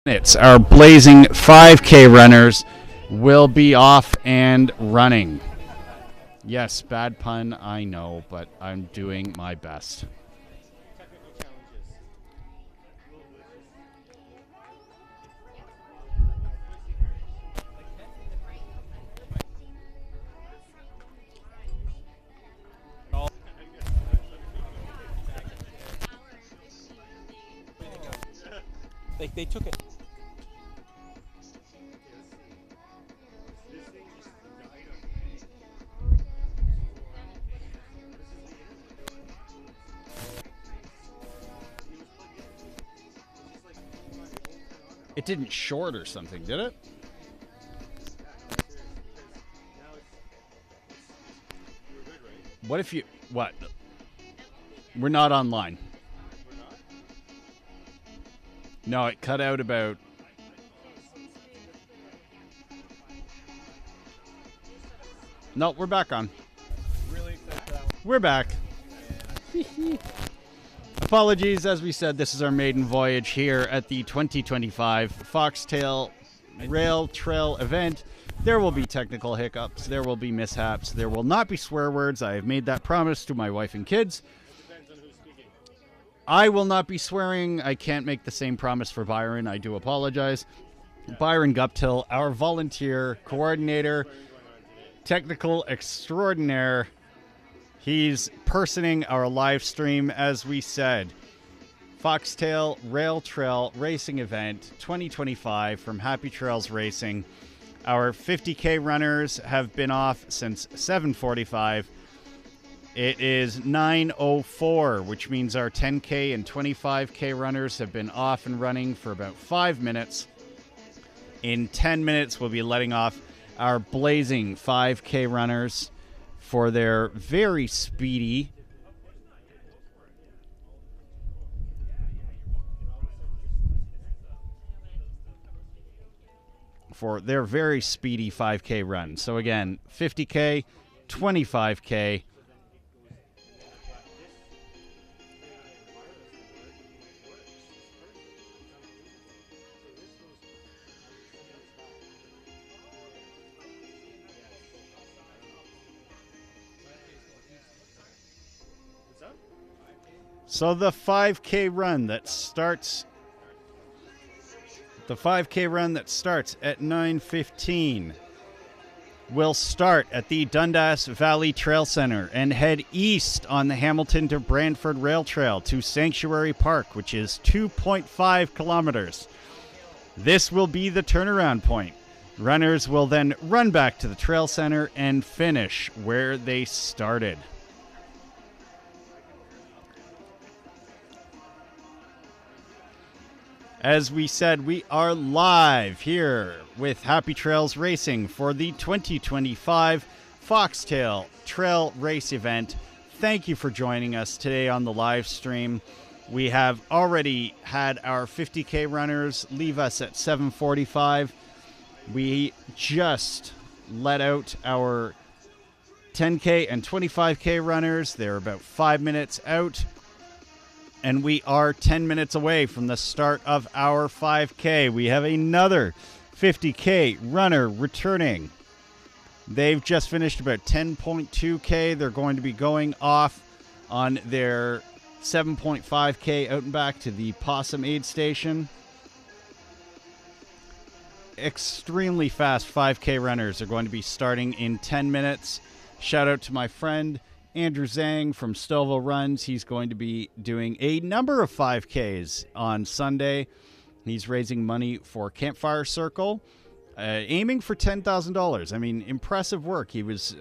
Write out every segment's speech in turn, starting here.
It's our blazing 5K runners will be off and running. Yes, bad pun, I know, but I'm doing my best. They took it. It didn't short or something, did it? What if you... What? We're not online. No, it cut out about... No, we're back on. Really excited for that one. We're back. Apologies, as we said, this is our maiden voyage here at the 2025 Foxtail Rail Trail event. There will be technical hiccups. There will be mishaps. There will not be swear words. I have made that promise to my wife and kids. Depends on who's speaking. I will not be swearing. I can't make the same promise for Byron. I do apologize. Byron Guptill, our volunteer, coordinator, technical extraordinaire. He's personing our live stream, as we said. Foxtail Rail Trail Racing Event 2025 from Happy Trails Racing. Our 50K runners have been off since 7:45. It is 9:04, which means our 10K and 25K runners have been off and running for about 5 minutes. In 10 minutes, we'll be letting off our blazing 5K runners for their very speedy for their very speedy 5K run. So again, 50K, 25K. So the 5K run that starts at 9:15 will start at the Dundas Valley Trail Center and head east on the Hamilton to Brantford Rail Trail to Sanctuary Park, which is 2.5 kilometers. This will be the turnaround point. Runners will then run back to the trail center and finish where they started. As we said, we are live here with Happy Trails Racing for the 2025 Foxtail Trail Race Event. Thank you for joining us today on the live stream. We have already had our 50K runners leave us at 7:45. We just let out our 10K and 25K runners. They're about 5 minutes out. And we are 10 minutes away from the start of our 5K. We have another 50K runner returning. They've just finished about 10.2K. They're going to be going off on their 7.5K out and back to the Possum Aid Station. Extremely fast 5K runners are going to be starting in 10 minutes. Shout out to my friend Andrew Zhang from Stovall Runs. He's going to be doing a number of 5Ks on Sunday. He's raising money for Campfire Circle, aiming for $10,000. I mean, impressive work. He was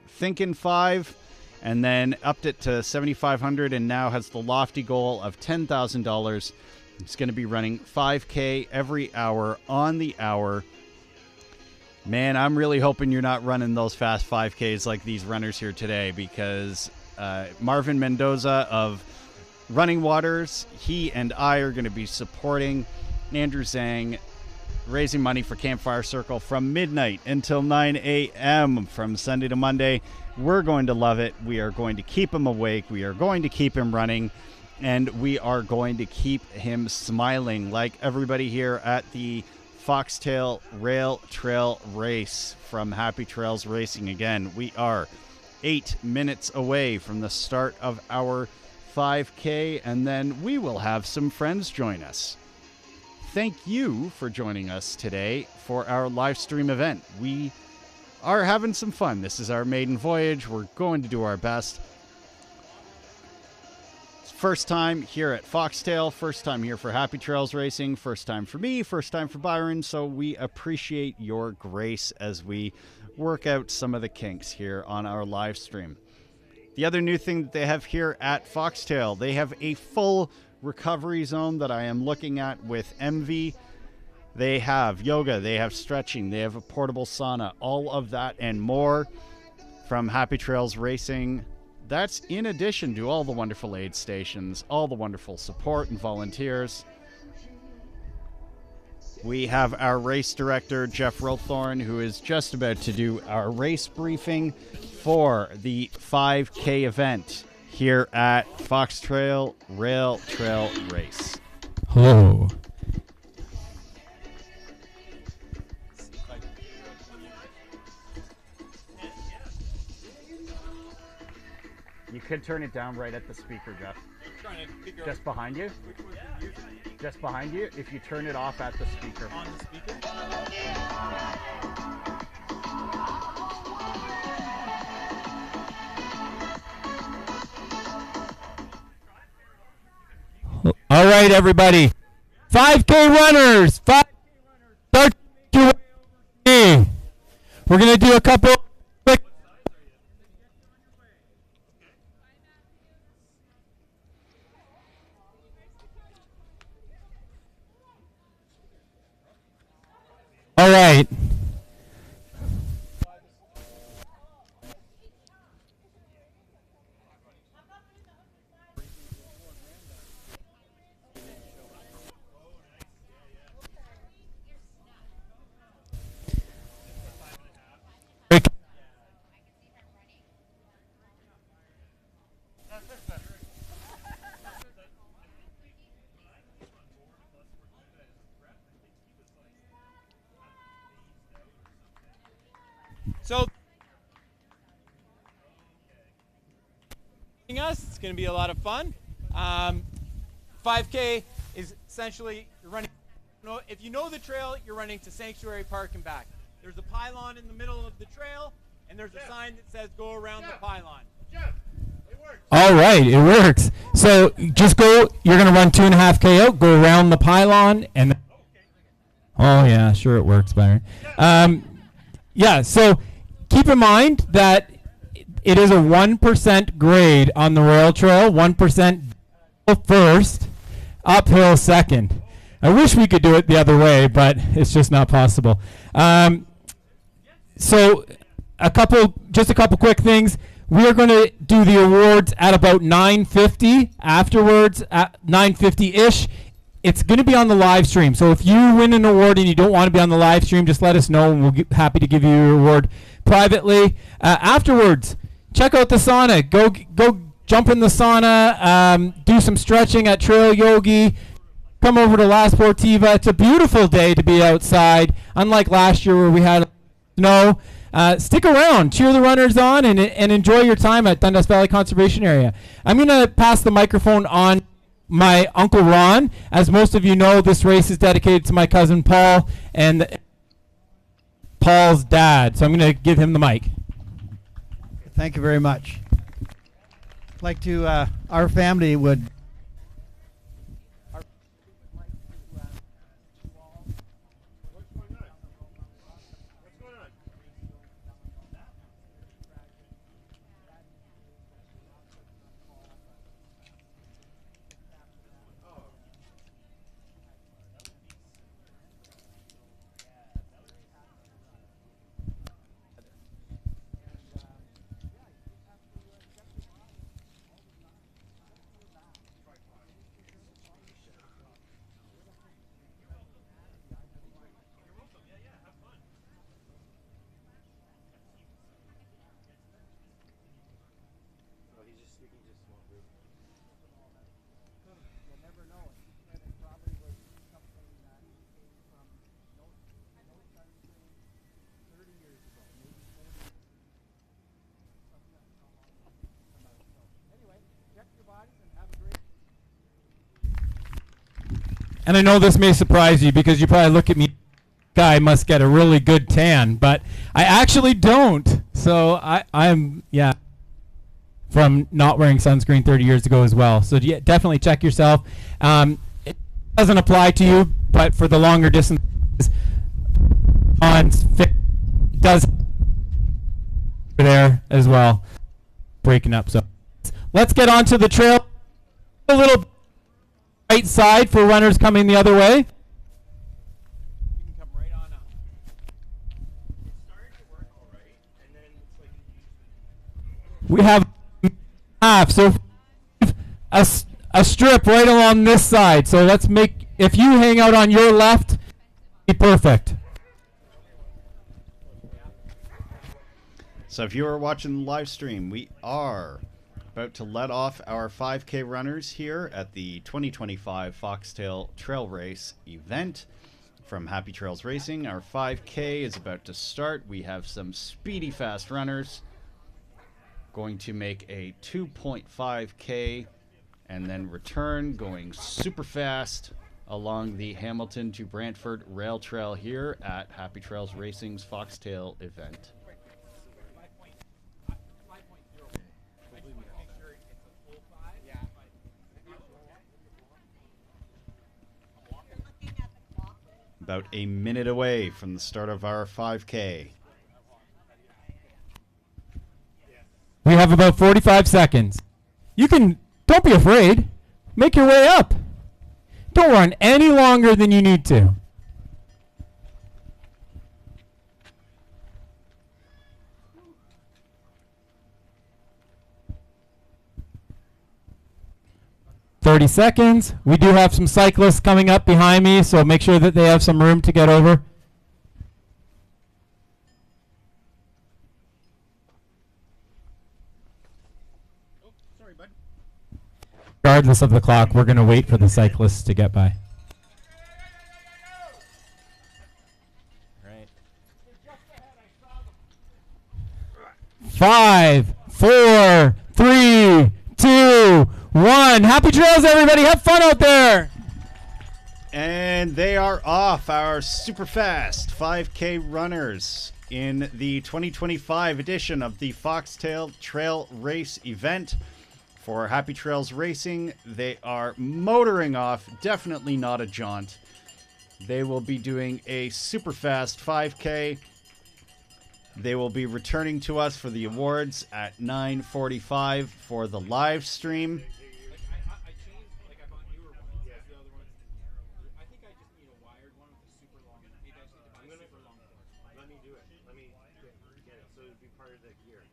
thinking 5 and then upped it to $7,500 and now has the lofty goal of $10,000. He's going to be running 5K every hour on the hour. Man, I'm really hoping you're not running those fast 5Ks like these runners here today, because Marvin Mendoza of Running Waters, he and I are going to be supporting Andrew Zhang, raising money for Campfire Circle from midnight until 9 a.m. from Sunday to Monday. We're going to love it. We are going to keep him awake. We are going to keep him running. and we are going to keep him smiling like everybody here at the Foxtail Rail Trail Race from Happy Trails Racing. Again, we are 8 minutes away from the start of our 5K, and then we will have some friends join us. Thank you for joining us today for our live stream event. We are having some fun. This is our maiden voyage. We're going to do our best. First time here at Foxtail, first time here for Happy Trails Racing, first time for me, first time for Byron, so we appreciate your grace as we work out some of the kinks here on our live stream. The other new thing that they have here at Foxtail, they have a full recovery zone that I am looking at with MV. They have yoga, they have stretching, they have a portable sauna, all of that and more from Happy Trails Racing. That's in addition to all the wonderful aid stations, all the wonderful support and volunteers. We have our race director, Jeff Rothorn, who is just about to do our race briefing for the 5K event here at Foxtail Rail Trail Race. Hello. You could turn it down right at the speaker, Jeff. Just behind you. Just behind you. If you turn it off at the speaker. On the speaker? All right, everybody. 5K runners. Start your way. We're going to do a couple quick. All right. So, it's going to be a lot of fun. 5K is essentially you're running. If you know the trail, you're running to Sanctuary Park and back. There's a pylon in the middle of the trail, and there's a sign that says "Go around the pylon." It works. All right, it works. So just go. You're going to run 2.5K out. Go around the pylon, and oh yeah, sure it works, Byron. Yeah. So keep in mind that it is a 1% grade on the rail trail. 1% first, uphill second. I wish we could do it the other way, but it's just not possible. So just a couple quick things. We are going to do the awards at about 9:50. Afterwards, at 9:50-ish, it's going to be on the live stream. So if you win an award and you don't want to be on the live stream, just let us know, and we'll be happy to give you your award privately. Afterwards, check out the sauna. Go jump in the sauna. Do some stretching at Trail Yogi. Come over to La Sportiva. It's a beautiful day to be outside, unlike last year where we had snow. Stick around, cheer the runners on, and enjoy your time at Dundas Valley Conservation Area. I'm going to pass the microphone on my Uncle Ron. As most of you know, this race is dedicated to my cousin Paul and Paul's dad. So I'm going to give him the mic. Thank you very much. I'd like to, our family would And I know this may surprise you because you probably look at me, guy must get a really good tan, but I actually don't. So I'm from not wearing sunscreen 30 years ago as well. So yeah, definitely check yourself. It doesn't apply to you, but for the longer distance, does there as well, breaking up. So let's get on to the trail. A little right side for runners coming the other way. You can come right on up. It started to work all right, and then it's like We have half, so a strip right along this side. So let's make, if you hang out on your left, be perfect. So if you are watching the live stream, we are about to let off our 5K runners here at the 2025 Foxtail Trail Race event from Happy Trails Racing. Our 5K is about to start. We have some speedy fast runners going to make a 2.5K and then return going super fast along the Hamilton to Brantford Rail Trail here at Happy Trails Racing's Foxtail event. About a minute away from the start of our 5K. We have about 45 seconds. Don't be afraid. Make your way up. Don't run any longer than you need to. "30 seconds. We do have some cyclists coming up behind me, so make sure that they have some room to get over. Oh, sorry, bud. Regardless of the clock, we're going to wait for the cyclists to get by. Right. 5, 4, 3, 2, 1. Happy trails, everybody. Have fun out there. And they are off, our super fast 5K runners in the 2025 edition of the Foxtail Trail Race event. For Happy Trails Racing, they are motoring off, definitely not a jaunt. They will be doing a super fast 5K. They will be returning to us for the awards at 9:45 for the live stream. I changed, like I bought newer ones. Yeah. The other ones, I think I just need a wired one with a super long, maybe I just need to buy a super long one. Let me do it. Let me get it so it'd be part of the gear.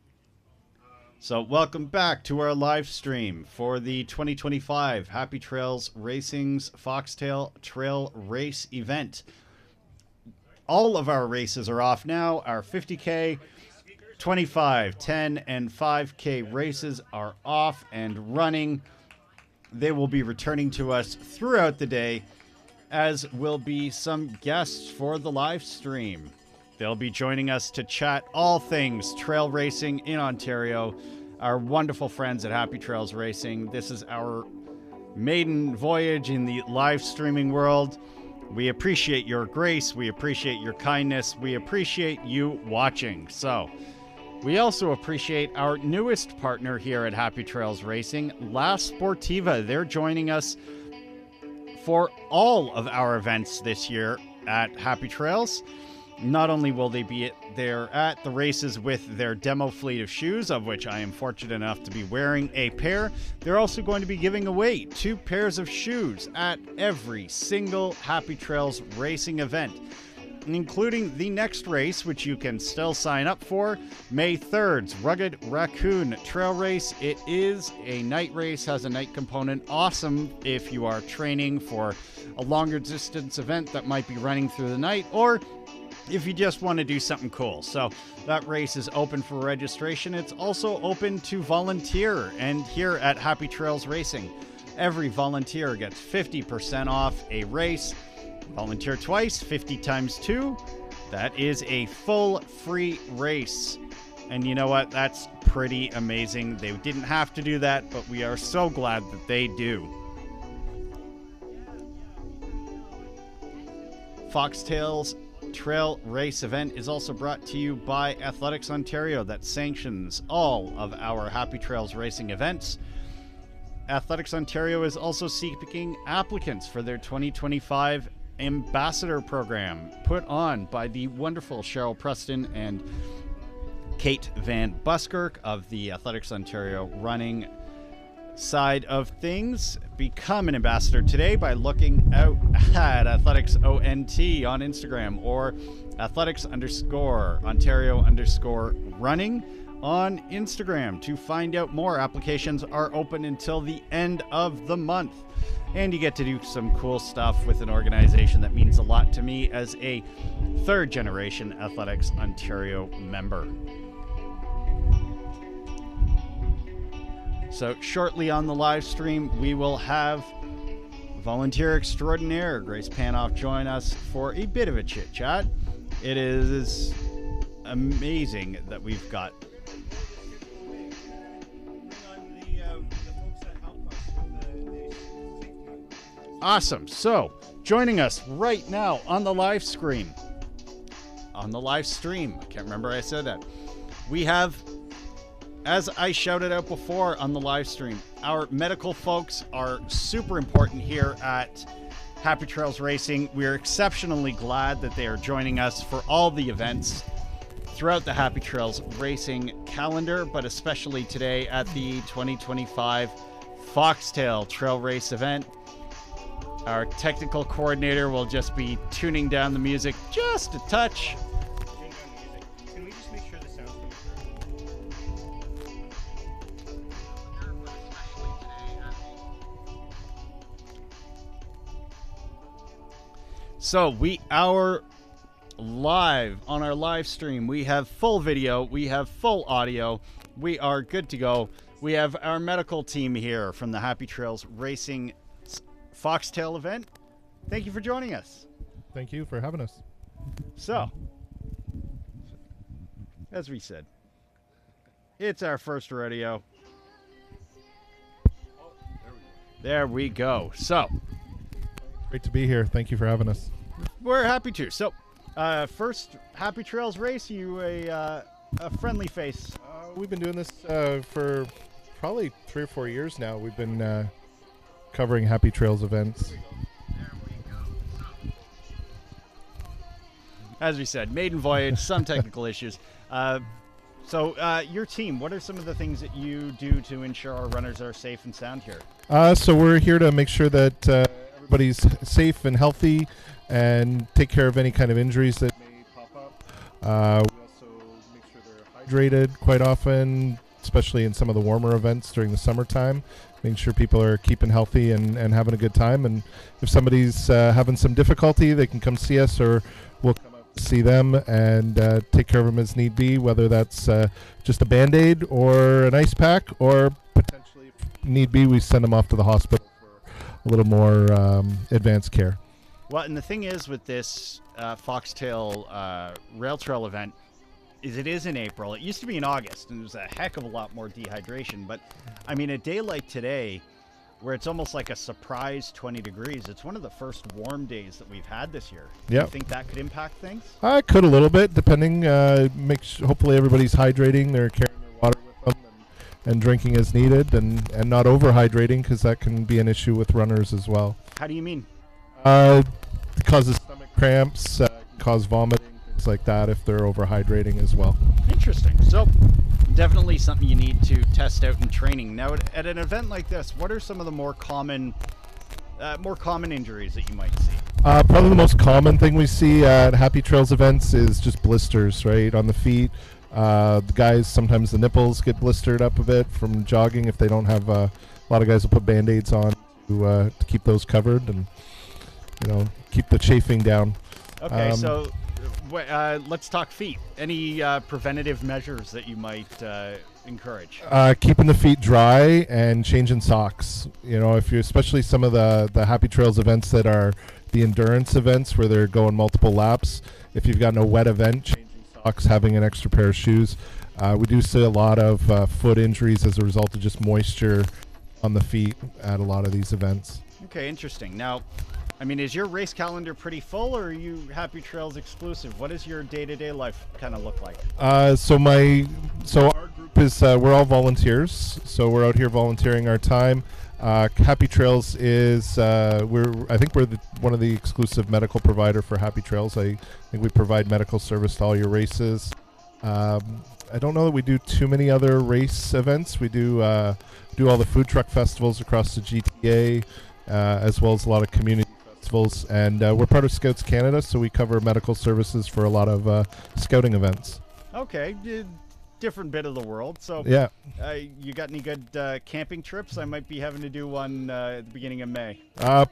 So welcome back to our live stream for the 2025 Happy Trails Racing's Foxtail Trail Race event. All of our races are off now. Our 50K, 25, 10, and 5K races are off and running. They will be returning to us throughout the day, as will be some guests for the live stream. They'll be joining us to chat all things trail racing in Ontario. Our wonderful friends at Happy Trails Racing. This is our maiden voyage in the live streaming world. We appreciate your grace. We appreciate your kindness. We appreciate you watching. So, we also appreciate our newest partner here at Happy Trails Racing, La Sportiva. They're joining us for all of our events this year at Happy Trails. Not only will they be there at the races with their demo fleet of shoes, of which I am fortunate enough to be wearing a pair, they're also going to be giving away 2 pairs of shoes at every single Happy Trails Racing event, including the next race, which you can still sign up for, May 3rd's Rugged Raccoon Trail Race. It is a night race, has a night component. Awesome if you are training for a longer distance event that might be running through the night, or if you just want to do something cool. So that race is open for registration. It's also open to volunteer. And here at Happy Trails Racing, every volunteer gets 50% off a race. Volunteer twice, 50 times 2. That is a full free race. And you know what? That's pretty amazing. They didn't have to do that, but we are so glad that they do. Foxtail's trail race event is also brought to you by Athletics Ontario, that sanctions all of our Happy Trails racing events. Athletics Ontario is also seeking applicants for their 2025 ambassador program, put on by the wonderful Cheryl Preston and Kate Van Buskirk of the Athletics Ontario running side of things. Become an ambassador today by looking out at Athletics ONT on Instagram or Athletics_Ontario_running on Instagram to find out more. Applications are open until the end of the month, and you get to do some cool stuff with an organization that means a lot to me as a third generation Athletics Ontario member. So shortly on the live stream, we will have volunteer extraordinaire Grace Panoff join us for a bit of a chit chat. It is amazing that we've got awesome. So joining us right now on the live stream, I can't remember I said that, we have, as I shouted out before on the live stream, our medical folks are super important here at Happy Trails Racing. We're exceptionally glad that they are joining us for all the events throughout the Happy Trails Racing calendar, but especially today at the 2025 Foxtail Trail Race event. Our technical coordinator will just be tuning down the music just a touch. Can we just make sure the sound's coming So we are live on our live stream. We have full video. We have full audio. We are good to go. We have our medical team here from the Happy Trails Racing Foxtail event. Thank you for joining us. Thank you for having us. So, as we said, it's our first rodeo. There we go. So, Great to be here. Thank you for having us. we're happy to. So, first Happy Trails race, you a friendly face. We've been doing this for probably 3 or 4 years now. We've been covering Happy Trails events. As we said, maiden voyage, some technical issues. So, your team, what are some of the things that you do to ensure our runners are safe and sound here? So we're here to make sure that everybody's safe and healthy and take care of any kind of injuries that may pop up. We also make sure they're hydrated quite often, especially in some of the warmer events during the summertime, making sure people are keeping healthy and having a good time. And if somebody's having some difficulty, they can come see us, or we'll come up to see them and take care of them as need be, whether that's just a Band-Aid or an ice pack, or potentially, if need be, we send them off to the hospital for a little more advanced care. Well, and the thing is with this Foxtail Rail Trail event is it is in April. It used to be in August, and there's a heck of a lot more dehydration. But, I mean, a day like today, where it's almost like a surprise 20 degrees, it's one of the first warm days that we've had this year. Do you think that could impact things? I could a little bit, depending. Hopefully everybody's hydrating. They're carrying their water with them and drinking as needed, and not overhydrating, because that can be an issue with runners as well. How do you mean? It causes stomach cramps, can cause vomiting, things like that if they're overhydrating as well. Interesting. So, definitely something you need to test out in training. Now, at an event like this, what are some of the more common injuries that you might see? Probably the most common thing we see at Happy Trails events is just blisters, right, on the feet. The guys, sometimes the nipples get blistered up a bit from jogging if they don't have a lot of guys will put Band-Aids on to keep those covered and, keep the chafing down. Okay, so let's talk feet. Any preventative measures that you might encourage? Keeping the feet dry and changing socks. If you, especially some of the Happy Trails events that are the endurance events where they're going multiple laps, if you've got no wet event, changing socks, having an extra pair of shoes. We do see a lot of foot injuries as a result of just moisture on the feet at a lot of these events. Okay, interesting. Now, I mean, is your race calendar pretty full, or are you Happy Trails exclusive? What does your day-to-day life kind of look like? So our group is we're all volunteers, so we're out here volunteering our time. Happy Trails is I think we're one of the exclusive medical provider for Happy Trails. I think we provide medical service to all your races. I don't know that we do too many other race events. We do all the food truck festivals across the GTA, as well as a lot of community festivals, and we're part of Scouts Canada, so we cover medical services for a lot of scouting events. Okay, different bit of the world. So yeah, you got any good camping trips? I might be having to do one at the beginning of May.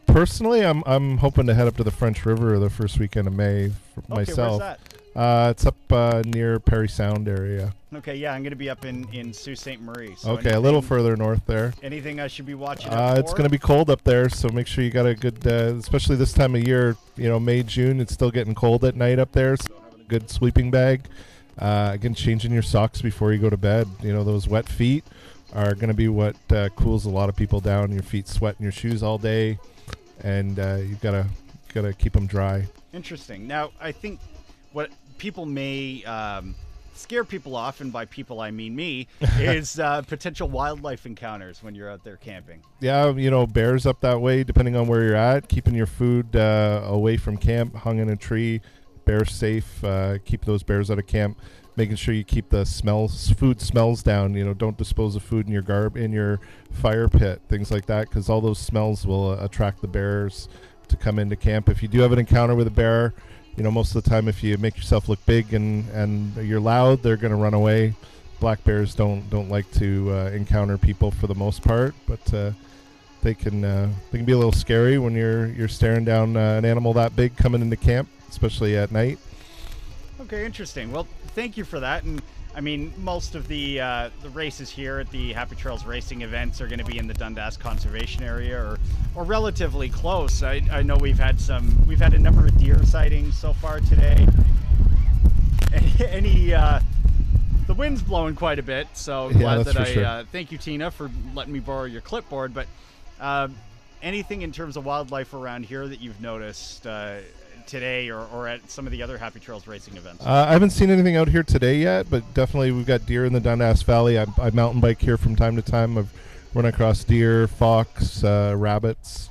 Personally, I'm hoping to head up to the French River the first weekend of May for myself. Where's that? It's up near Perry Sound area. Okay, yeah, I'm going to be up in Sault Ste. Marie. So okay, a little further north there. Anything I should be watching out for? It's going to be cold up there, so make sure you got a good, especially this time of year, May, June, it's still getting cold at night up there, so having a good sleeping bag. Again, changing your socks before you go to bed. Those wet feet are going to be what cools a lot of people down. Your feet sweat in your shoes all day, and you've got to keep them dry. Interesting. Now, I think what people may scare people off, and by people I mean me, is potential wildlife encounters when you're out there camping. Yeah, bears up that way, depending on where you're at. Keeping your food away from camp, hung in a tree. Bears safe. Keep those bears out of camp. Making sure you keep the food smells down. Don't dispose of food in your fire pit, things like that, because all those smells will attract the bears to come into camp. If you do have an encounter with a bear, most of the time, if you make yourself look big and you're loud, they're going to run away. Black bears don't like to encounter people for the most part, but they can be a little scary when you're staring down an animal that big coming into camp, especially at night. Okay, interesting. Well, thank you for that. And I mean, most of the races here at the Happy Trails racing events are going to be in the Dundas Conservation Area or relatively close. I know we've had a number of deer sightings so far today. The wind's blowing quite a bit, so glad that sure. Thank you, Tina, for letting me borrow your clipboard. But anything in terms of wildlife around here that you've noticed today or at some of the other Happy Trails racing events? I haven't seen anything out here today yet, but definitely we've got deer in the Dundas Valley. I mountain bike here from time to time. I've run across deer, fox, rabbits,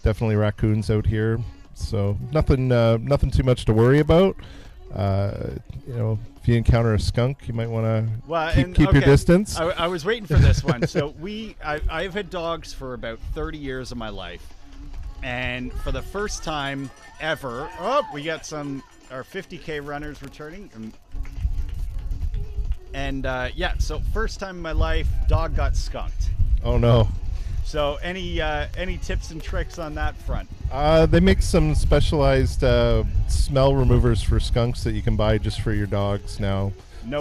definitely raccoons out here. So nothing too much to worry about. If you encounter a skunk, you might want to keep your distance. I was waiting for this one. So I've had dogs for about 30 years of my life. And for the first time ever, we got our 50K runners returning. And so first time in my life, dog got skunked. Oh no. So any tips and tricks on that front? They make some specialized smell removers for skunks that you can buy just for your dogs now.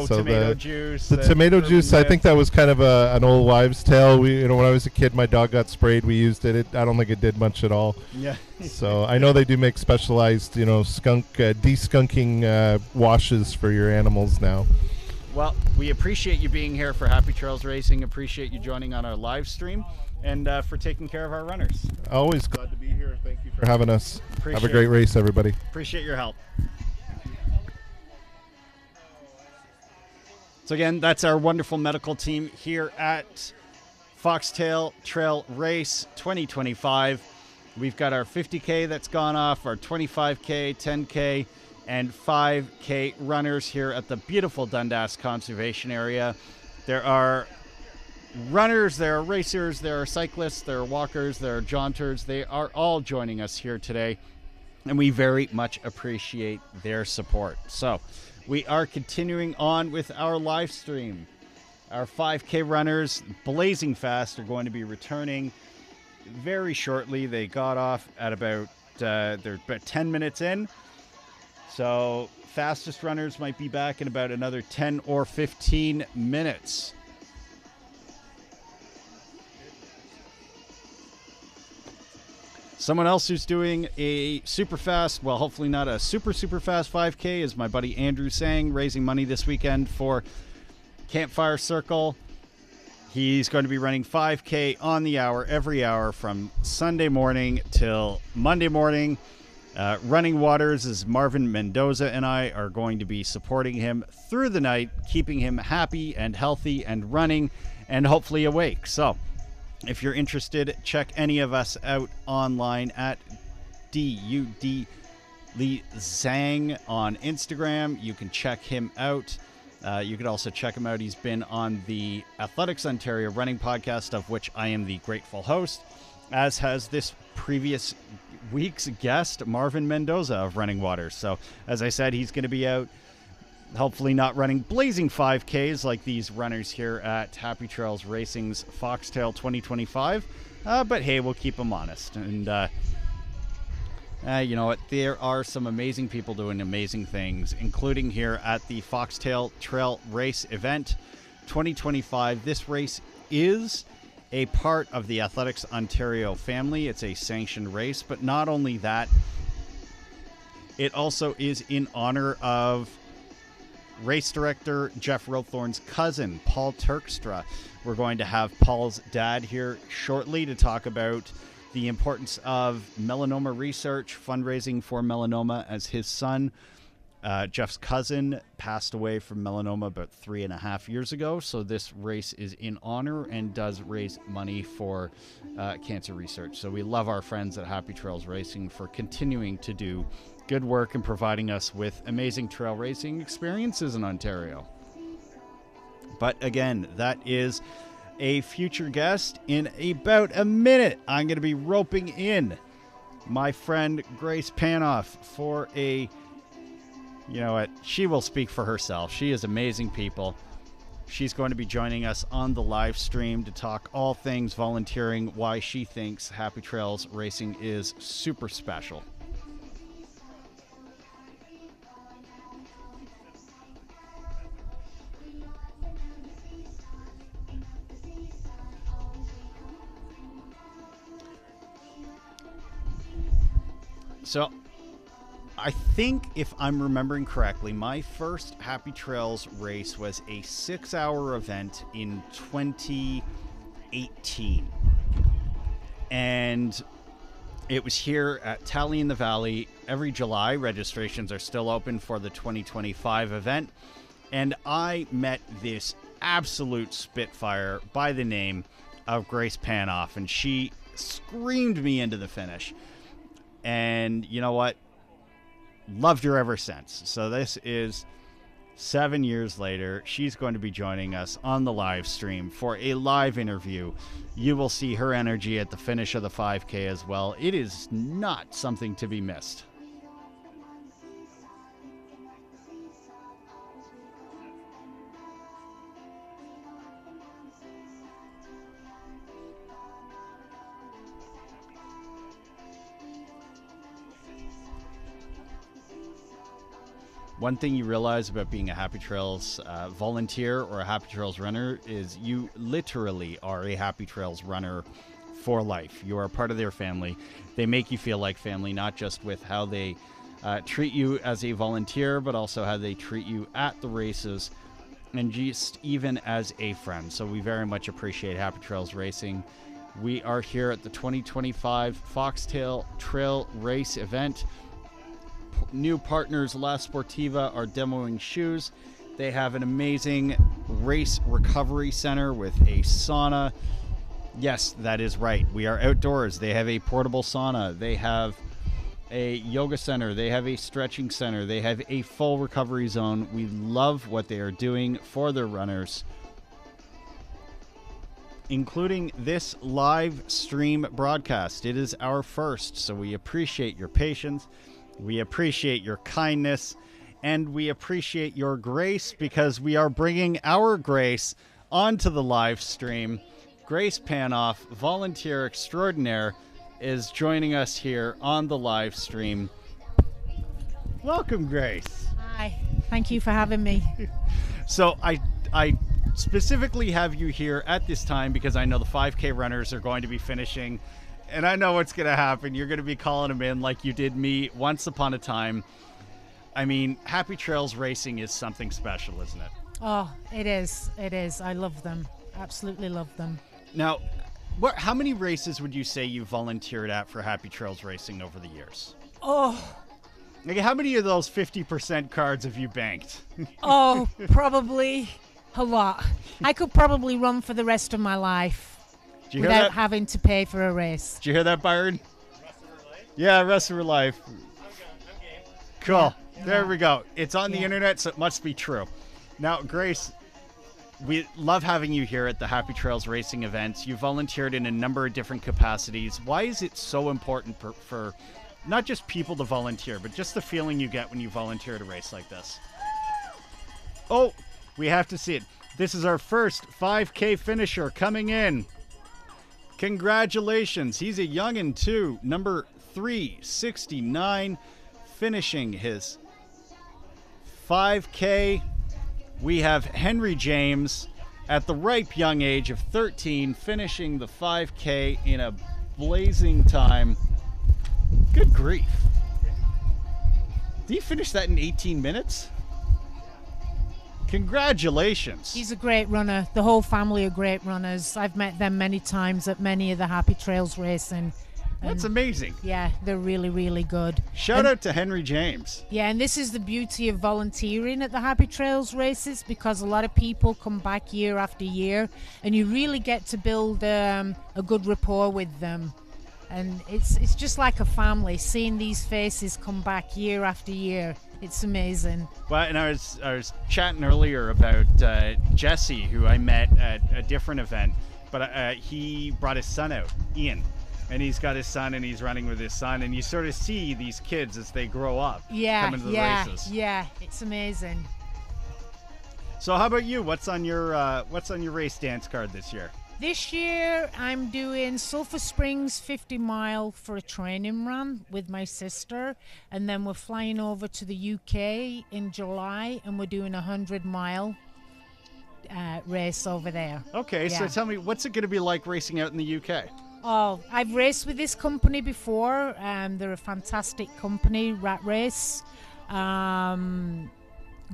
Tomato juice. The tomato juice, I think that was kind of an old wives' tale. When I was a kid, my dog got sprayed. We used it. I don't think it did much at all. Yeah. So I know they do make specialized, skunk de-skunking washes for your animals now. Well, we appreciate you being here for Happy Trails Racing. Appreciate you joining on our live stream and for taking care of our runners. Always glad to be here. Thank you for having us. Have a great it. race, everybody. Appreciate your help. So again, that's our wonderful medical team here at Foxtail Trail Race 2025. We've got our 50K that's gone off, our 25K, 10K, and 5K runners here at the beautiful Dundas Conservation Area. There are runners, there are racers, there are cyclists, there are walkers, there are jaunters. They are all joining us here today, and we very much appreciate their support. So we are continuing on with our live stream. Our 5K runners, blazing fast, are going to be returning very shortly. They got off at they're about 10 minutes in. So fastest runners might be back in about another 10 or 15 minutes. Someone else who's doing a super fast, well, hopefully not a super fast 5K, is my buddy Andrew Sang, raising money this weekend for Campfire Circle. He's going to be running 5K on the hour, every hour from Sunday morning till Monday morning. Running Waters is Marvin Mendoza and I are going to be supporting him through the night, keeping him happy and healthy and running and hopefully awake. So if you're interested, check any of us out online at DUD Lee Zhang on Instagram. You can check him out. You can also check him out. He's been on the Athletics Ontario running podcast, of which I am the grateful host, as has this previous week's guest, Marvin Mendoza of Running Waters. So, as I said, he's going to be out, hopefully not running blazing 5Ks like these runners here at Happy Trails Racing's Foxtail 2025. But hey, we'll keep them honest. And you know what? There are some amazing people doing amazing things, including here at the Foxtail Trail Race event 2025. This race is a part of the Athletics Ontario family. It's a sanctioned race, but not only that, it also is in honor of race director Jeff Rothorn's cousin, Paul Turkstra. We're going to have Paul's dad here shortly to talk about the importance of melanoma research, fundraising for melanoma, as his son, Jeff's cousin, passed away from melanoma about 3.5 years ago. So this race is in honor and does raise money for cancer research. So we love our friends at Happy Trails Racing for continuing to do good work and providing us with amazing trail racing experiences in Ontario. But again, that is a future guest. In about a minute, I'm going to be roping in my friend Grace Panoff for a, you know what, she will speak for herself. She is amazing people. She's going to be joining us on the live stream to talk all things volunteering, why she thinks Happy Trails Racing is super special. So, I think, if I'm remembering correctly, my first Happy Trails race was a 6-hour event in 2018. And it was here at Tally in the Valley every July. Registrations are still open for the 2025 event. And I met this absolute spitfire by the name of Grace Panoff, and she screamed me into the finish. And you know what? Loved her ever since. So this is 7 years later. She's going to be joining us on the live stream for a live interview. You will see her energy at the finish of the 5K as well. It is not something to be missed. One thing you realize about being a Happy Trails volunteer or a Happy Trails runner is you literally are a Happy Trails runner for life. You are a part of their family. They make you feel like family, not just with how they treat you as a volunteer, but also how they treat you at the races and just even as a friend. So we very much appreciate Happy Trails Racing. We are here at the 2025 Foxtail Trail Race event. New partners, La Sportiva, are demoing shoes. They have an amazing race recovery center with a sauna. Yes, that is right. We are outdoors. They have a portable sauna. They have a yoga center. They have a stretching center. They have a full recovery zone. We love what they are doing for their runners, including this live stream broadcast. It is our first, so we appreciate your patience. We appreciate your kindness, and we appreciate your grace, because we are bringing our grace onto the live stream. Grace Panoff, volunteer extraordinaire, is joining us here on the live stream. Welcome, Grace. Hi, thank you for having me. So I specifically have you here at this time because I know the 5K runners are going to be finishing. And I know what's going to happen. You're going to be calling them in like you did me once upon a time. I mean, Happy Trails Racing is something special, isn't it? Oh, it is. It is. I love them. Absolutely love them. Now, how many races would you say you volunteered at for Happy Trails Racing over the years? Oh, Like, how many of those 50% cards have you banked? oh, probably a lot. I could probably run for the rest of my life Did you hear without that? having to pay for a race. Did you hear that, Byron? Rest of her life? Yeah, rest of her life. I'm game. Cool. Yeah. There Yeah. we go. It's on the Yeah. internet, so it must be true. Now, Grace, we love having you here at the Happy Trails Racing events. You volunteered in a number of different capacities. Why is it so important for not just people to volunteer, but just the feeling you get when you volunteer at a race like this? Oh, we have to see it. This is our first 5K finisher coming in. Congratulations. He's a youngin' too. Number 369, finishing his 5K. We have Henry James at the ripe young age of 13, finishing the 5K in a blazing time. Good grief. Did he finish that in 18 minutes? Congratulations. He's a great runner. The whole family are great runners. I've met them many times at many of the Happy Trails racing. That's amazing. Yeah, they're really, really good. Shout out to Henry James. Yeah, and this is the beauty of volunteering at the Happy Trails races, because a lot of people come back year after year, and you really get to build a good rapport with them. And it's just like a family, seeing these faces come back year after year. It's amazing. Well, and I was chatting earlier about Jesse, who I met at a different event, but he brought his son out, Ian. And he's got his son, and he's running with his son, and you sort of see these kids as they grow up, Yeah, come into the yeah, races. yeah. It's amazing. So, how about you? What's on your race dance card this year? This year, I'm doing Sulphur Springs 50 mile for a training run with my sister, and then we're flying over to the UK in July, and we're doing a 100-mile race over there. Okay, so Yeah. tell me, what's it going to be like racing out in the UK? Oh, I've raced with this company before. They're a fantastic company, Rat Race.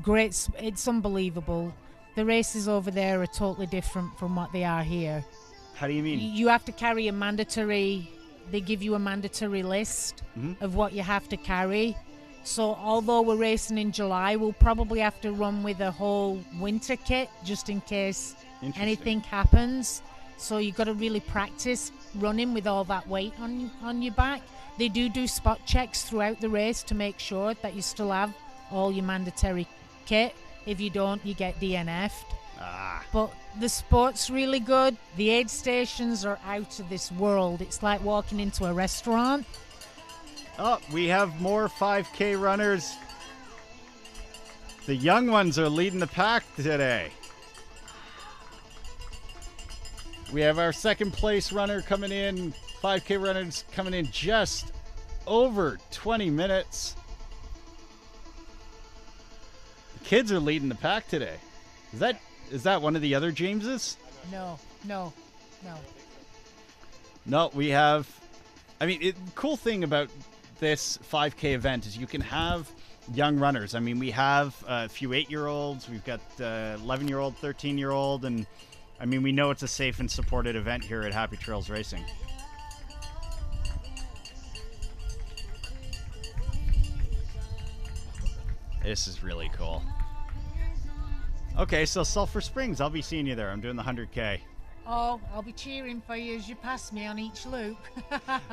Great, it's unbelievable. The races over there are totally different from what they are here. How do you mean? You have to carry they give you a mandatory list of what you have to carry. So although we're racing in July, we'll probably have to run with a whole winter kit just in case Interesting. anything happens. So you've got to really practice running with all that weight on your back. They do spot checks throughout the race to make sure that you still have all your mandatory kit. If you don't, you get DNF'd. But the sport's really good. The aid stations are out of this world. It's like walking into a restaurant. Oh, we have more 5K runners. The young ones are leading the pack today. We have our second place runner coming in. 5K runners coming in just over 20 minutes. The kids are leading the pack today. Is that one of the other Jameses? No. No, we have. I mean, cool thing about this 5K event is you can have young runners. I mean, we have a few 8-year-olds. We've got 11-year-old, 13-year-old, and I mean, we know it's a safe and supported event here at Happy Trails Racing. This is really cool. Okay, so Sulphur Springs, I'll be seeing you there. I'm doing the 100K. Oh, I'll be cheering for you as you pass me on each loop.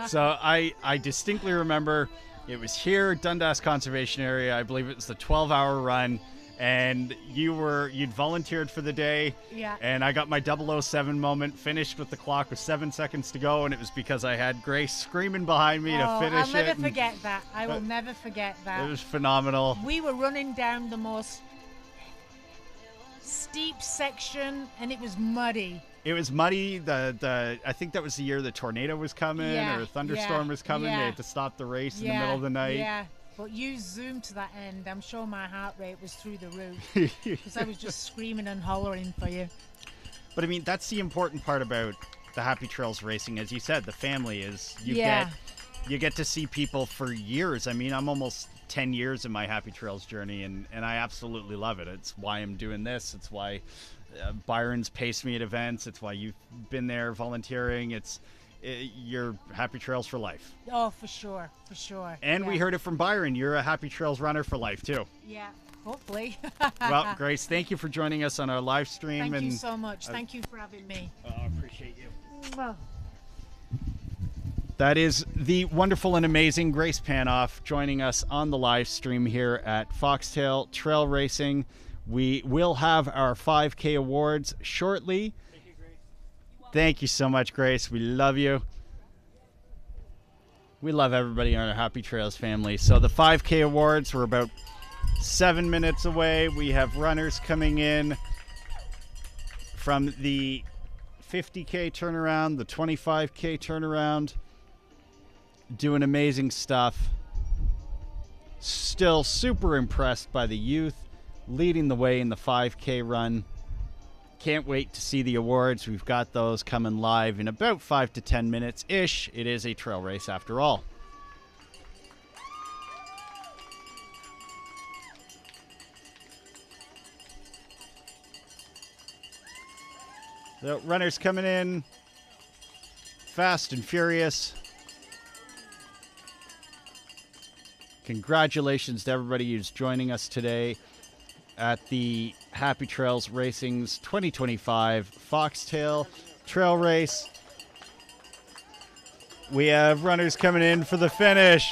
So I distinctly remember it was here, Dundas Conservation Area. I believe it was the 12-hour run, and you'd volunteered for the day. Yeah. And I got my 007 moment, finished with the clock with 7 seconds to go, and it was because I had Grace screaming behind me to finish I'll never it. forget that. I will never forget that. It was phenomenal. We were running down the most steep section, and it was muddy. It was muddy. I think that was the year the tornado was coming, Yeah, or a thunderstorm was coming. They yeah. had to stop the race in the middle of the night. Yeah, but you zoomed to that end. I'm sure my heart rate was through the roof because I was just screaming and hollering for you. But I mean, that's the important part about the Happy Trails Racing. As you said, the family is you get to see people for years. I mean, I'm almost 10 years of my Happy Trails journey, and I absolutely love it. It's why I'm doing this. It's why Byron's paced me at events. It's why you've been there volunteering. You're Happy Trails for life. Oh, for sure, for sure. And yeah. we heard it from Byron. You're a Happy Trails runner for life, too. Yeah, hopefully. Well, Grace, thank you for joining us on our live stream. Thank you so much. Thank you for having me. I appreciate you. Well. That is the wonderful and amazing Grace Panoff joining us on the live stream here at Foxtail Trail Racing. We will have our 5K awards shortly. Thank you, Grace. Thank you so much, Grace. We love you. We love everybody in our Happy Trails family. So the 5K awards, we're about 7 minutes away. We have runners coming in from the 50K turnaround, the 25K turnaround, doing amazing stuff. Still super impressed by the youth leading the way in the 5K run. Can't wait to see the awards. We've got those coming live in about 5 to 10 minutes ish. It is a trail race after all. The runners coming in fast and furious. Congratulations to everybody who's joining us today at the Happy Trails Racing's 2025 Foxtail Trail Race. We have runners coming in for the finish.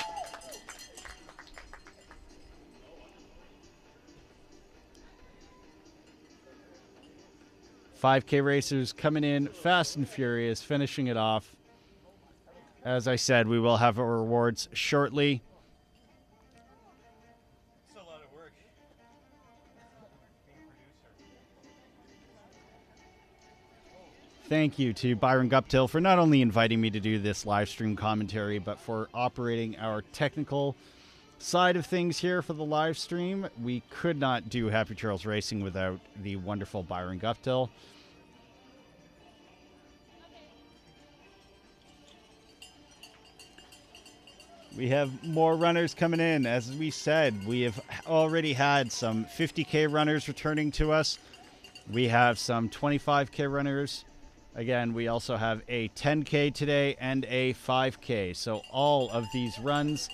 "5K racers coming in fast and furious, finishing it off. As I said, we will have our awards shortly. It's a lot of work. Being producer. Thank you to Byron Guptill for not only inviting me to do this live stream commentary, but for operating our technical side of things here for the live stream. We could not do Happy Trails Racing without the wonderful Byron Guptill. We have more runners coming in. As we said, we have already had some 50K runners returning to us. We have some 25K runners. Again, we also have a 10K today and a 5K. So all of these runs,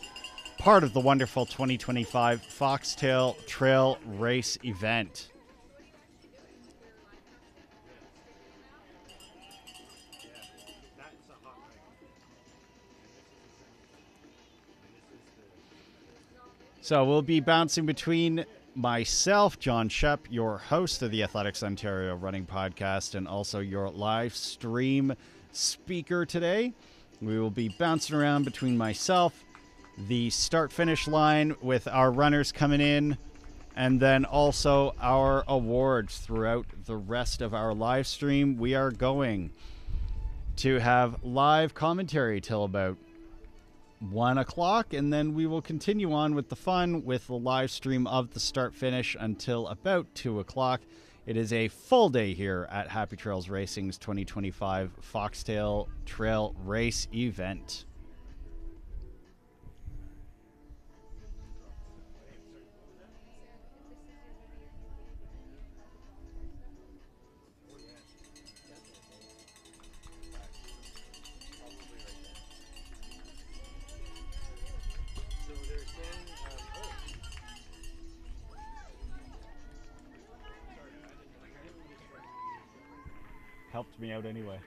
part of the wonderful 2025 Foxtail Trail Race event. So we'll be bouncing between myself, John Shep, your host of the Athletics Ontario Running Podcast, and also your live stream speaker today. We will be bouncing around between myself, the start-finish line with our runners coming in, and then also our awards throughout the rest of our live stream. We are going to have live commentary till about 1 o'clock, and then we will continue on with the fun with the live stream of the start finish until about 2 o'clock. It is a full day here at Happy Trails Racing's 2025 Foxtail Trail Race event. Helped me out anyway.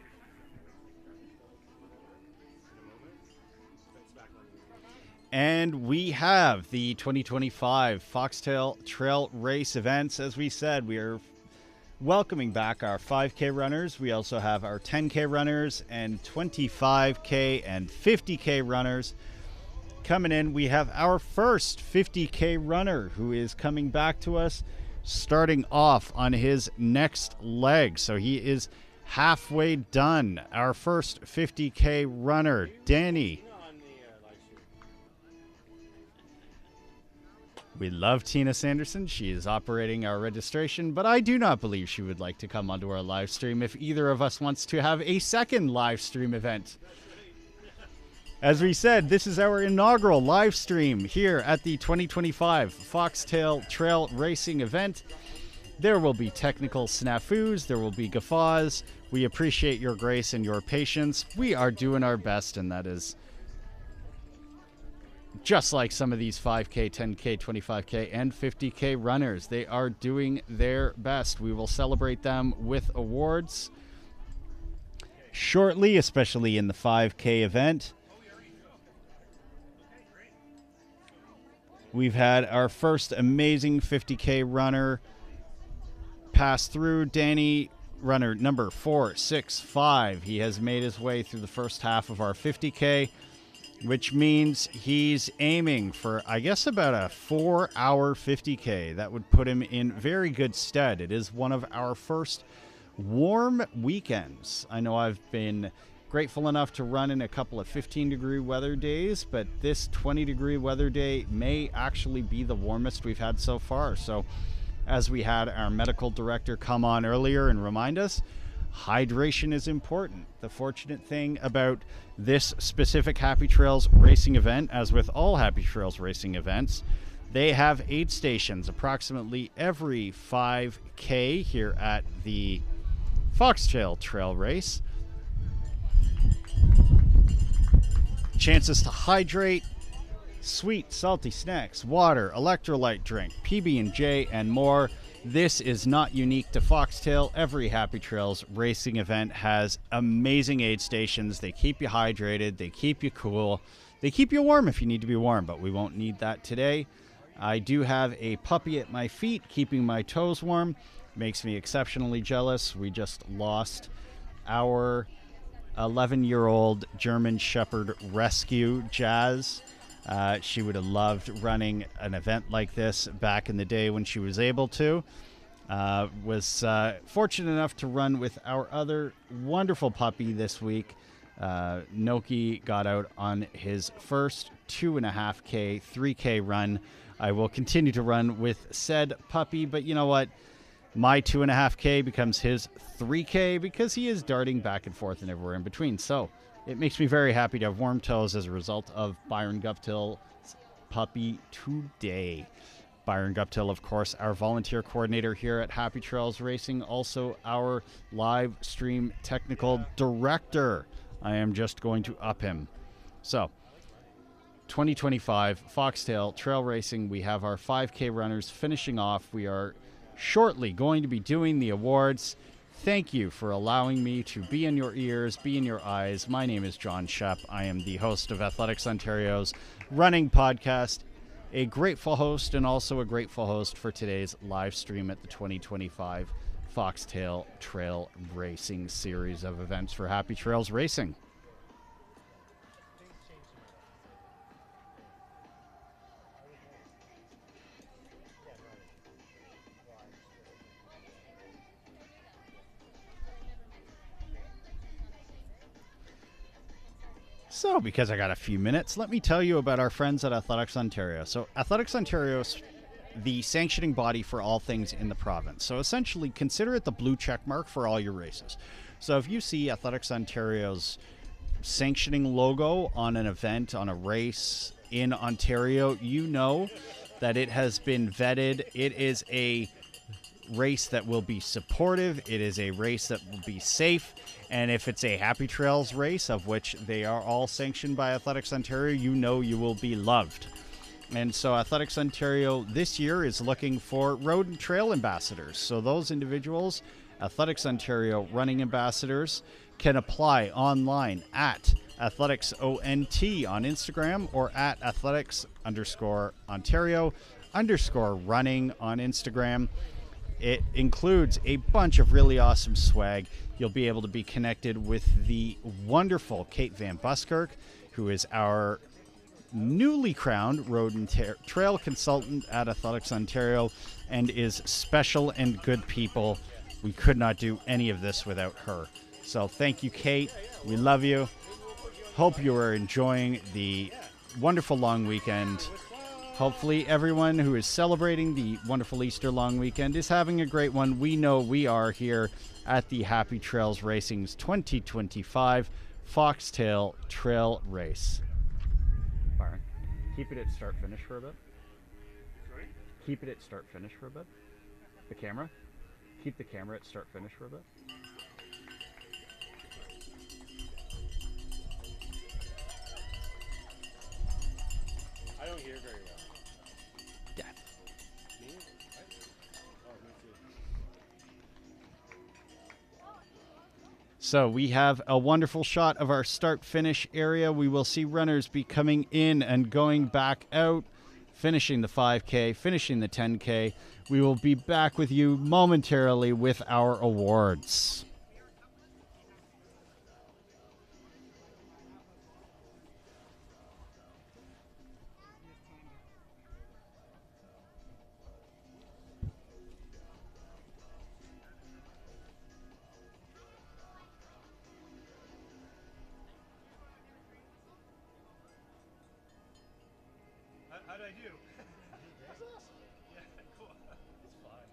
And we have the 2025 Foxtail Trail Race events. As we said, we are welcoming back our 5K runners. We also have our 10K runners and 25K and 50K runners coming in. We have our first 50K runner who is coming back to us, starting off on his next leg. So he is halfway done. Our first 50K runner, Danny. We love Tina Sanderson. She is operating our registration, but I do not believe she would like to come onto our live stream if either of us wants to have a second live stream event. As we said, this is our inaugural live stream here at the 2025 Foxtail Trail Racing event. There will be technical snafus, there will be guffaws. We appreciate your grace and your patience. We are doing our best, and that is just like some of these 5K, 10K, 25K, and 50K runners. They are doing their best. We will celebrate them with awards shortly, especially in the 5K event. We've had our first amazing 50K runner pass through. Danny, runner number 465. He has made his way through the first half of our 50K, which means he's aiming for, I guess, about a 4-hour 50K. That would put him in very good stead. It is one of our first warm weekends. I know I've been grateful enough to run in a couple of 15-degree weather days, but this 20-degree weather day may actually be the warmest we've had so far. So as we had our medical director come on earlier and remind us, hydration is important. The fortunate thing about this specific Happy Trails racing event, as with all Happy Trails racing events, they have aid stations approximately every 5K here at the Foxtail Trail Race. Chances to hydrate, sweet, salty snacks, water, electrolyte drink, PB&J, and more. This is not unique to Foxtail. Every Happy Trails racing event has amazing aid stations. They keep you hydrated, they keep you cool, they keep you warm if you need to be warm, but we won't need that today. I do have a puppy at my feet keeping my toes warm. Makes me exceptionally jealous. We just lost our 11-year-old German Shepherd rescue, Jazz. She would have loved running an event like this back in the day when she was able to. Was fortunate enough to run with our other wonderful puppy this week. Noki got out on his first 2.5K, 3K run. I will continue to run with said puppy, but you know what? My 2.5K becomes his 3K because he is darting back and forth and everywhere in between. So it makes me very happy to have warm toes as a result of Byron Guptill's puppy today. Byron Guptill, of course, our volunteer coordinator here at Happy Trails Racing, also our live stream technical director. I am just going to up him. So 2025 Foxtail Trail Racing, we have our 5K runners finishing off. We are shortly going to be doing the awards. Thank you for allowing me to be in your ears, be in your eyes. My name is John Shep. I am the host of Athletics Ontario's running podcast, a grateful host and also a grateful host for today's live stream at the 2025 Foxtail Trail Racing series of events for Happy Trails Racing. So, because I got a few minutes, let me tell you about our friends at Athletics Ontario. So, Athletics Ontario is the sanctioning body for all things in the province. So, essentially, consider it the blue check mark for all your races. So, if you see Athletics Ontario's sanctioning logo on an event, on a race in Ontario, you know that it has been vetted. It is a race that will be supportive. It is a race that will be safe. And if it's a Happy Trails race, of which they are all sanctioned by Athletics Ontario, you know you will be loved. And so Athletics Ontario this year is looking for road and trail ambassadors. So those individuals, Athletics Ontario running ambassadors, can apply online at AthleticsONT on Instagram or at Athletics_Ontario_running on Instagram. It includes a bunch of really awesome swag. You'll be able to be connected with the wonderful Kate Van Buskirk, who is our newly crowned road and trail consultant at Athletics Ontario and is special and good people. We could not do any of this without her. So thank you, Kate. We love you. Hope you are enjoying the wonderful long weekend. Hopefully everyone who is celebrating the wonderful Easter long weekend is having a great one. We know we are here at the Happy Trails Racing's 2025 Foxtail Trail Race. Keep it at start finish for a bit. Sorry? Keep it at start finish for a bit. The camera. Keep the camera at start finish for a bit. I don't hear very well. Yeah. Me? What? Oh, me too. So we have a wonderful shot of our start finish area. We will see runners be coming in and going back out, finishing the 5K, finishing the 10K. We will be back with you momentarily with our awards. How'd I do? That's awesome. Yeah, cool. It's fine.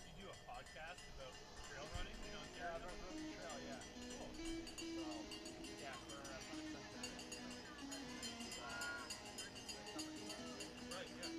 You do a podcast about trail running? You know, yeah, about the trail, yeah. Cool. So, yeah, for right, yeah.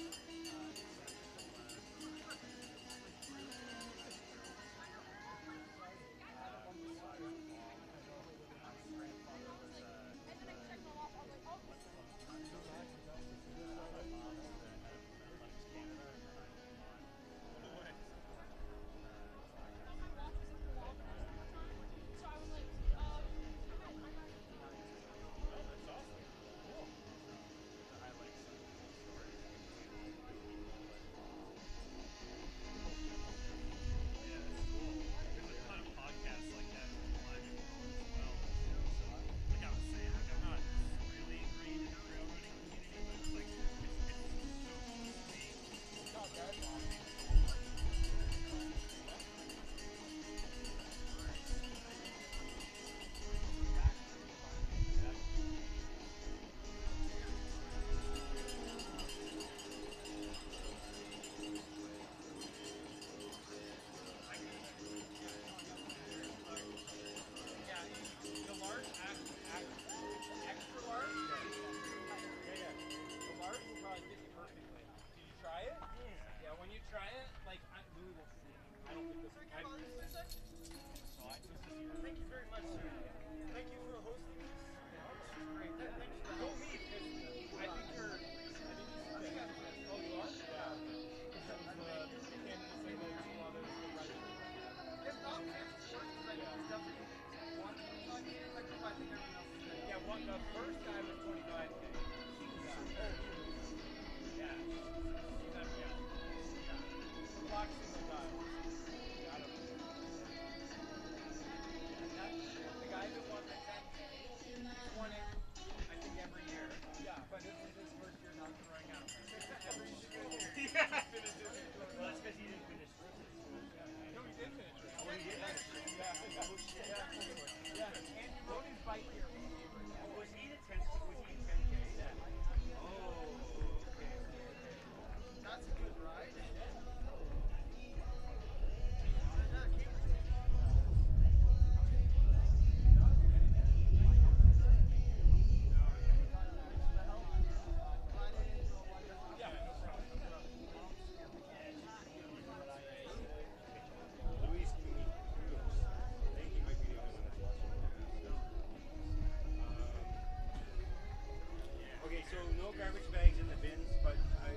So no garbage bags in the bins, but I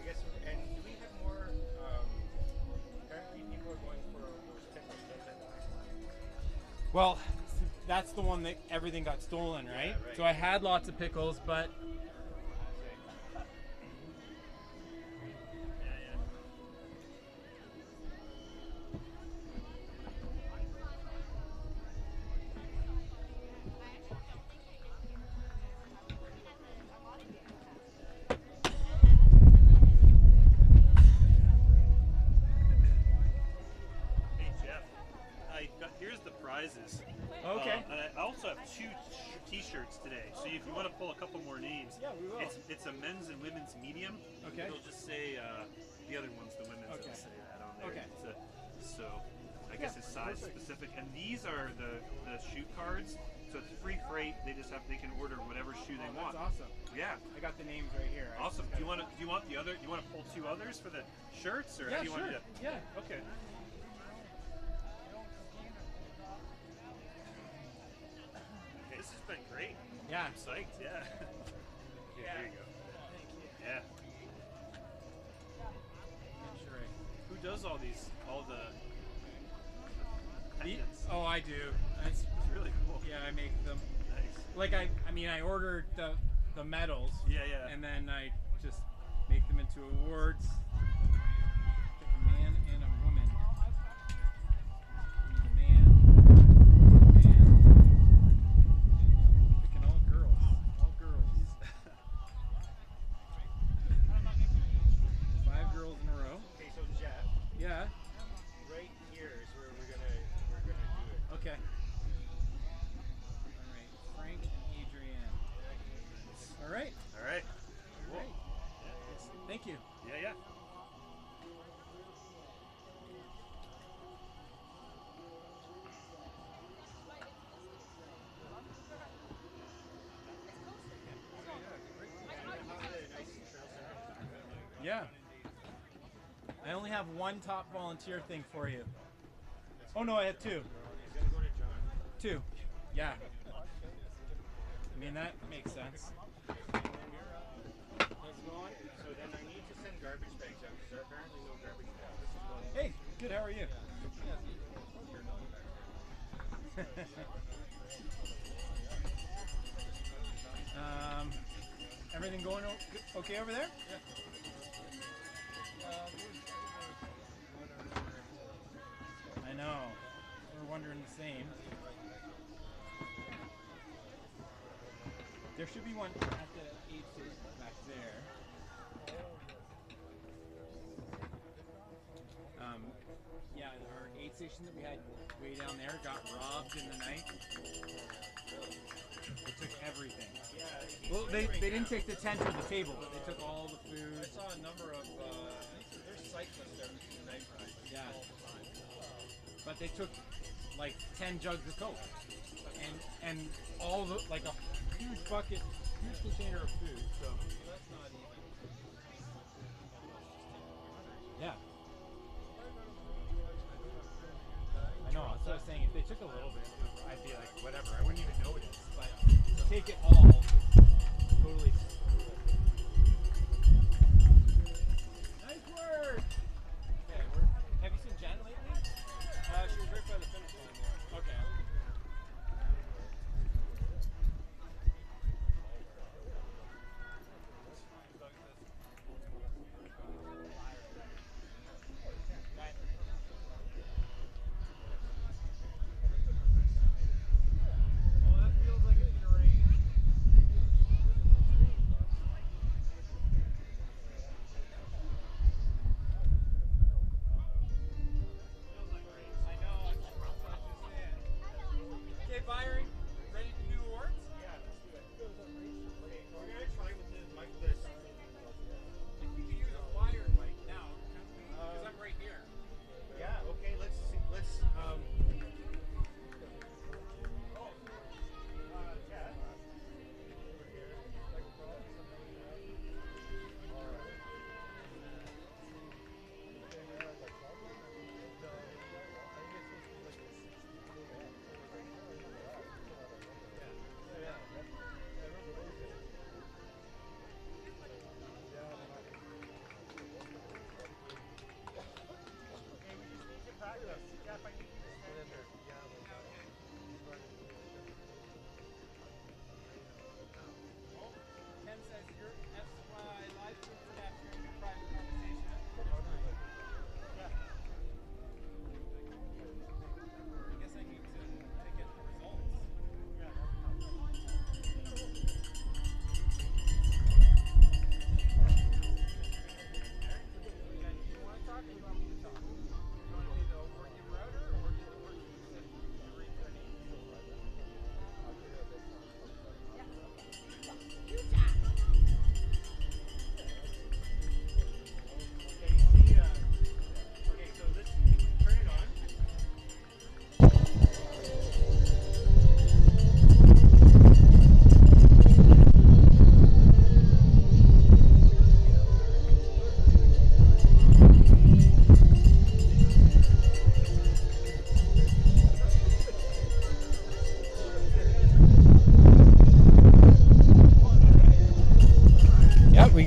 guess. And do we have more? Apparently, people are going for those pickles. Well, that's the one that everything got stolen, right? Yeah, right. So I had lots of pickles, but here's the prizes. Okay. And I also have two T-shirts today. So if you want to pull a couple more names, yeah, we will. It's a men's and women's medium. Okay. It'll just say the other one's the women's. Okay. It'll say that on there. Okay. So I guess it's size specific. And these are the shoot cards. So so it's free freight. They can order whatever shoe they want. That's awesome. Yeah. I got the names right here. Awesome. Do you want the other? Do you want to pull 2 others for the shirts, or how do you want to do it? Yeah. Okay. Okay, this has been great. Yeah. I'm psyched. Yeah. Yeah. There you go. Yeah. Sure. Who does all the pendants? Oh, I do. It's really cool. Yeah, I make them. Nice. Like I mean, I ordered the medals. Yeah, yeah. And then I just make them into awards. Pick a man and a woman. Need a man. Picking all girls. All girls. 5 girls in a row. Okay, so Jeff, Yeah. right here is where we're gonna do it. Okay. All right. Frank and Adrienne. All right. All right. Cool. Great. Thank you. Yeah, yeah. Yeah. I only have one top volunteer thing for you. Oh no, I have 2. 2. Yeah. I mean, that makes sense. So then I need to send garbage bags out because there are apparently no garbage bags. Hey, good, how are you? Everything going okay over there? Yeah. I know. We're wondering the same. There should be one at the aid station back there. Yeah, our aid station that we had way down there got robbed in the night. They took everything. Well, they didn't take the tent or the table, but they took all the food. I saw a number of there's cyclists there making night rides. Yeah. But they took like 10 jugs of Coke and all the like a huge bucket, huge container of food. So That's not even. yeah. I know. That's what I was saying. If they took a little bit, I'd be like, whatever. I wouldn't even notice. But to take it all, totally. Nice work. Okay, have you seen Jen lately? She was right by the finish line there. Okay. Well, that feels like it's gonna rain. I know. That's what I was just saying. Okay, Byron, ready to do awards? Yeah, let's do it. Okay, we're gonna try with the mic this. If we could use a wired mic now, because I'm right here. Yeah, okay, let's see. Yeah.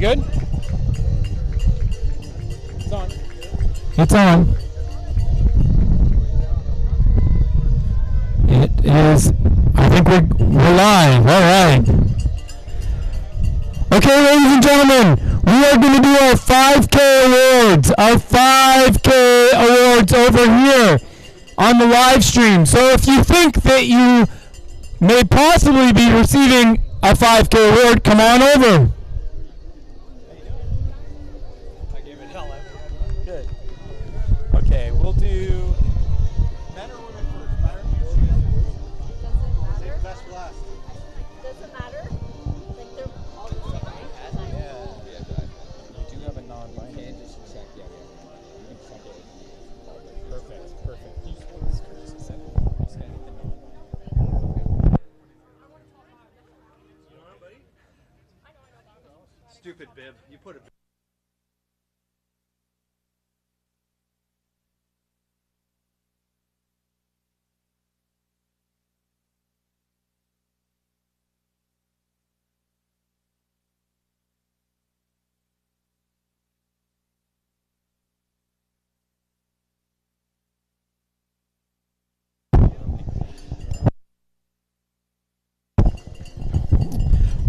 good? It's on. It's on. It is. I think we're live. All right. Okay, ladies and gentlemen, we are going to do our 5K awards. Our 5K awards over here on the live stream. So if you think that you may possibly be receiving a 5K award, come on over. I gave it hell. Good. Okay, we'll do men or women first. Men or women? Save best for last. Doesn't matter. Like they're all the same, right? Yeah. We do have a non-binary. Just check. Yeah. You can check it. Perfect. You just hold this just a second. I'm just gonna hit the non-binary. Stupid bib. You put it.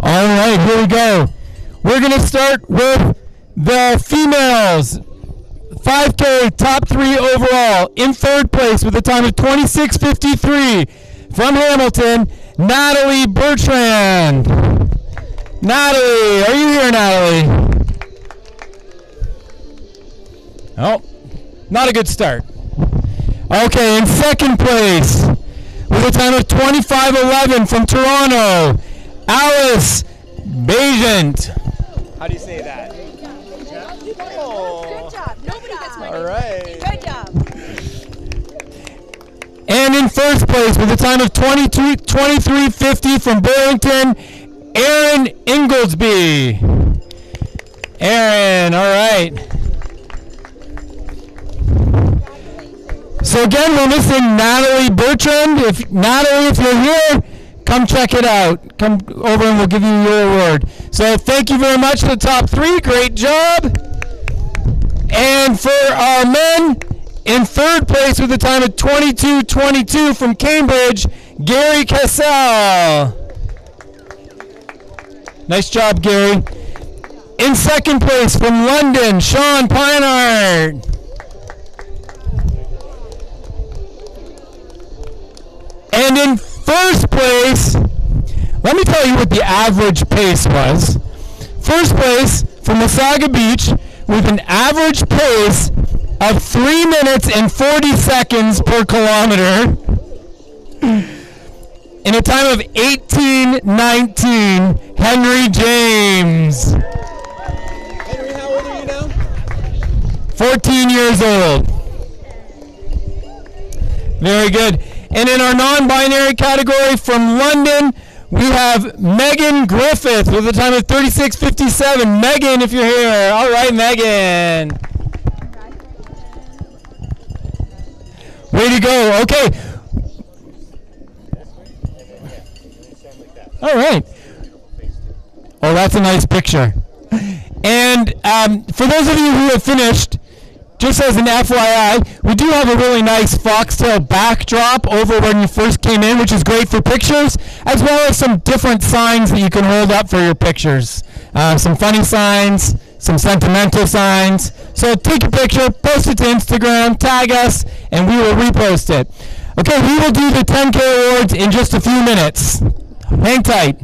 All right, here we go. We're going to start with the females. 5K top 3 overall. In third place with a time of 26:53 from Hamilton, Natalie Bertrand. Natalie, are you here, Natalie? Oh, not a good start. Okay, in second place with a time of 25:11 from Toronto, Alice Bajent. How do you say that? Good job. Nobody gets my All right. Good job. And in first place with a time of 23:50 from Burlington, Erin Inglesby. Erin, all right. So again, we're missing Natalie Bertrand. Natalie, if you're here, come check it out. Come over and we'll give you your award. So thank you very much to the top 3. Great job. And for our men, in third place with a time of 22:22 from Cambridge, Gary Cassell. Nice job, Gary. In second place from London, Sean Pinard. And in first place, let me tell you what the average pace was. First place from Wasaga Beach with an average pace of 3 minutes and 40 seconds per kilometer in a time of 18:19, Henry James. Henry, how old are you now? 14 years old. Very good. And in our non-binary category from London, we have Megan Griffith with a time of 36:57. Megan, if you're here. All right, Megan. Way to go. Okay. All right. Oh, that's a nice picture. And for those of you who have finished, just as an FYI, we do have a really nice Foxtail backdrop over when you first came in, which is great for pictures, as well as some different signs that you can hold up for your pictures. Some funny signs, some sentimental signs. So take a picture, post it to Instagram, tag us, and we will repost it. Okay, we will do the 10K awards in just a few minutes. Hang tight.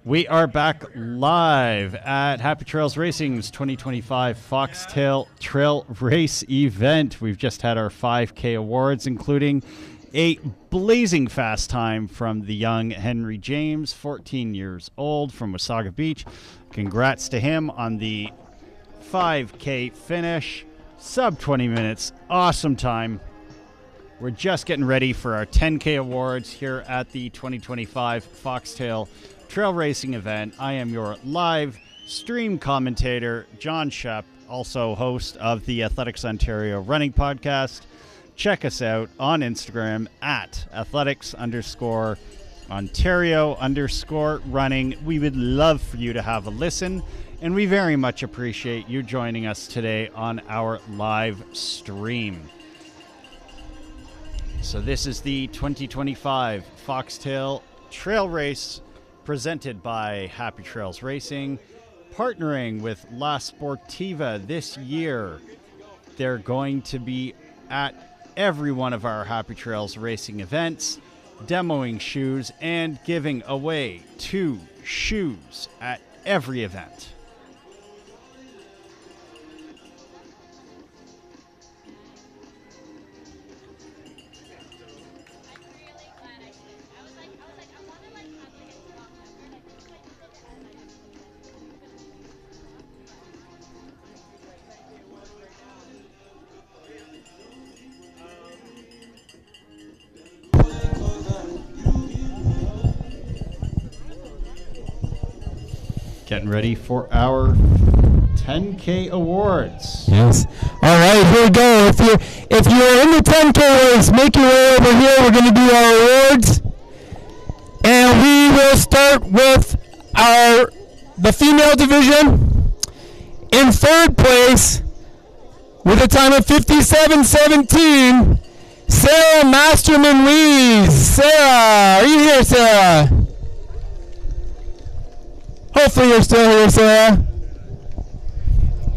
We are back live at Happy Trails Racing's 2025 Foxtail Trail Race event. We've just had our 5K awards, including a blazing fast time from the young Henry James, 14 years old, from Wasaga Beach. Congrats to him on the 5K finish. Sub 20 minutes. Awesome time. We're just getting ready for our 10K awards here at the 2025 Foxtail Trail Racing event. I am your live stream commentator, John Shep, also host of the Athletics Ontario Running Podcast. Check us out on Instagram at athletics_Ontario_running. We would love for you to have a listen, and we very much appreciate you joining us today on our live stream. So this is the 2025 Foxtail Trail Race presented by Happy Trails Racing, partnering with La Sportiva this year. They're going to be at every one of our Happy Trails Racing events, demoing shoes and giving away 2 shoes at every event. Getting ready for our 10K awards. Yes. All right, here we go. If you're in the 10K race, make your way over here. We're going to do our awards, and we will start with the female division. In third place, with a time of 57:17, Sarah Masterman-Lees. Sarah, are you here, Sarah? Hopefully you're still here, Sarah.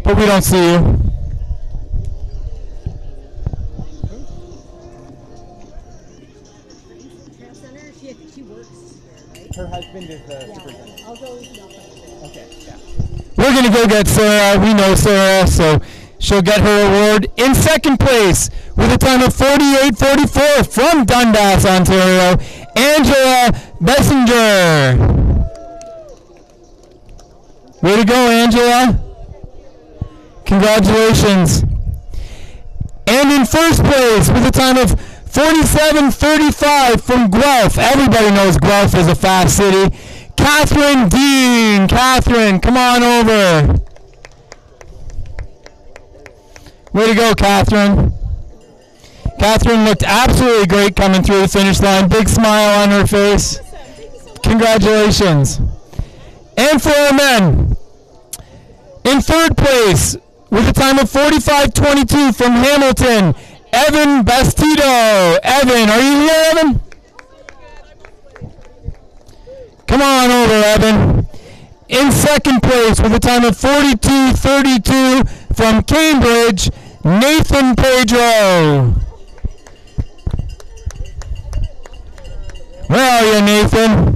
But we don't see you. Her husband is the superintendent. I'll go. Okay, yeah. We're going to go get Sarah. We know Sarah, so she'll get her award. In second place, with a time of 48:44 from Dundas, Ontario, Angela Bessinger. Way to go, Angela. Congratulations. And in first place, with a time of 47:35 from Guelph. Everybody knows Guelph is a fast city. Catherine Dean. Catherine, come on over. Way to go, Catherine. Catherine looked absolutely great coming through the finish line. Big smile on her face. Congratulations. And for our men, in third place, with a time of 45:22 from Hamilton, Evan Bastido. Evan, are you here, Evan? Come on over, Evan. In second place, with a time of 42:32 from Cambridge, Nathan Pedro. Where are you, Nathan?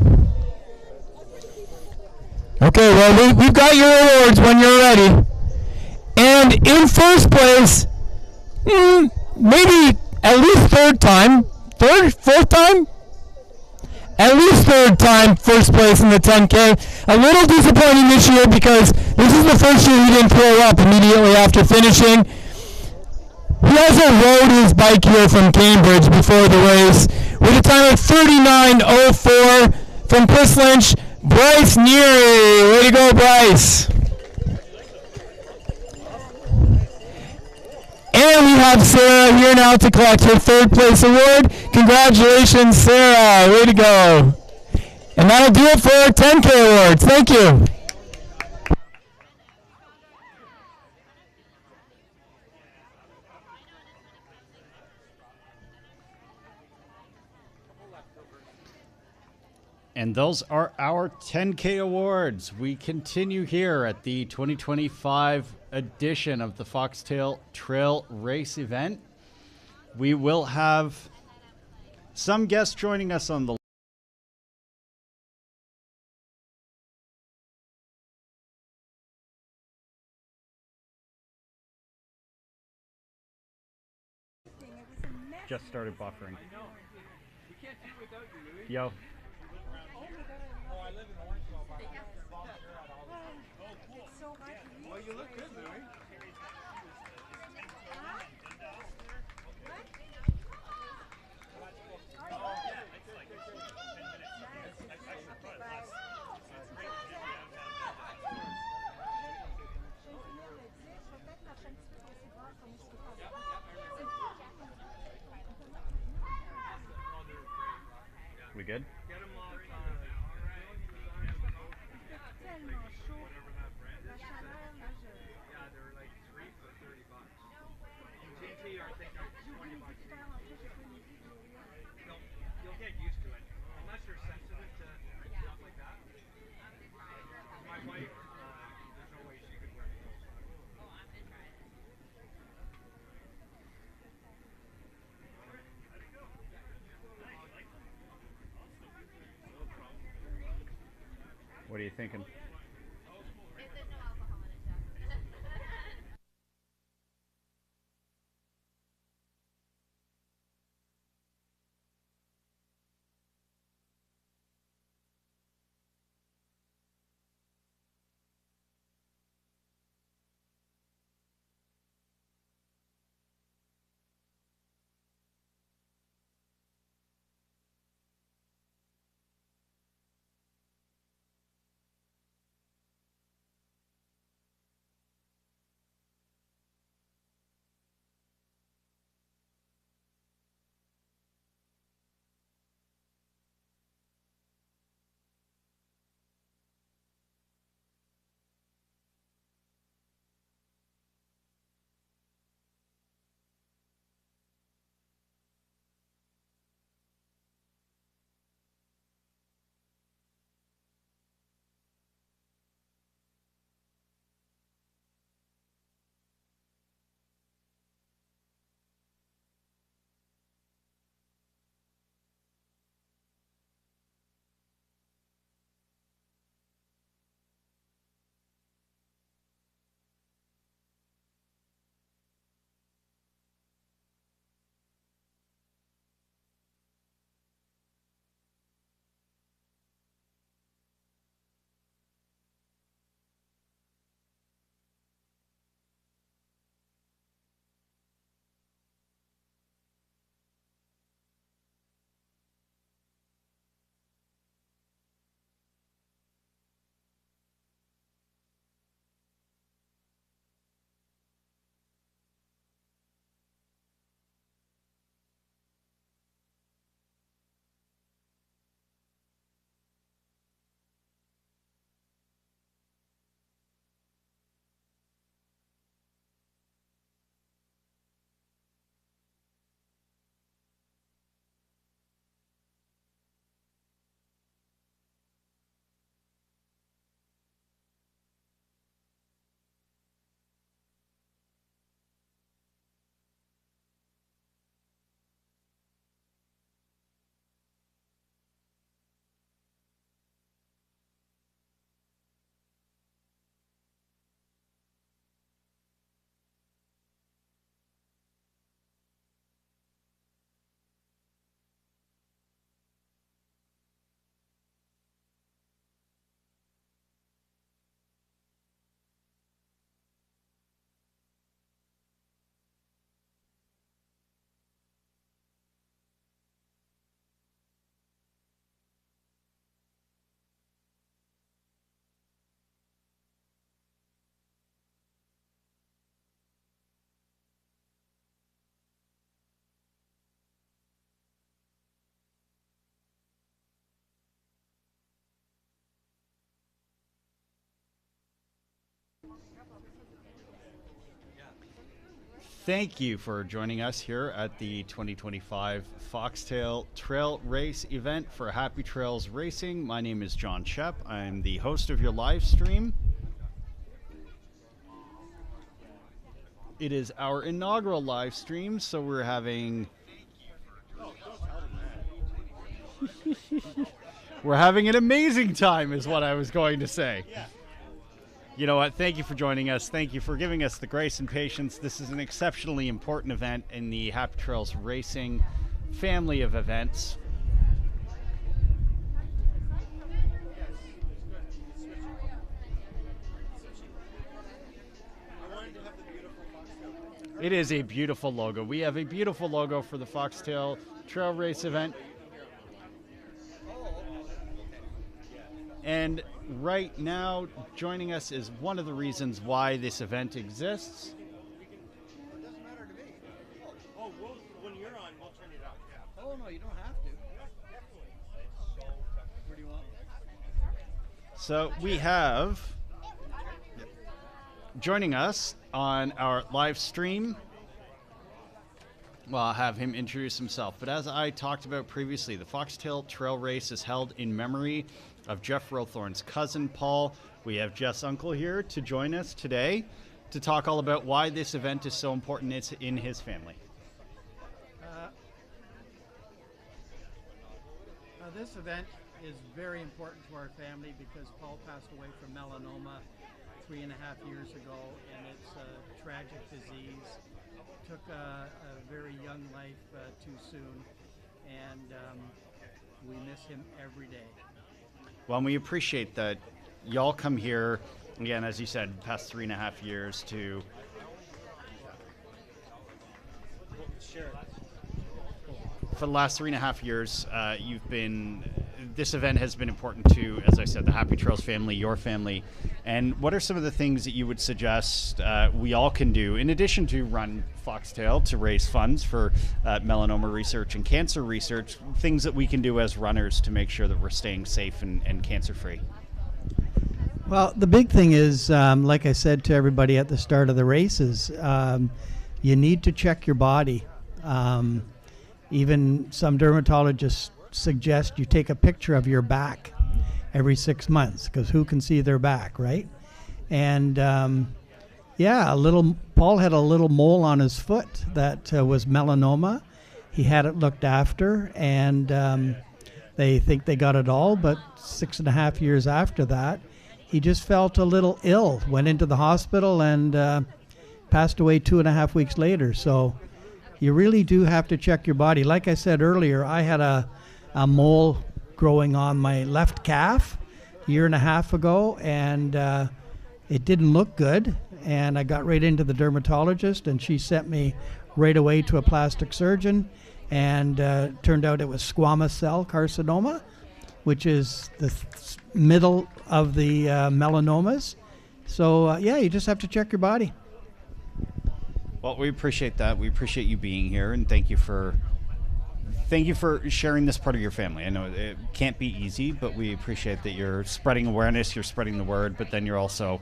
Okay, well, we've got your awards when you're ready. And in first place, maybe at least fourth time? At least third time first place in the 10K. A little disappointing this year because this is the first year he didn't throw up immediately after finishing. He also rode his bike here from Cambridge before the race with a time of 39:04 from Chris Lynch. Bryce Neary. Way to go, Bryce. And we have Sarah here now to collect her third place award. Congratulations, Sarah. Way to go. And that'll do it for our 10K awards. Thank you. And those are our 10K awards. We continue here at the 2025 edition of the Foxtail Trail Race event. We will have some guests joining us on the just started buffering. Yo. Well, you look good, Louis. We good? You'll get used to it. Unless you're sensitive to stuff like that. My wife, there's no way she could wear those. What are you thinking? Thank you for joining us here at the 2025 Foxtail Trail Race event for Happy Trails Racing. My name is John Shep. I'm the host of your live stream. It is our inaugural live stream, so we're having we're having an amazing time is what I was going to say. You know what? Thank you for joining us. Thank you for giving us the grace and patience. This is an exceptionally important event in the Happy Trails Racing family of events. It is a beautiful logo. We have a beautiful logo for the Foxtail Trail Race event. And right now, joining us is one of the reasons why this event exists. It doesn't matter to me. Oh, when you're on, we'll turn it up. Yeah. Oh, no, you don't have to. Where do you want? So we have joining us on our live stream. Well, I'll have him introduce himself. But as I talked about previously, the Foxtail Trail Race is held in memory of Jeff Rowthorn's cousin, Paul. We have Jeff's uncle here to join us today to talk all about why this event is so important in his family. This event is very important to our family because Paul passed away from melanoma 3.5 years ago, and it's a tragic disease. Took a very young life too soon, and we miss him every day. Well, we appreciate that y'all come here, again, as you said, past 3.5 years to for the last 3.5 years, this event has been important to, as I said, the Happy Trails family, your family. And what are some of the things that you would suggest we all can do, in addition to run Foxtail to raise funds for melanoma research and cancer research, things that we can do as runners to make sure that we're staying safe and cancer-free? Well, the big thing is, like I said to everybody at the start of the races, you need to check your body. Even some dermatologists suggest you take a picture of your back every 6 months, because who can see their back, right? And Paul had a little mole on his foot that was melanoma. He had it looked after, and they think they got it all, but 6.5 years after that, he just felt a little ill, went into the hospital, and passed away 2.5 weeks later. So you really do have to check your body. Like I said earlier, I had a mole growing on my left calf 1.5 years ago, and it didn't look good, and I got right into the dermatologist, and she sent me right away to a plastic surgeon, and turned out it was squamous cell carcinoma, which is the middle of the melanomas. So you just have to check your body. Well, we appreciate that. We appreciate you being here, and thank you for sharing this part of your family. I know it can't be easy, but we appreciate that you're spreading awareness, you're spreading the word, but then you're also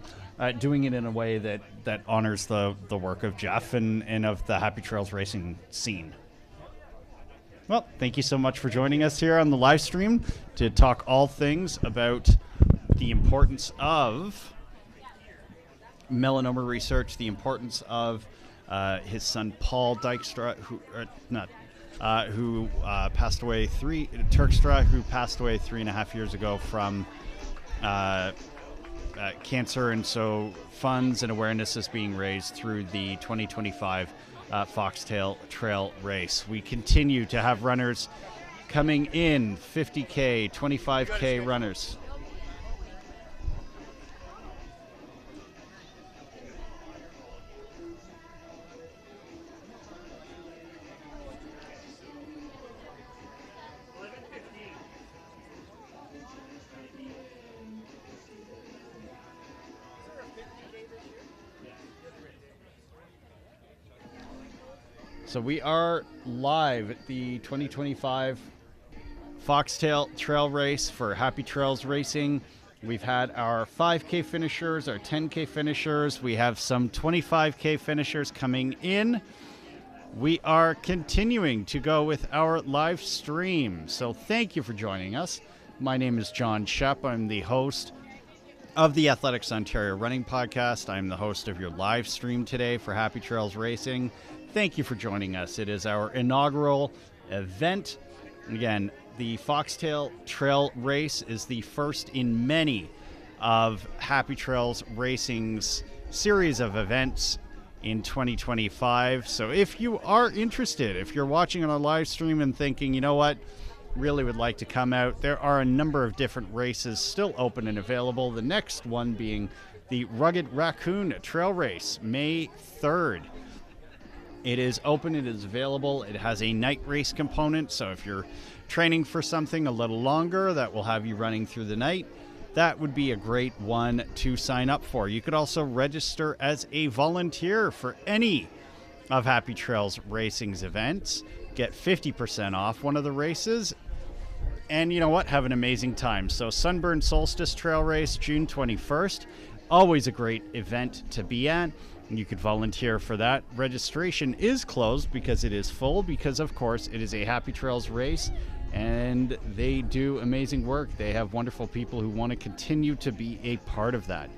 doing it in a way that honors the work of Jeff and of the Happy Trails racing scene. Well, thank you so much for joining us here on the live stream to talk all things about the importance of melanoma research, the importance of his son Paul Dykstra, who passed away Turkstra, who passed away 3.5 years ago from cancer, and so funds and awareness is being raised through the 2025 Foxtail Trail Race. We continue to have runners coming in, 50K, 25K runners. So we are live at the 2025 Foxtail Trail Race for Happy Trails Racing. We've had our 5K finishers, our 10K finishers. We have some 25K finishers coming in. We are continuing to go with our live stream. So thank you for joining us. My name is John Shep. I'm the host of the Athletics Ontario Running Podcast. I'm the host of your live stream today for Happy Trails Racing. Thank you for joining us. It is our inaugural event. Again, the Foxtail Trail Race is the first in many of Happy Trails Racing's series of events in 2025. So if you are interested, if you're watching on a live stream and thinking, you know what, really would like to come out, there are a number of different races still open and available. The next one being the Rugged Raccoon Trail Race, May 3rd. It is open, it is available, it has a night race component, so if you're training for something a little longer that will have you running through the night, that would be a great one to sign up for. You could also register as a volunteer for any of Happy Trails Racing's events, get 50% off one of the races, and you know what, have an amazing time. So Sunburn Solstice Trail Race, June 21st, always a great event to be at. You could volunteer for that. Registration is closed because it is full, because of course it is a Happy Trails race and they do amazing work. They have wonderful people who want to continue to be a part of that.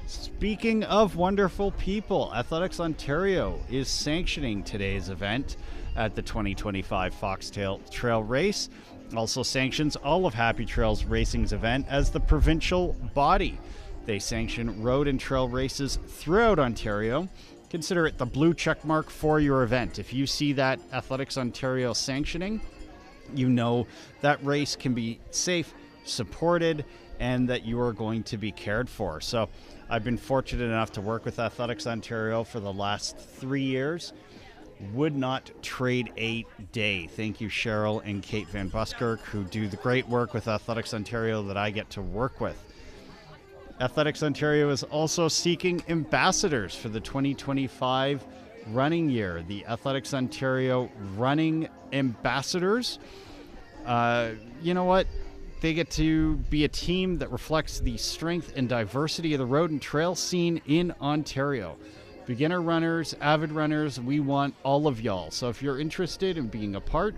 Speaking of wonderful people, Athletics Ontario is sanctioning today's event at the 2025 Foxtail Trail Race. Also sanctions all of Happy Trails Racing's event as the provincial body. They sanction road and trail races throughout Ontario. Consider it the blue check mark for your event. If you see that Athletics Ontario sanctioning, you know that race can be safe, supported, and that you are going to be cared for. So I've been fortunate enough to work with Athletics Ontario for the last 3 years. Would not trade a day. Thank you, Cheryl and Kate Van Buskirk, who do the great work with Athletics Ontario that I get to work with. Athletics Ontario is also seeking ambassadors for the 2025 running year. The Athletics Ontario Running Ambassadors, you know what? They get to be a team that reflects the strength and diversity of the road and trail scene in Ontario. Beginner runners, avid runners, we want all of y'all. So if you're interested in being a part,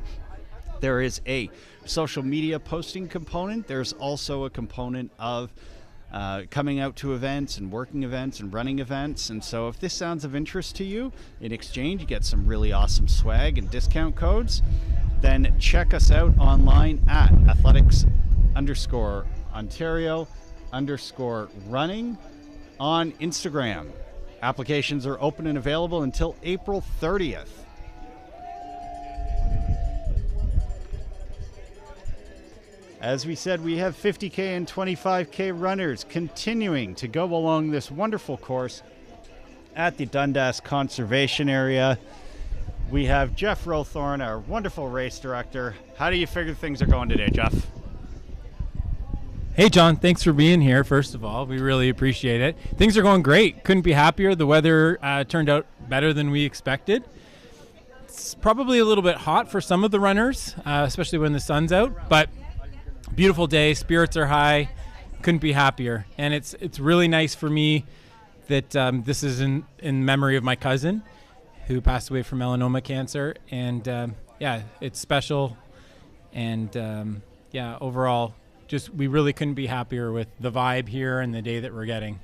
there is a social media posting component. There's also a component of coming out to events and working events and running events. And so if this sounds of interest to you, in exchange you get some really awesome swag and discount codes, then check us out online at athletics_Ontario_running on Instagram. Applications are open and available until April 30th. As we said, we have 50K and 25K runners continuing to go along this wonderful course at the Dundas Conservation Area. We have Jeff Rowthorne, our wonderful race director. How do you figure things are going today, Jeff? Hey, John, thanks for being here, first of all. We really appreciate it. Things are going great. Couldn't be happier. The weather turned out better than we expected. It's probably a little bit hot for some of the runners, especially when the sun's out, but beautiful day, spirits are high, couldn't be happier. And it's really nice for me that this is in memory of my cousin who passed away from melanoma cancer. And yeah, it's special. And yeah, overall, just we really couldn't be happier with the vibe here and the day that we're getting.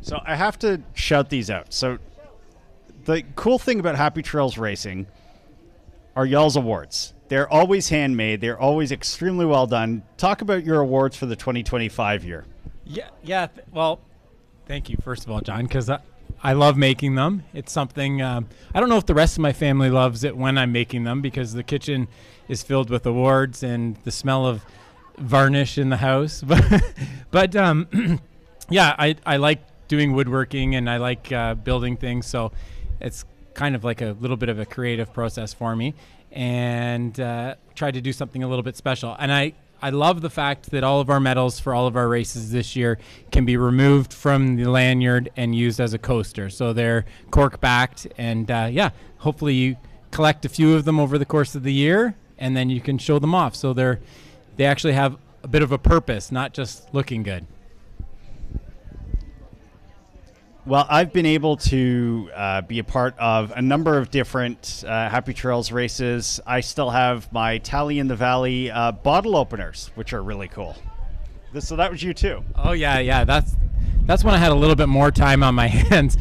So I have to shout these out. So the cool thing about Happy Trails Racing are y'all's awards. They're always handmade. They're always extremely well done. Talk about your awards for the 2025 year. Yeah. Well, thank you, first of all, John, because I love making them. It's something, I don't know if the rest of my family loves it when I'm making them, because the kitchen is filled with awards and the smell of varnish in the house. But yeah, I like doing woodworking and I like building things. So it's kind of like a little bit of a creative process for me, and try to do something a little bit special. And I love the fact that all of our medals for all of our races this year can be removed from the lanyard and used as a coaster. So they're cork backed, and yeah, hopefully you collect a few of them over the course of the year, and then you can show them off. So they actually have a bit of a purpose, not just looking good. Well, I've been able to be a part of a number of different Happy Trails races. I still have my Tally in the Valley bottle openers, which are really cool. So that was you too. Oh yeah. That's when I had a little bit more time on my hands.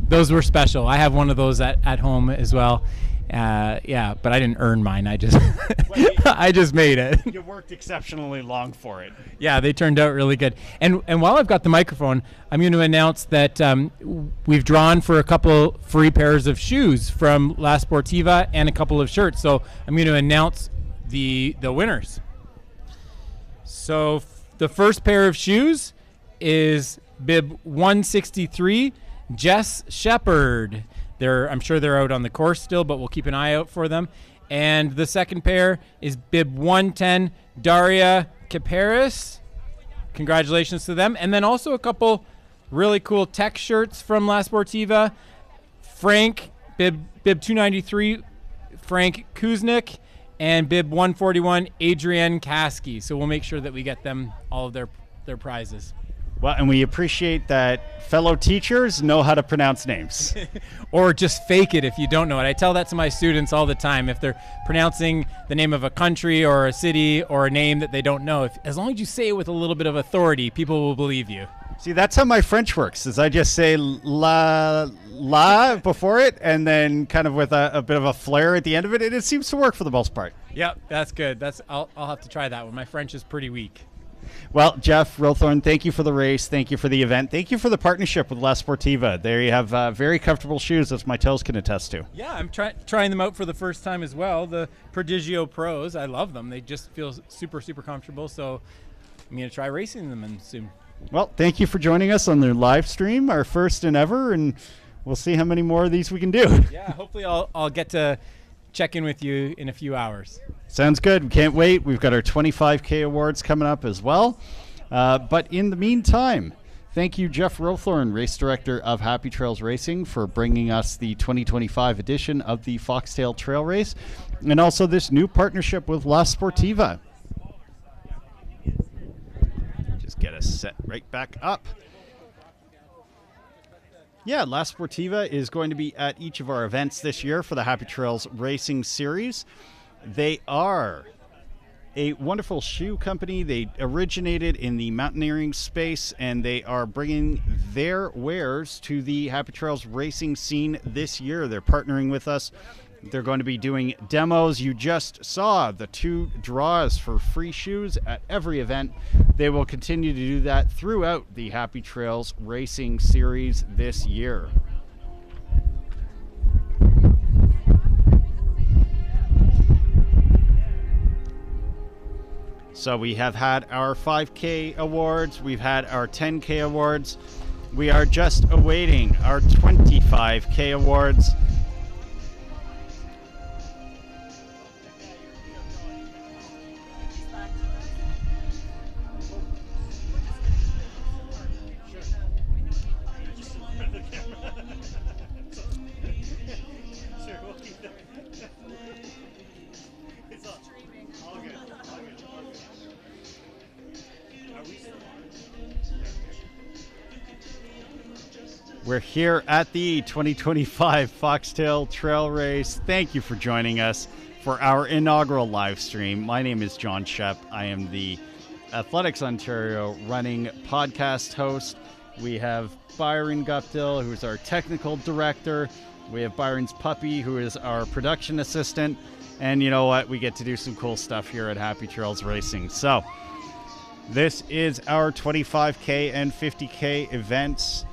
Those were special. I have one of those at home as well. Yeah, but I didn't earn mine. I just I just made it. You worked exceptionally long for it. Yeah, they turned out really good. And while I've got the microphone, I'm going to announce that we've drawn for a couple free pairs of shoes from La Sportiva and a couple of shirts. So I'm going to announce the winners. So the first pair of shoes is bib 163, Jess Shepard. I'm sure they're out on the course still, but we'll keep an eye out for them. And the second pair is bib 110, Daria Caparis. Congratulations to them. And then also a couple really cool tech shirts from La Sportiva. Frank, bib 293, Frank Kuznick, and bib 141, Adrienne Kasky. So we'll make sure that we get them all of their prizes. Well, and we appreciate that fellow teachers know how to pronounce names. Or just fake it if you don't know it. I tell that to my students all the time. If they're pronouncing the name of a country or a city or a name that they don't know, as long as you say it with a little bit of authority, people will believe you. See, that's how my French works, is I just say la before it, and then kind of with a bit of a flair at the end of it, and it seems to work for the most part. Yep, that's good. I'll have to try that one. My French is pretty weak. Well, Jeff Rilthorne, thank you for the race. Thank you for the event. Thank you for the partnership with La Sportiva. There you have very comfortable shoes, as my toes can attest to. Yeah, I'm trying them out for the first time as well. The Prodigio Pros, I love them. They just feel super, super comfortable. So I'm going to try racing them soon. Well, thank you for joining us on the live stream, our first and ever, and we'll see how many more of these we can do. Yeah, hopefully I'll get to check in with you in a few hours. Sounds good. We can't wait. We've got our 25K awards coming up as well. But in the meantime, thank you, Jeff Rilthorne, race director of Happy Trails Racing, for bringing us the 2025 edition of the Foxtail Trail Race, and also this new partnership with La Sportiva. Just get us set right back up. Yeah, La Sportiva is going to be at each of our events this year for the Happy Trails Racing Series. They are a wonderful shoe company. They originated in the mountaineering space, and they are bringing their wares to the Happy Trails Racing scene this year. They're partnering with us. They're going to be doing demos. You just saw the 2 draws for free shoes at every event. They will continue to do that throughout the Happy Trails Racing Series this year. So we have had our 5K awards. We've had our 10K awards. We are just awaiting our 25K awards. We're here at the 2025 Foxtail Trail Race. Thank you for joining us for our inaugural live stream. My name is John Shep. I am the Athletics Ontario running podcast host. We have Byron Guptill, who's our technical director. We have Byron's puppy, who is our production assistant. And you know what? We get to do some cool stuff here at Happy Trails Racing. So this is our 25K and 50K events.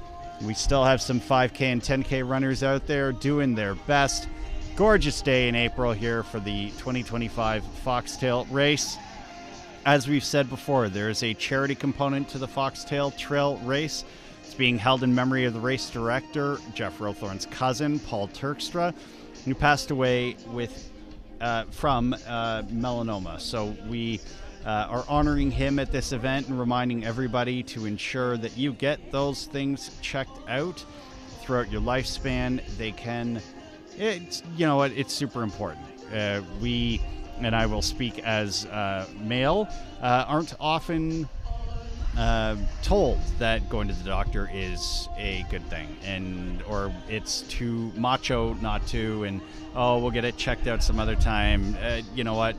We still have some 5K and 10K runners out there doing their best. Gorgeous day in April here for the 2025 Foxtail race. As we've said before, there is a charity component to the Foxtail Trail race. It's being held in memory of the race director, Jeff Rilthorne's cousin, Paul Turkstra, who passed away from melanoma. So we are honoring him at this event and reminding everybody to ensure that you get those things checked out throughout your lifespan. It's super important. We, and I will speak as male, aren't often told that going to the doctor is a good thing, or it's too macho not to, and we'll get it checked out some other time. You know what?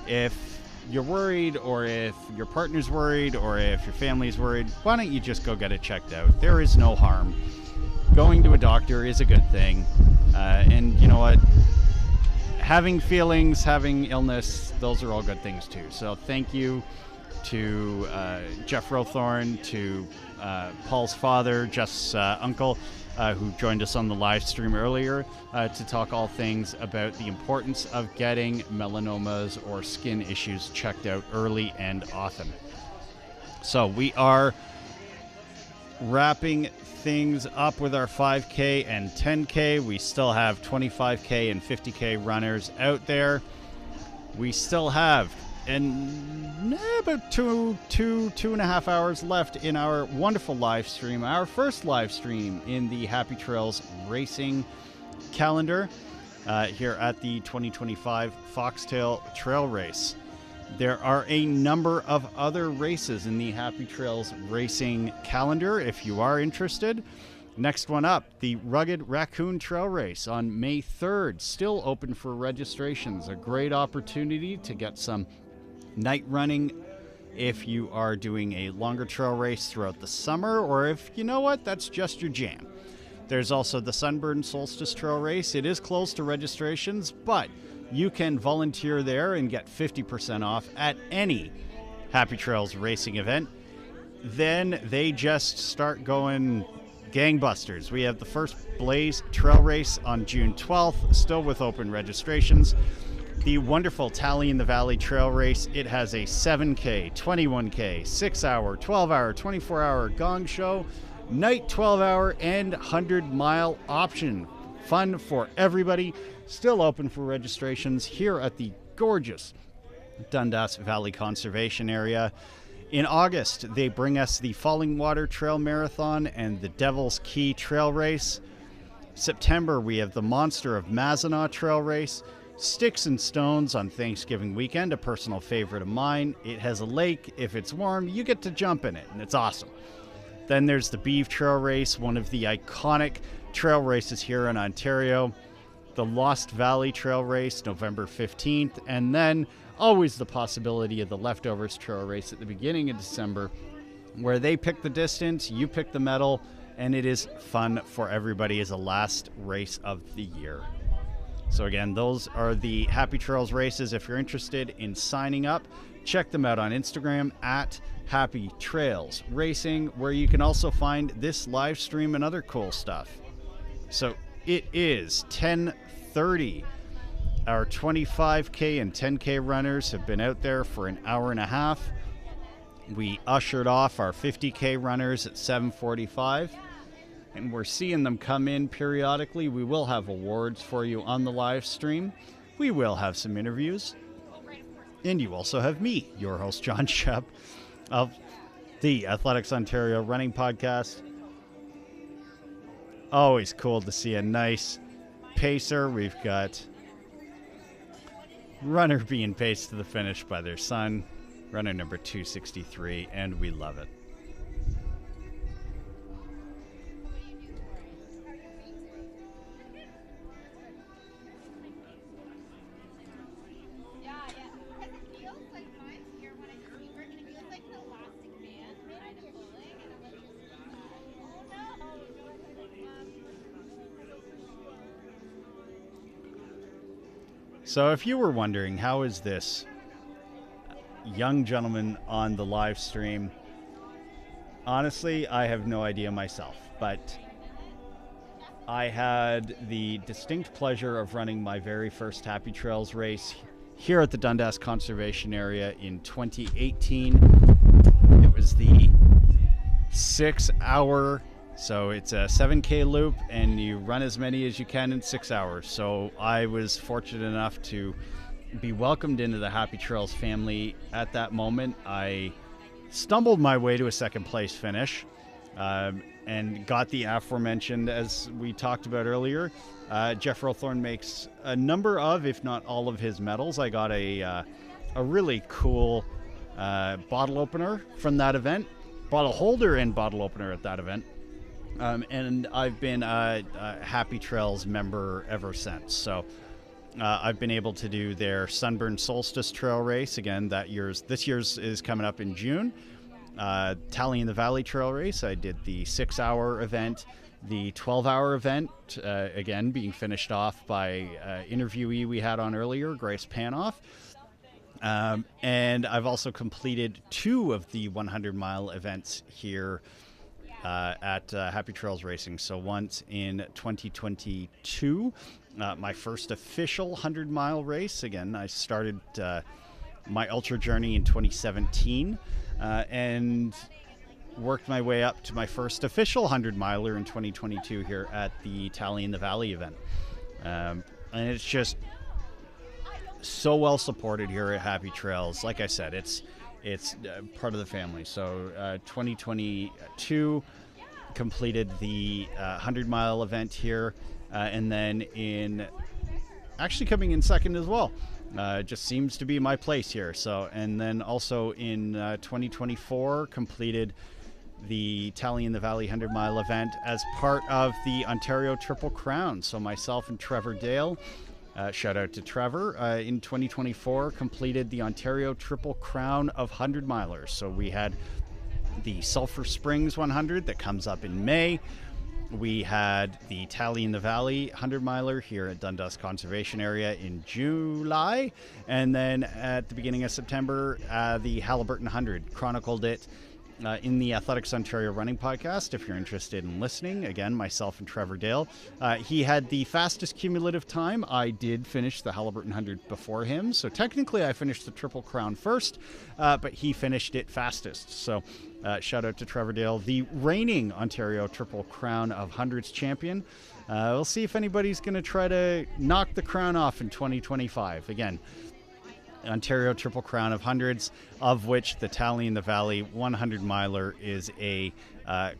If you're worried, or if your partner's worried, or if your family's worried, why don't you just go get it checked out? There is no harm. Going to a doctor is a good thing. And you know what? having feelings, having illness, those are all good things too. So thank you to Jeff Rowthorne, to Paul's father, Jeff's uncle, who joined us on the live stream earlier to talk all things about the importance of getting melanomas or skin issues checked out early and often. So we are wrapping things up with our 5K and 10K. We still have 25K and 50K runners out there. We still have about two and a half hours left in our wonderful live stream, our first live stream in the Happy Trails racing calendar here at the 2025 Foxtail Trail Race. There are a number of other races in the Happy Trails racing calendar if you are interested. Next one up, the Rugged Raccoon Trail Race on May 3rd, still open for registrations. A great opportunity to get some night running if you are doing a longer trail race throughout the summer, or if, you know what, that's just your jam. There's also the Sunburn Solstice Trail Race. It is closed to registrations, but you can volunteer there and get 50% off at any Happy Trails racing event. Then they just start going gangbusters. We have the first Blaze Trail Race on June 12th, still with open registrations. The wonderful Tally in the Valley Trail Race. It has a 7K, 21K, 6-hour, 12-hour, 24-hour gong show, night 12-hour, and 100-mile option. Fun for everybody. Still open for registrations here at the gorgeous Dundas Valley Conservation Area. In August, they bring us the Falling Water Trail Marathon and the Devil's Key Trail Race. September, we have the Monster of Mazenah Trail Race. Sticks and Stones on Thanksgiving weekend, a personal favorite of mine. It has a lake. If it's warm, you get to jump in it, and it's awesome. Then there's the Beeve Trail Race, one of the iconic trail races here in Ontario. The Lost Valley Trail Race, November 15th, and then always the possibility of the Leftovers Trail Race at the beginning of December, where they pick the distance, you pick the medal, and it is fun for everybody as a last race of the year. So again, those are the Happy Trails races. If you're interested in signing up, check them out on Instagram at Happy Trails Racing, where you can also find this live stream and other cool stuff. So it is 10:30. Our 25K and 10K runners have been out there for an hour and a half. We ushered off our 50K runners at 7:45, and we're seeing them come in periodically. We will have awards for you on the live stream. We will have some interviews. And you also have me, your host, John Shep, of the Athletics Ontario Running Podcast. Always cool to see a nice pacer. We've got runner being paced to the finish by their son, runner number 263, and we love it. So if you were wondering, how is this young gentleman on the live stream? Honestly, I have no idea myself, but I had the distinct pleasure of running my very first Happy Trails race here at the Dundas Conservation Area in 2018. It was the 6-hour, so it's a 7K loop, and you run as many as you can in 6 hours. So I was fortunate enough to be welcomed into the Happy Trails family at that moment. I stumbled my way to a second place finish and got the aforementioned, as we talked about earlier. Jeff Rowthorne makes a number of, if not all of his medals. I got a really cool bottle opener from that event, bottle holder and bottle opener at that event. And I've been a Happy Trails member ever since. So I've been able to do their Sunburn Solstice Trail Race. Again, this year's is coming up in June. Tally in the Valley Trail Race, I did the 6-hour event. the 12-hour event, again, being finished off by interviewee we had on earlier, Grace Panoff. And I've also completed 2 of the 100-mile events here at Happy Trails Racing. So once in 2022, my first official 100-mile race. Again, I started my ultra journey in 2017 and worked my way up to my first official 100-miler in 2022 here at the Tally in the Valley event. And it's just so well supported here at Happy Trails. Like I said, it's part of the family. So 2022 completed the 100-mile event here, and then actually coming in second as well. Just seems to be my place here. So, and then also in 2024 completed the Tally in the Valley 100-mile event as part of the Ontario Triple Crown. So myself and Trevor Dale, shout out to Trevor, in 2024 completed the Ontario Triple Crown of 100-milers. So we had the Sulphur Springs 100 that comes up in May. We had the Tally in the Valley 100-miler here at Dundas Conservation Area in July. And then at the beginning of September, the Haliburton 100. Chronicled it in the Athletics Ontario Running Podcast, if you're interested in listening. Again, myself and Trevor Dale. He had the fastest cumulative time. I did finish the Haliburton 100 before him, so technically I finished the Triple Crown first, but he finished it fastest. So shout out to Trevor Dale, the reigning Ontario Triple Crown of Hundreds champion. We'll see if anybody's going to try to knock the crown off in 2025. Again, Ontario Triple Crown of Hundreds, of which the Tally in the Valley 100-miler is a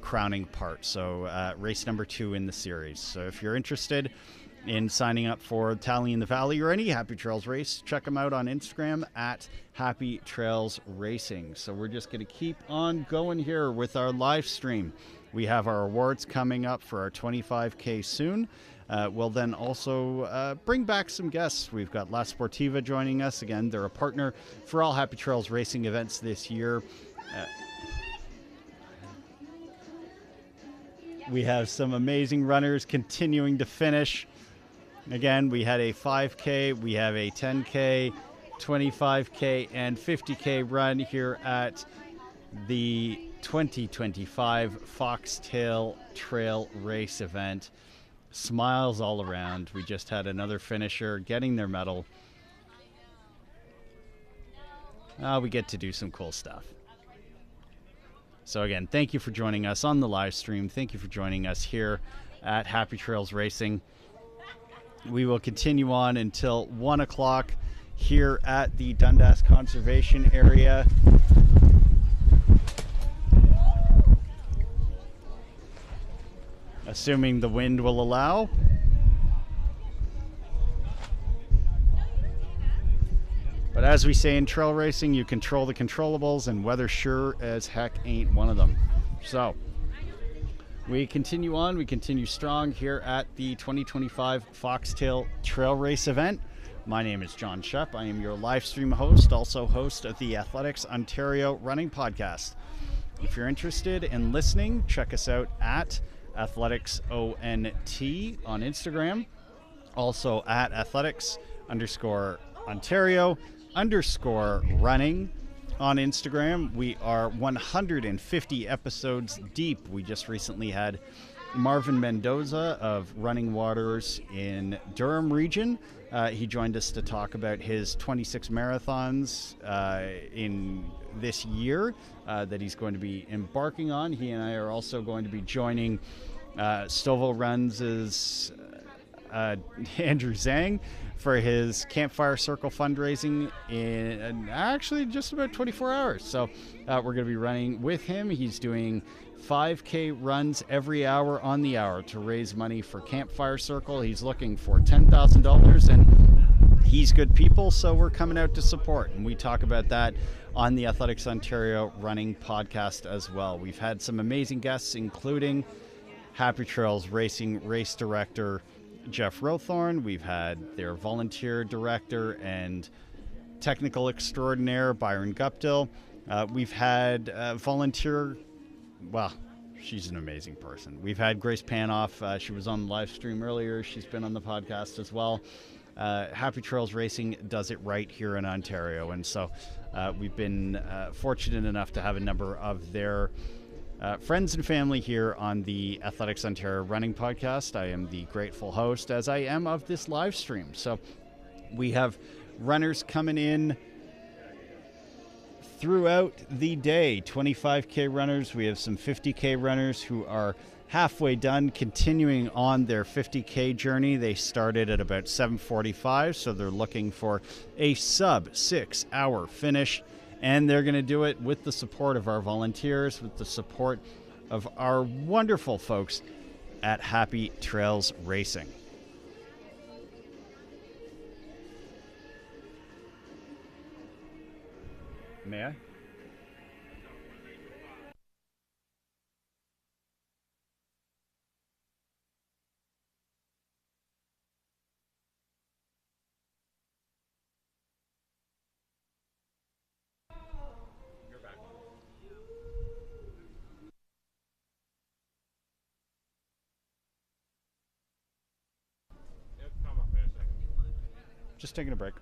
crowning part. So race number 2 in the series. So if you're interested in signing up for Tally in the Valley or any Happy Trails race, check them out on Instagram at Happy Trails Racing. So we're just going to keep on going here with our live stream. We have our awards coming up for our 25K soon. We'll then also bring back some guests. We've got La Sportiva joining us. Again, they're a partner for all Happy Trails racing events this year. We have some amazing runners continuing to finish. Again, we had a 5K, we have a 10K, 25K, and 50K run here at the 2025 Foxtail Trail Race event. Smiles all around. We just had another finisher getting their medal. We get to do some cool stuff. So again, thank you for joining us on the live stream. Thank you for joining us here at Happy Trails Racing. We will continue on until 1 o'clock here at the Dundas Conservation Area. Assuming the wind will allow. But as we say in trail racing, you control the controllables, and weather sure as heck ain't one of them. So we continue on. We continue strong here at the 2025 Foxtail Trail Race event. My name is John Shep. I am your live stream host, also host of the Athletics Ontario Running Podcast. If you're interested in listening, check us out at Athletics ONT on Instagram, also at Athletics_Ontario_running on Instagram. We are 150 episodes deep. We just recently had Marvin Mendoza of Running Waters in Durham region. He joined us to talk about his 26 marathons in this year that he's going to be embarking on. He and I are also going to be joining Stouffville Runs' Andrew Zhang for his Campfire Circle fundraising in actually just about 24 hours. So we're going to be running with him. He's doing 5K runs every hour on the hour to raise money for Campfire Circle. He's looking for $10,000, and he's good people, so we're coming out to support. And we talk about that on the Athletics Ontario Running Podcast as well. We've had some amazing guests, including Happy Trails Racing race director Jeff Rowthorne. We've had their volunteer director and technical extraordinaire Byron Guptill. We've had volunteer, well, she's an amazing person. We've had Grace Panoff. She was on the live stream earlier. She's been on the podcast as well. Happy Trails Racing does it right here in Ontario. And so we've been fortunate enough to have a number of their friends and family here on the Athletics Ontario Running Podcast. I am the grateful host, as I am of this live stream. So we have runners coming in throughout the day. 25K runners. We have some 50K runners who are halfway done, continuing on their 50K journey. They started at about 7:45, so they're looking for a sub 6 hour finish. And they're going to do it with the support of our volunteers, with the support of our wonderful folks at Happy Trails Racing. May I? Just taking a break.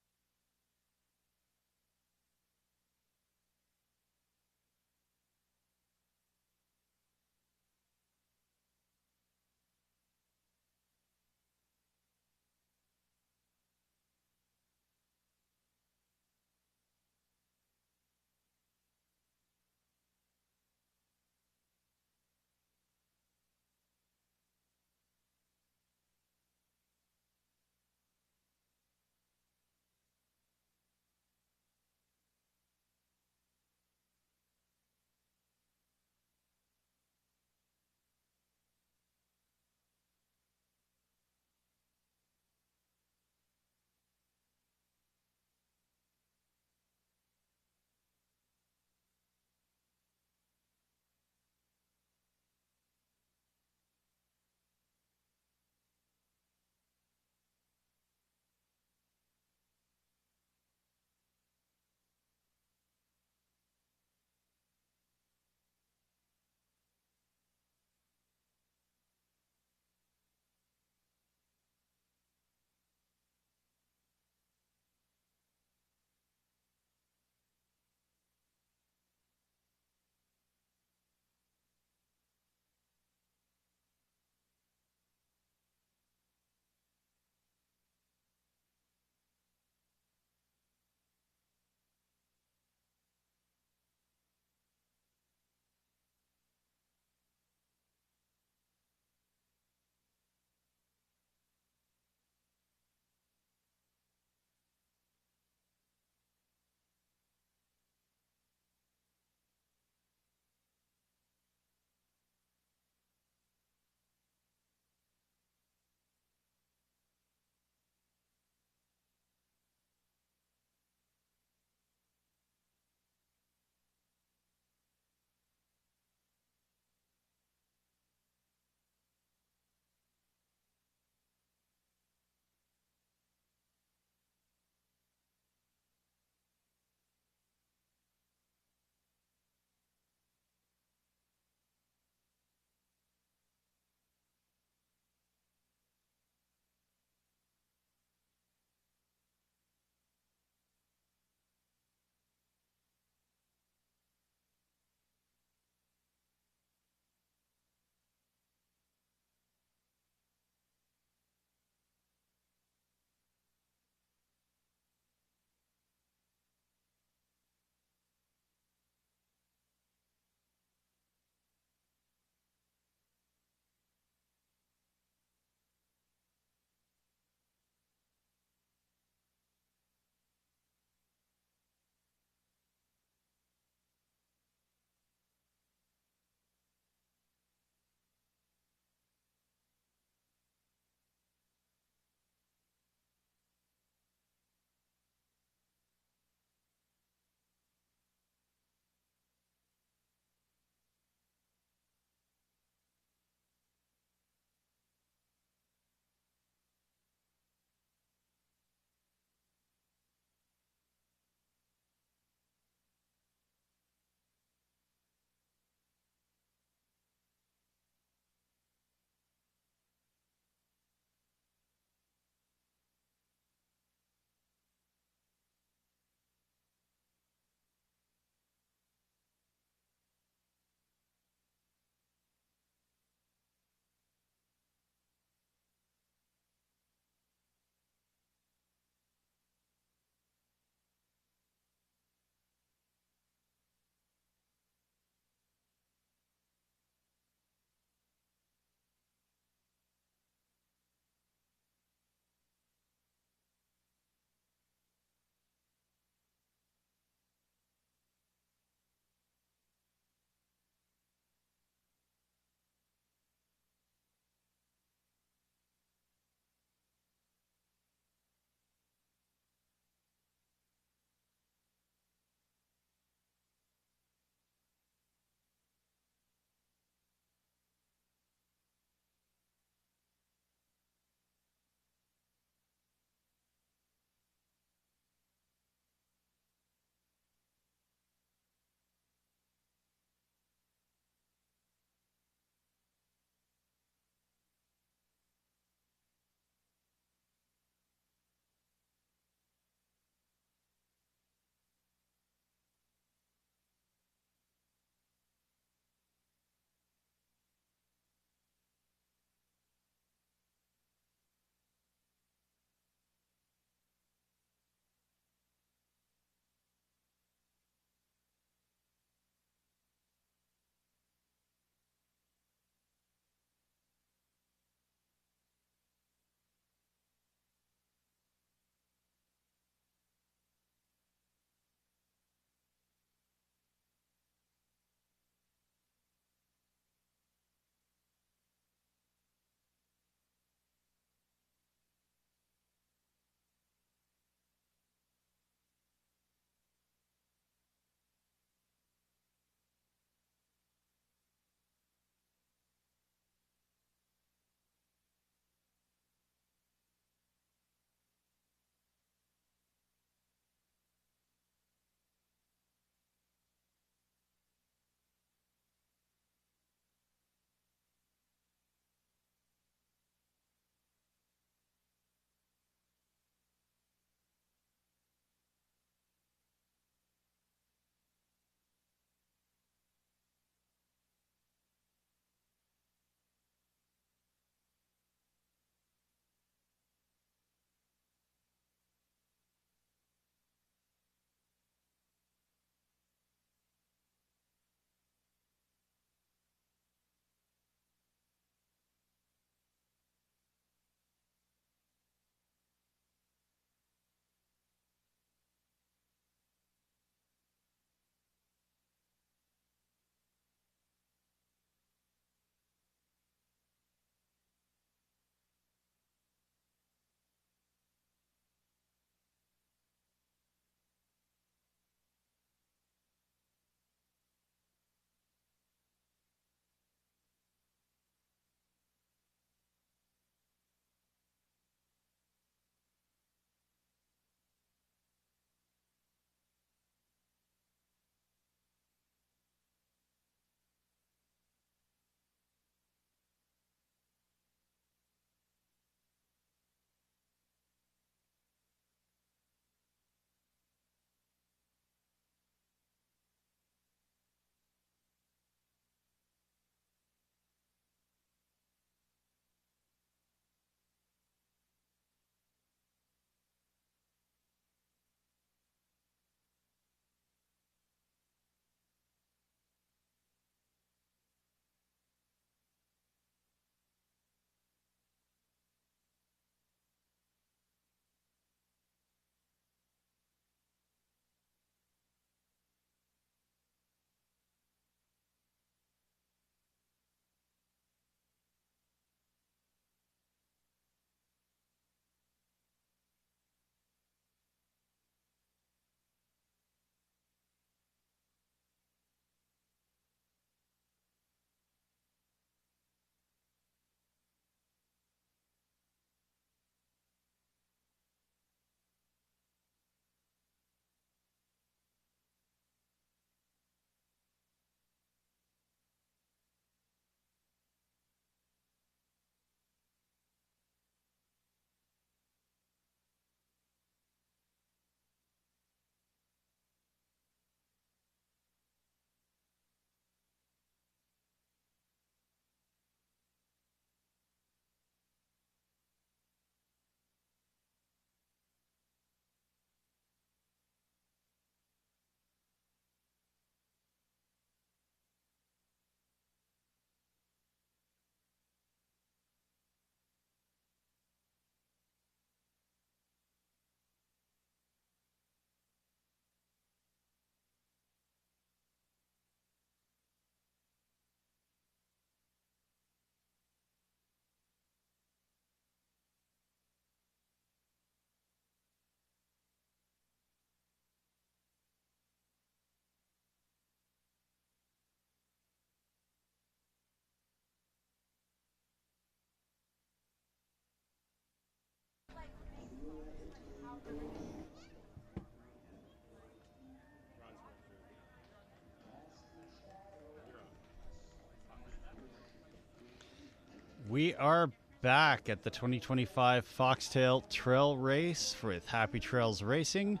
We are back at the 2025 Foxtail Trail Race with Happy Trails Racing.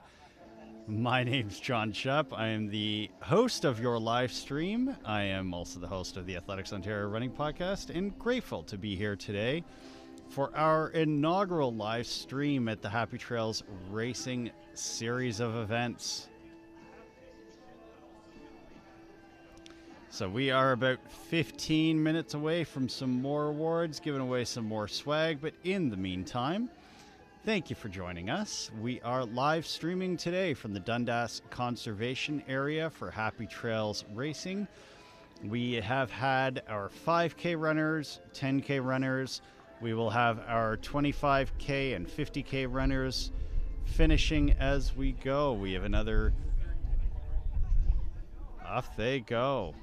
My name's John Shupp. I am the host of your live stream. I am also the host of the Athletics Ontario Running Podcast, and grateful to be here today for our inaugural live stream at the Happy Trails Racing series of events. So we are about 15 minutes away from some more awards, giving away some more swag, but in the meantime, thank you for joining us. We are live streaming today from the Dundas Conservation Area for Happy Trails Racing. We have had our 5K runners, 10K runners. We will have our 25K and 50K runners finishing as we go. We have another... Off they go.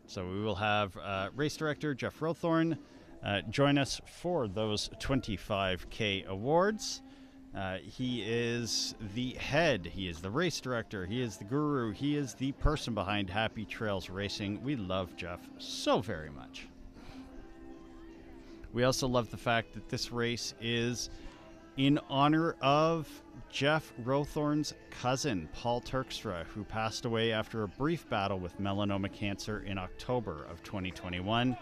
So we will have race director Jeff Rothorn join us for those 25K awards. He is the head, he is the race director, he is the guru, he is the person behind Happy Trails Racing. We love Jeff so very much. We also love the fact that this race is in honor of Jeff Rothorn's cousin, Paul Turkstra, who passed away after a brief battle with melanoma cancer in October of 2021.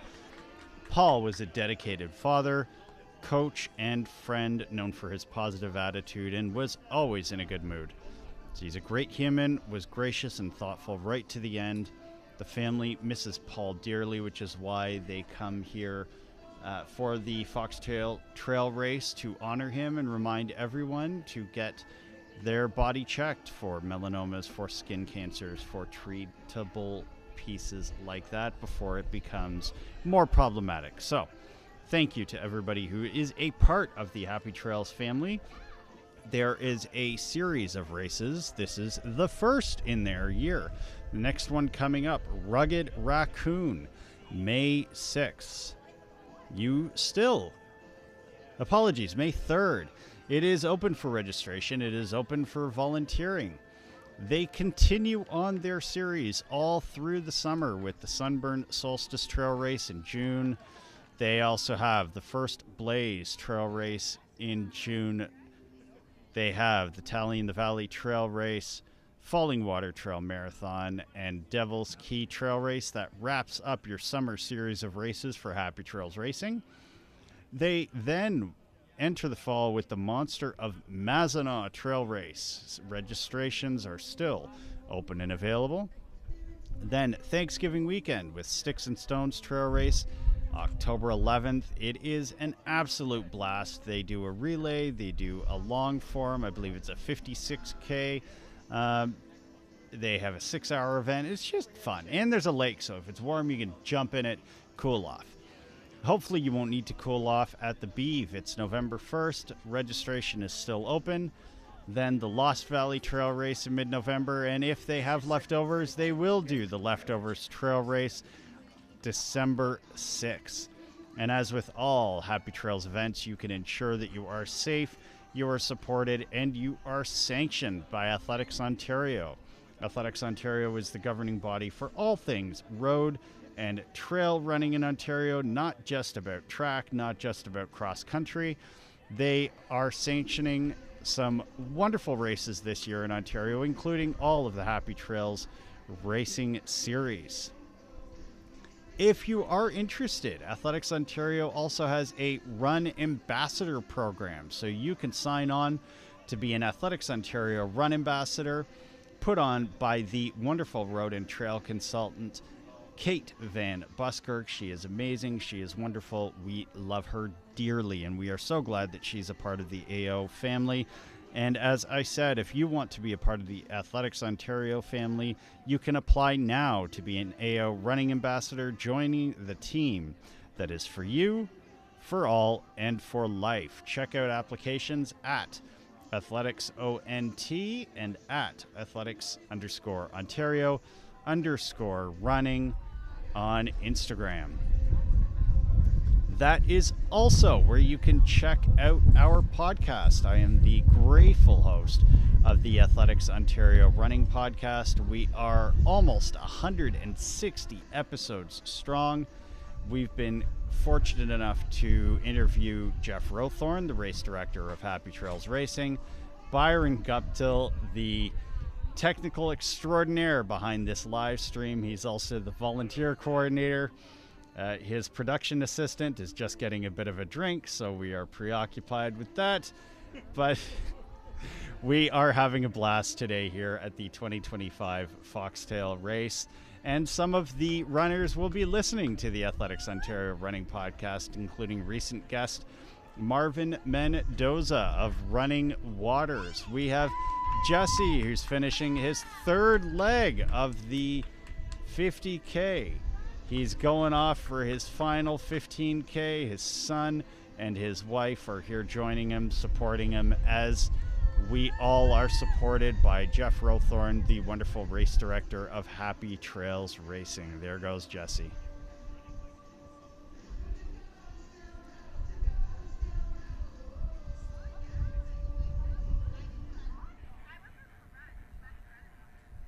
Paul was a dedicated father, coach, and friend known for his positive attitude and was always in a good mood. So he's a great human, was gracious and thoughtful right to the end. The family misses Paul dearly, which is why they come here for the Foxtail Trail Race to honor him and remind everyone to get their body checked for melanomas, for skin cancers, for treatable pieces like that before it becomes more problematic. So thank you to everybody who is a part of the Happy Trails family. There is a series of races. This is the first in their year. The next one coming up, Rugged Raccoon, May 6th. May 3rd. It is open for registration. It is open for volunteering. They continue on their series all through the summer with the Sunburn Solstice Trail Race in June. They also have the first Blaze Trail Race in June. They have the Tally in the Valley Trail Race, Falling Water Trail Marathon, and Devil's Key Trail Race. That wraps up your summer series of races for Happy Trails Racing. They then enter the fall with the Monster of Mazenod Trail Race. Registrations are still open and available. Then Thanksgiving weekend with Sticks and Stones Trail Race, October 11th. It is an absolute blast. They do a relay, they do a long form, I believe it's a 56K. They have a 6-hour event. It's just fun. And there's a lake, so if it's warm, you can jump in it, cool off. Hopefully you won't need to cool off at the Beeve. It's November 1st. Registration is still open. Then the Lost Valley Trail Race in mid-November. And if they have leftovers, they will do the Leftovers Trail Race December 6th. And as with all Happy Trails events, you can ensure that you are safe, you are supported, and you are sanctioned by Athletics Ontario. Athletics Ontario is the governing body for all things road and trail running in Ontario, not just about track, not just about cross country. They are sanctioning some wonderful races this year in Ontario, including all of the Happy Trails Racing Series. If you are interested, Athletics Ontario also has a Run Ambassador program. So you can sign on to be an Athletics Ontario Run Ambassador, put on by the wonderful road and trail consultant, Kate Van Buskirk. She is amazing. She is wonderful. We love her dearly, and we are so glad that she's a part of the AO family. And as I said, if you want to be a part of the Athletics Ontario family, you can apply now to be an AO running ambassador, joining the team that is for you, for all, and for life. Check out applications at AthleticsONT and at Athletics_Ontario_running on Instagram. That is also where you can check out our podcast. I am the grateful host of the Athletics Ontario Running Podcast. We are almost 160 episodes strong. We've been fortunate enough to interview Jeff Rowthorne, the race director of Happy Trails Racing, Byron Guptill, the technical extraordinaire behind this live stream. He's also the volunteer coordinator. His production assistant is just getting a bit of a drink, so we are preoccupied with that. But we are having a blast today here at the 2025 Foxtail race. And some of the runners will be listening to the Athletics Ontario Running Podcast, including recent guest Marvin Mendoza of Running Waters. We have Jesse, who's finishing his third leg of the 50K. He's going off for his final 15K. His son and his wife are here joining him, supporting him, as we all are supported by Jeff Rowthorne, the wonderful race director of Happy Trails Racing. There goes Jesse.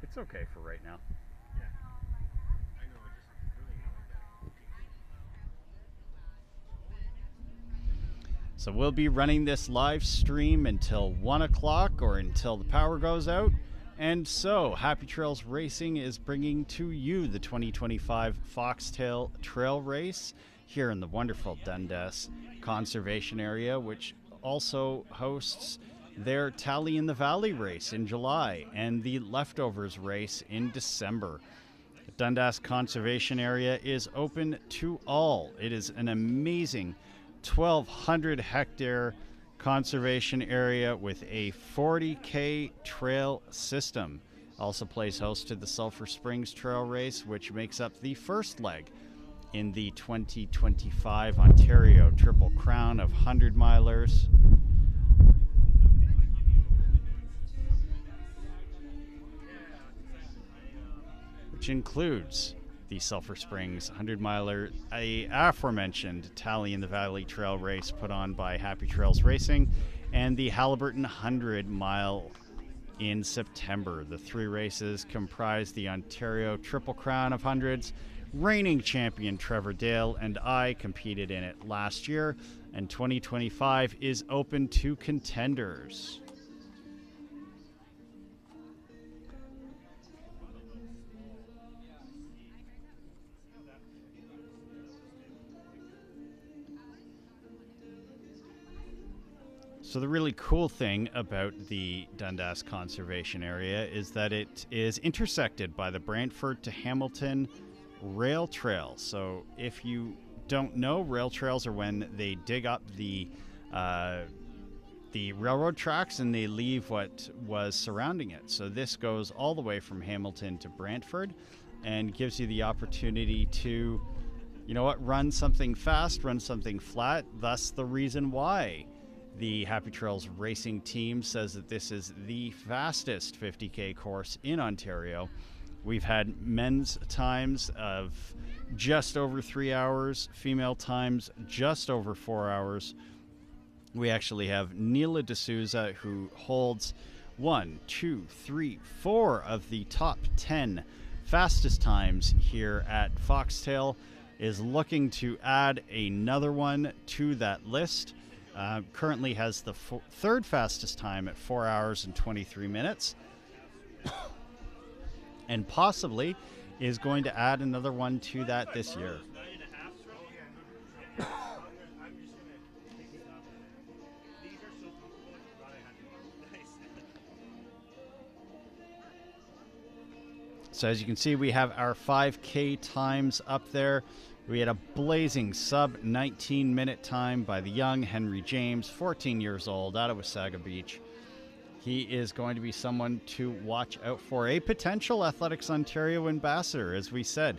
It's okay for right now. So we'll be running this live stream until 1 o'clock or until the power goes out. And so Happy Trails Racing is bringing to you the 2025 Foxtail Trail Race here in the wonderful Dundas Conservation Area, which also hosts their Tally in the Valley race in July and the Leftovers race in December. The Dundas Conservation Area is open to all. It is an amazing 1,200 hectare conservation area with a 40K trail system. Also plays host to the Sulphur Springs Trail Race, which makes up the first leg in the 2025 Ontario Triple Crown of 100 milers. Which includes the Sulphur Springs 100-miler, a aforementioned Tally in the Valley Trail Race put on by Happy Trails Racing, and the Haliburton 100-mile in September. The three races comprise the Ontario Triple Crown of Hundreds. Reigning champion Trevor Dale and I competed in it last year, and 2025 is open to contenders. So the really cool thing about the Dundas Conservation Area is that it is intersected by the Brantford to Hamilton rail trail. So if you don't know, rail trails are when they dig up the railroad tracks and they leave what was surrounding it. So this goes all the way from Hamilton to Brantford and gives you the opportunity to, you know what, run something fast, run something flat. Thus the reason why the Happy Trails Racing team says that this is the fastest 50K course in Ontario. We've had men's times of just over 3 hours, female times just over 4 hours. We actually have Neela D'Souza, who holds 1, 2, 3, 4 of the top 10 fastest times here at Foxtail, is looking to add another one to that list. Currently has the third fastest time at 4 hours and 23 minutes. And possibly is going to add another one to that this year. So as you can see, we have our 5K times up there. We had a blazing sub 19-minute time by the young Henry James, 14 years old, out of Wasaga Beach. He is going to be someone to watch out for, a potential Athletics Ontario ambassador. As we said,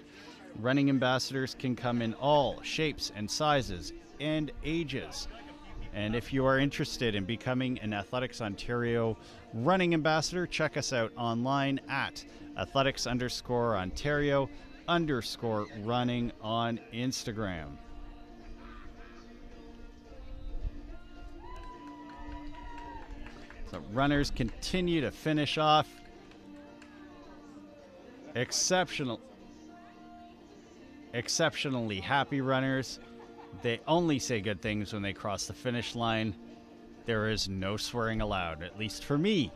running ambassadors can come in all shapes and sizes and ages. And if you are interested in becoming an Athletics Ontario running ambassador, check us out online at athletics_Ontario_running on Instagram. So runners continue to finish off. Exceptionally happy runners. They only say good things when they cross the finish line. There is no swearing allowed, at least for me.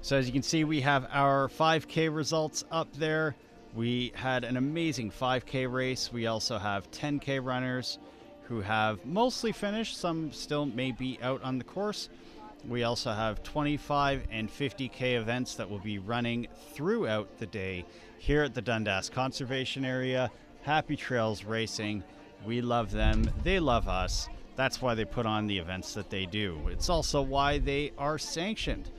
So as you can see, we have our 5K results up there. We had an amazing 5K race. We also have 10K runners who have mostly finished. Some still may be out on the course. We also have 25 and 50K events that will be running throughout the day here at the Dundas Conservation Area. Happy Trails Racing. We love them. They love us. That's why they put on the events that they do. It's also why they are sanctioned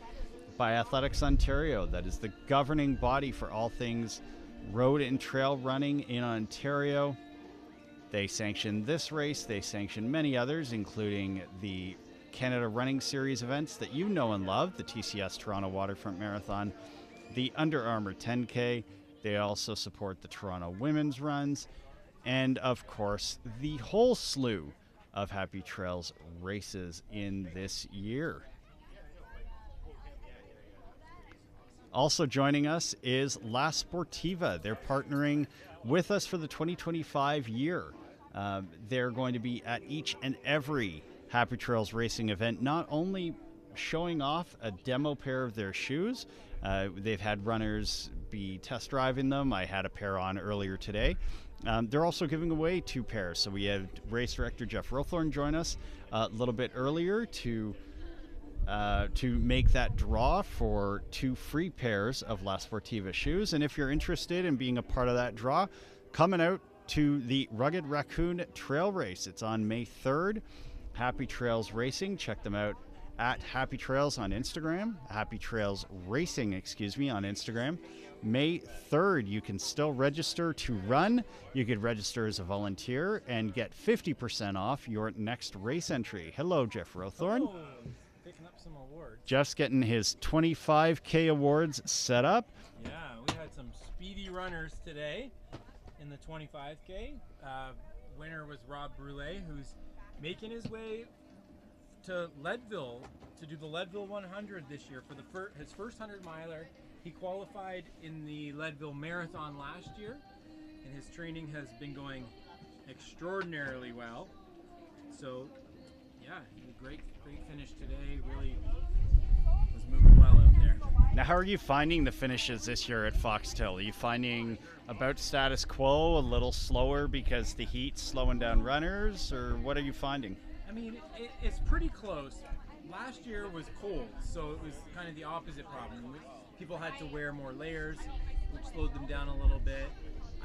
by Athletics Ontario. That is the governing body for all things road and trail running in Ontario. They sanction this race. They sanction many others, including the Canada Running Series events that you know and love, the TCS Toronto Waterfront Marathon, the Under Armour 10K. They also support the Toronto Women's Runs, and of course, the whole slew of Happy Trails races in this year. Also joining us is La Sportiva. They're partnering with us for the 2025 year. They're going to be at each and every Happy Trails racing event, not only showing off a demo pair of their shoes. They've had runners be test driving them. I had a pair on earlier today. They're also giving away 2 pairs. So we had race director Jeff Rothorn join us a little bit earlier to make that draw for 2 free pairs of La Sportiva shoes. And if you're interested in being a part of that draw, coming out to the Rugged Raccoon Trail Race. It's on May 3rd. Happy Trails Racing. Check them out at Happy Trails on Instagram. Happy Trails Racing, on Instagram. May 3rd, you can still register to run. You could register as a volunteer and get 50% off your next race entry. Hello, Jeff Rothorn. Oh, picking up some awards. Jeff's getting his 25K awards set up. Yeah, we had some speedy runners today in the 25K. Winner was Rob Brule, who's making his way to Leadville to do the Leadville 100 this year for his first 100-miler. He qualified in the Leadville Marathon last year, and his training has been going extraordinarily well. So, yeah, great finish today. Really was moving well out there. Now, how are you finding the finishes this year at Foxtail? Are you finding about status quo, a little slower because the heat's slowing down runners, or what are you finding? I mean, it's pretty close. Last year was cold, so it was kind of the opposite problem. People had to wear more layers, which slowed them down a little bit.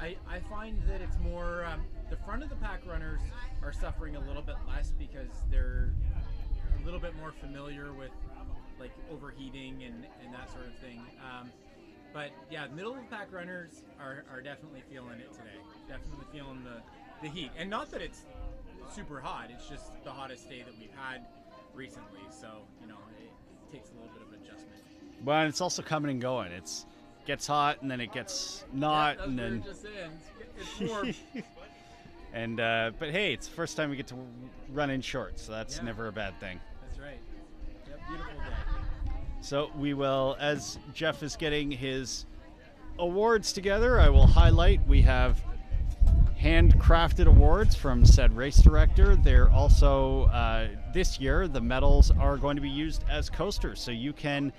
I find that it's more, the front of the pack runners are suffering a little bit less because they're a little bit more familiar with like overheating and that sort of thing. But yeah, middle of the pack runners are definitely feeling it today. Definitely feeling the heat. And not that it's super hot, it's just the hottest day that we've had recently. So, it takes a little bit of adjustment. Well, and it's also coming and going. It gets hot and then it gets not, and then just saying, it's warm. and but hey, it's the first time we get to run in shorts, so that's never a bad thing. That's right. Yep, beautiful day. So we will, as Jeff is getting his awards together, I will highlight we have handcrafted awards from said race director. They're also this year the medals are going to be used as coasters, so you can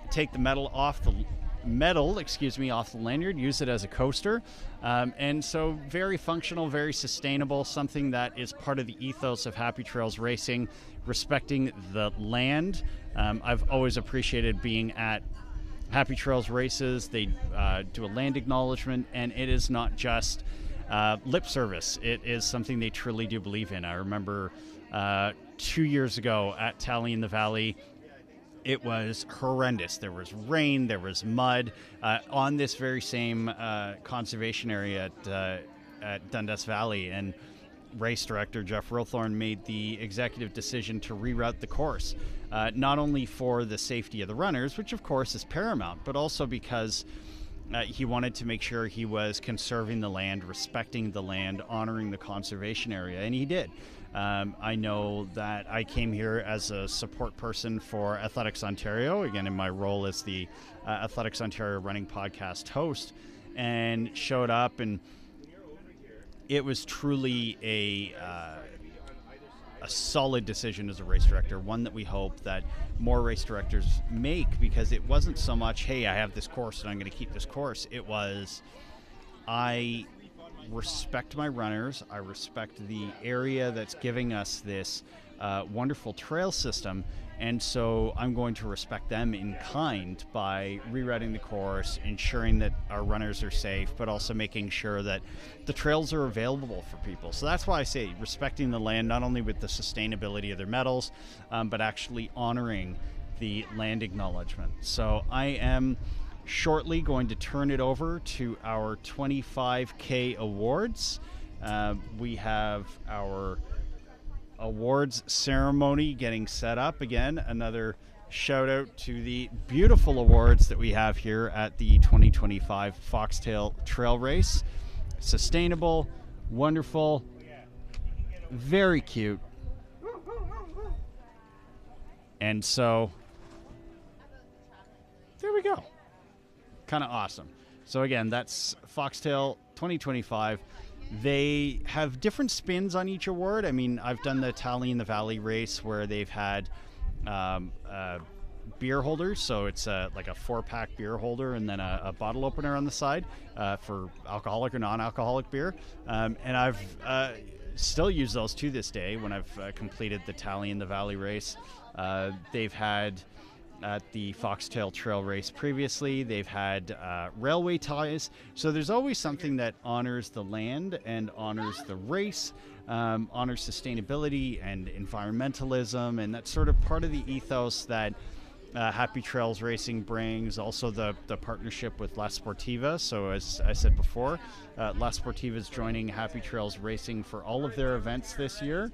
take the medal off the lanyard, use it as a coaster, and so very functional, very sustainable, something that is part of the ethos of Happy Trails Racing, respecting the land. I've always appreciated being at Happy Trails races. They do a land acknowledgement, and it is not just lip service. It is something they truly do believe in. I remember 2 years ago at Tally in the Valley, it was horrendous. There was rain, there was mud on this very same conservation area at Dundas Valley, and race director Jeff Rothorn made the executive decision to reroute the course, not only for the safety of the runners, which of course is paramount, but also because he wanted to make sure he was conserving the land, respecting the land, honoring the conservation area, and he did. I know that I came here as a support person for Athletics Ontario, again in my role as the Athletics Ontario Running Podcast host, and showed up, and it was truly a solid decision as a race director, one that we hope that more race directors make, because it wasn't so much, hey, I have this course and I'm going to keep this course. It was, I respect my runners, I respect the area that's giving us this wonderful trail system, and so I'm going to respect them in kind by rerouting the course, ensuring that our runners are safe, but also making sure that the trails are available for people. So that's why I say respecting the land, not only with the sustainability of their medals, but actually honoring the land acknowledgement. So I am shortly going to turn it over to our 25K awards. We have our awards ceremony getting set up. Again, another shout out to the beautiful awards that we have here at the 2025 Foxtail Trail Race. Sustainable, wonderful, very cute. And so there we go. Kind of awesome. So again, that's Foxtail 2025. They have different spins on each award. I mean, I've done the Tally in the Valley race where they've had beer holders. So it's like a 4-pack beer holder and then a bottle opener on the side for alcoholic or non-alcoholic beer. And I've still used those to this day when I've completed the Tally in the Valley race. They've had at the Foxtail Trail Race previously, they've had railway ties. So there's always something that honors the land and honors the race, honors sustainability and environmentalism, and that's sort of part of the ethos that Happy Trails Racing brings. Also the partnership with La Sportiva. So as I said before, La Sportiva is joining Happy Trails Racing for all of their events this year.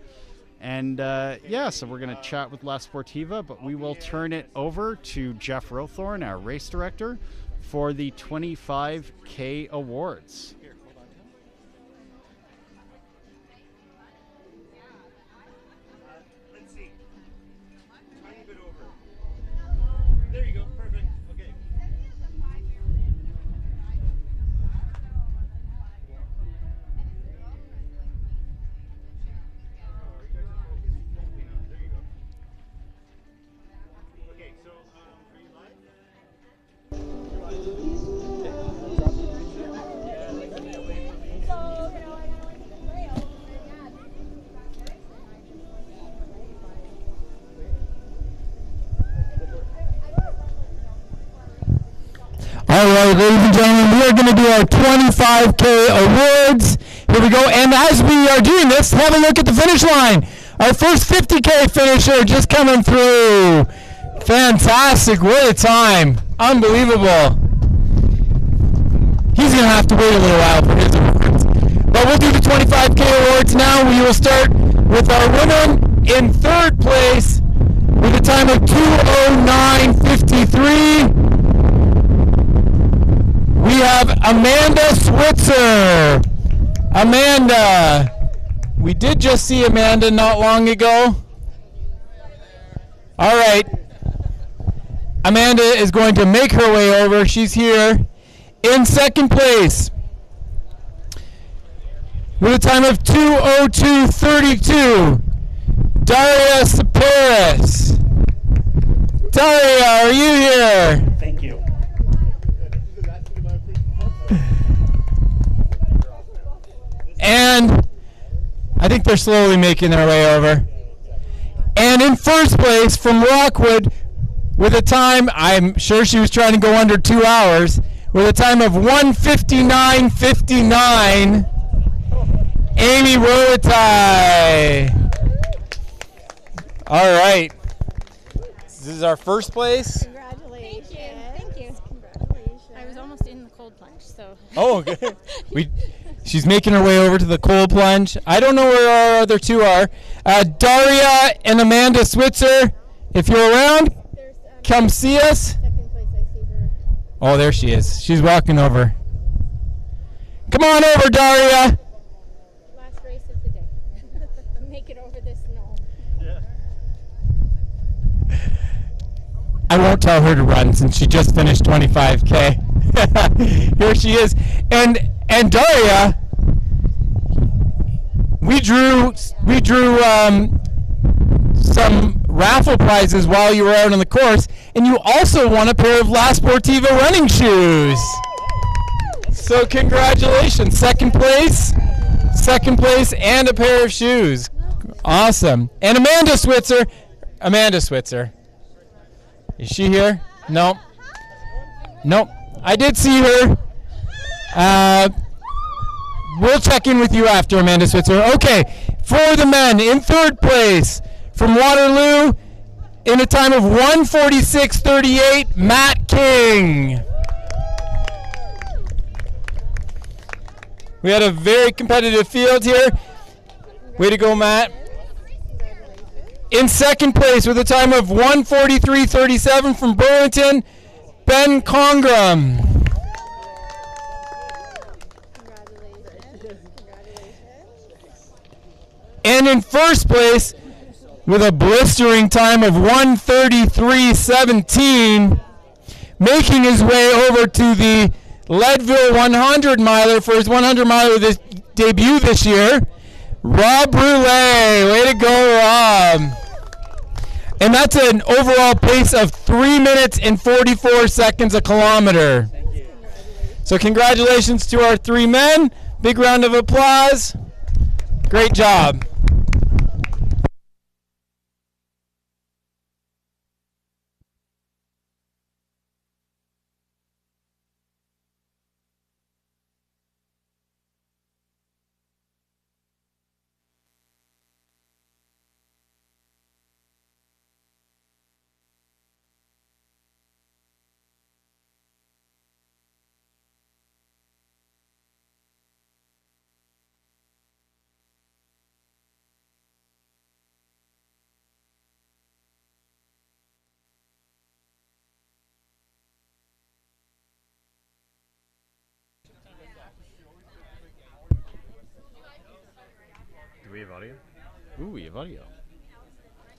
And yeah, so we're going to chat with La Sportiva, but we will turn it over to Jeff Rothorn, our race director, for the 25K awards. Let's see. Tiny bit over. There you go. Perfect. Okay. There you go. Okay, so are you live? All right, ladies and gentlemen, we are going to do our 25K awards. Here we go. And as we are doing this, have a look at the finish line. Our first 50K finisher just coming through. Fantastic. What a time. Unbelievable. He's going to have to wait a little while for his awards. But we'll do the 25K awards now. We will start with our woman in third place with a time of 2:09:53. We have Amanda Switzer. Amanda. We did just see Amanda not long ago. All right. Amanda is going to make her way over. She's here. In second place with a time of 2:02:32. Daria Saparis. Daria, are you here? Thank you. And I think they're slowly making their way over. And in first place from Rockwood with a time, I'm sure she was trying to go under 2 hours, with a time of 1:59:59, Amy Roatai. All right. This is our first place. Congratulations. Thank you. Congratulations. I was almost in the cold plunge, so. Oh, okay. She's making her way over to the cold plunge. I don't know where our other two are. Daria and Amanda Switzer, if you're around, come see us. Second place, I see her. Oh, there she is. She's walking over. Come on over, Daria. Last race of the day. Make it over I won't tell her to run since she just finished 25K. Here she is. And Daria, we drew some raffle prizes while you were out on the course, and you also won a pair of La Sportiva running shoes. So congratulations, second place, and a pair of shoes. Awesome. And Amanda Switzer, is she here? No. Nope. I did see her. We'll check in with you after, Amanda Switzer. Okay, for the men, in third place from Waterloo, in a time of 1:46:38, Matt King. We had a very competitive field here. Way to go, Matt. In second place with a time of 1:43:37 from Burlington, Ben Congram. And in first place with a blistering time of 1:33:17, making his way over to the Leadville 100 miler for his 100 miler debut this year, Rob Brule. Way to go, Rob. And that's an overall pace of 3 minutes and 44 seconds a kilometer. Thank you. So congratulations to our three men. Big round of applause. Great job. Do we have audio? Ooh, we have audio.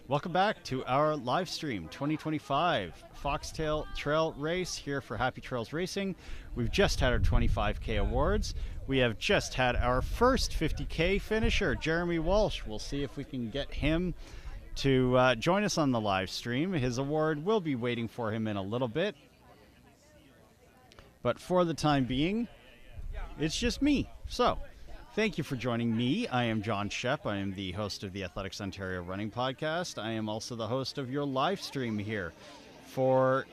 Welcome back to our live stream 2025 Foxtail Trail Race here for Happy Trails Racing. We've just had our 25K awards. We have just had our first 50K finisher, Jeremy Walsh. We'll see if we can get him to join us on the live stream. His award will be waiting for him in a little bit. But for the time being, it's just me. So, thank you for joining me. I am John Shep. I am the host of the Athletics Ontario Running Podcast. I am also the host of your live stream here for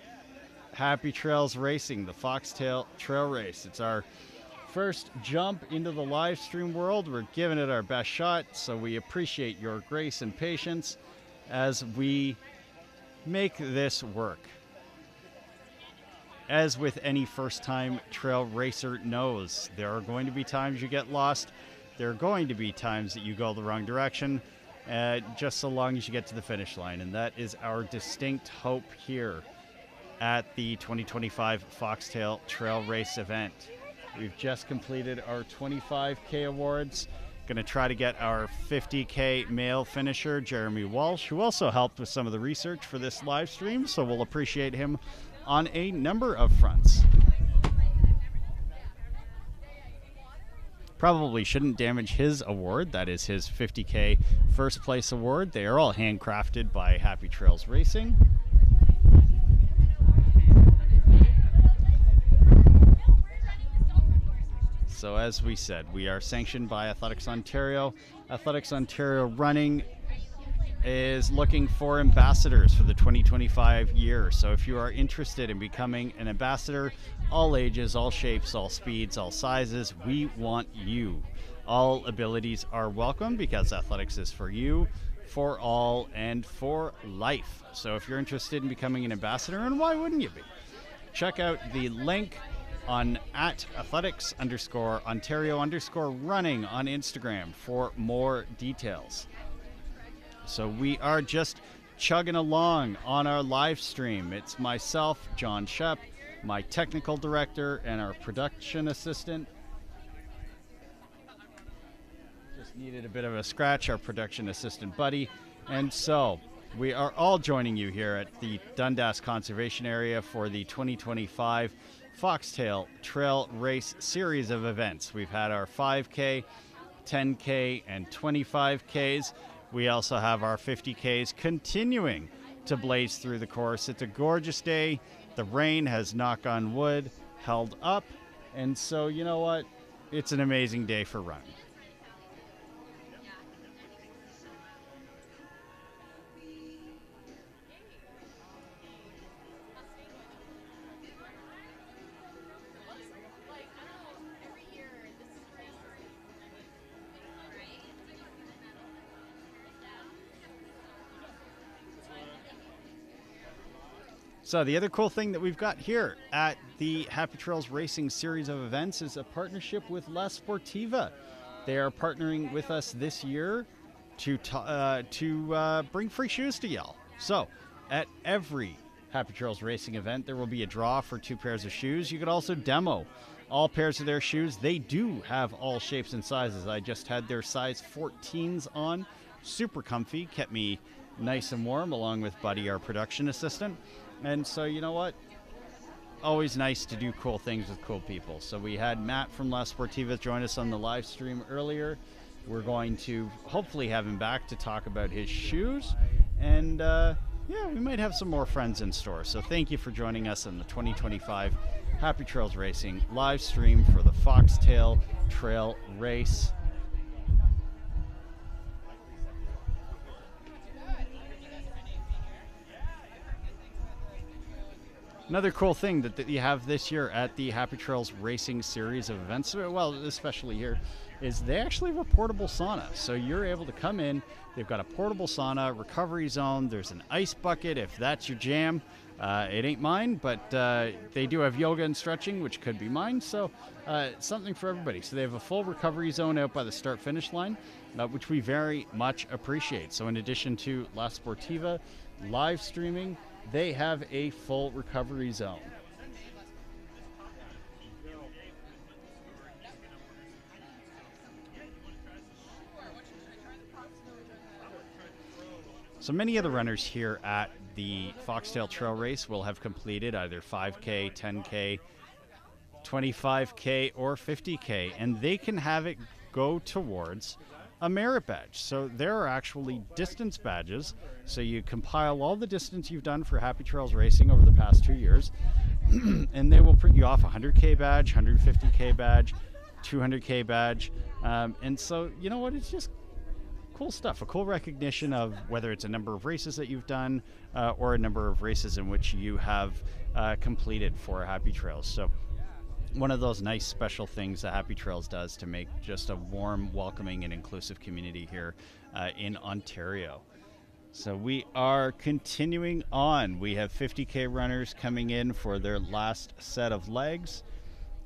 Happy Trails Racing, the Foxtail Trail Race. It's our first jump into the live stream world. We're giving it our best shot, so we appreciate your grace and patience as we make this work. As with any first-time trail racer knows, there are going to be times you get lost. There are going to be times that you go the wrong direction, just so long as you get to the finish line. And that is our distinct hope here at the 2025 Foxtail Trail Race event. We've just completed our 25K awards. Going to try to get our 50K male finisher, Jeremy Walsh, who also helped with some of the research for this live stream, so we'll appreciate him on a number of fronts. Probably shouldn't damage his award. That is his 50K first place award. They are all handcrafted by Happy Trails Racing. So as we said, we are sanctioned by Athletics Ontario. Athletics Ontario Running is looking for ambassadors for the 2025 year. So if you are interested in becoming an ambassador, all ages, all shapes, all speeds, all sizes, we want you. All abilities are welcome because athletics is for you, for all, and for life. So if you're interested in becoming an ambassador, and why wouldn't you be? Check out the link on @athletics_Ontario_running on Instagram for more details. So we are just chugging along on our live stream. It's myself, John Shep, my technical director, and our production assistant. Just needed a bit of a scratch, our production assistant buddy. And so We are all joining you here at the Dundas Conservation Area for the 2025 Foxtail Trail Race series of events. We've had our 5K, 10K, and 25Ks. We also have our 50Ks continuing to blaze through the course. It's a gorgeous day. The rain has, knock on wood, held up. And so, you know what? It's an amazing day for running. So the other cool thing that we've got here at the Happy Trails Racing series of events is a partnership with La Sportiva. They are partnering with us this year to bring free shoes to y'all. So at every Happy Trails Racing event, there will be a draw for 2 pairs of shoes. You could also demo all pairs of their shoes. They do have all shapes and sizes. I just had their size 14s on. Super comfy, kept me nice and warm, along with Buddy, our production assistant. And so, you know what? Always nice to do cool things with cool people. So we had Matt from La Sportiva join us on the live stream earlier. We're going to hopefully have him back to talk about his shoes. And yeah, we might have some more friends in store. So thank you for joining us on the 2025 Happy Trails Racing live stream for the Foxtail Trail Race. Another cool thing that you have this year at the Happy Trails Racing series of events, well, especially here, is they actually have a portable sauna. So you're able to come in, they've got a portable sauna, recovery zone, there's an ice bucket if that's your jam. It ain't mine, but they do have yoga and stretching, which could be mine, so something for everybody. So they have a full recovery zone out by the start-finish line, which we very much appreciate. So in addition to La Sportiva live streaming, they have a full recovery zone. So many of the runners here at the Foxtail Trail Race will have completed either 5K, 10K, 25K, or 50K, and they can have it go towards a merit badge. So there are actually distance badges. So you compile all the distance you've done for Happy Trails Racing over the past 2 years, and they will print you off a 100K badge, 150K badge, 200K badge. And so, you know what, it's just cool stuff, a cool recognition of whether it's a number of races that you've done or a number of races in which you have completed for Happy Trails. So one of those nice special things that Happy Trails does to make just a warm, welcoming, and inclusive community here in Ontario. So we are continuing on. We have 50K runners coming in for their last set of legs.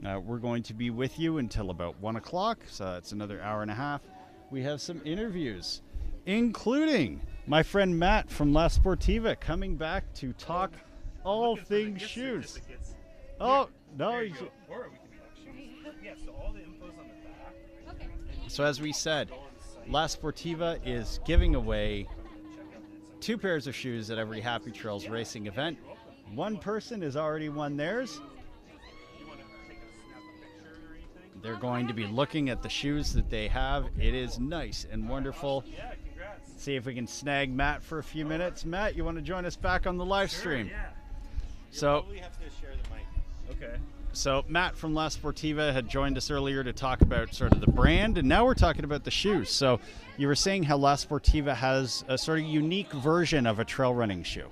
We're going to be with you until about 1 o'clock, so that's another hour and a half. We have some interviews, including my friend Matt from La Sportiva coming back to talk all things shoes. Oh, no. Or we can talk shoes. Yeah, so all the info's on the back. Okay. So as we said, La Sportiva is giving away 2 pairs of shoes at every Happy Trails Racing event. One person has already won theirs. They're going to be looking at the shoes that they have. It is nice and wonderful. Yeah, congrats. See if we can snag Matt for a few minutes. Matt, you want to join us back on the live stream? Yeah. So We have to share the mic. Okay. So Matt from La Sportiva had joined us earlier to talk about sort of the brand, and now we're talking about the shoes. So you were saying how La Sportiva has a sort of unique version of a trail running shoe.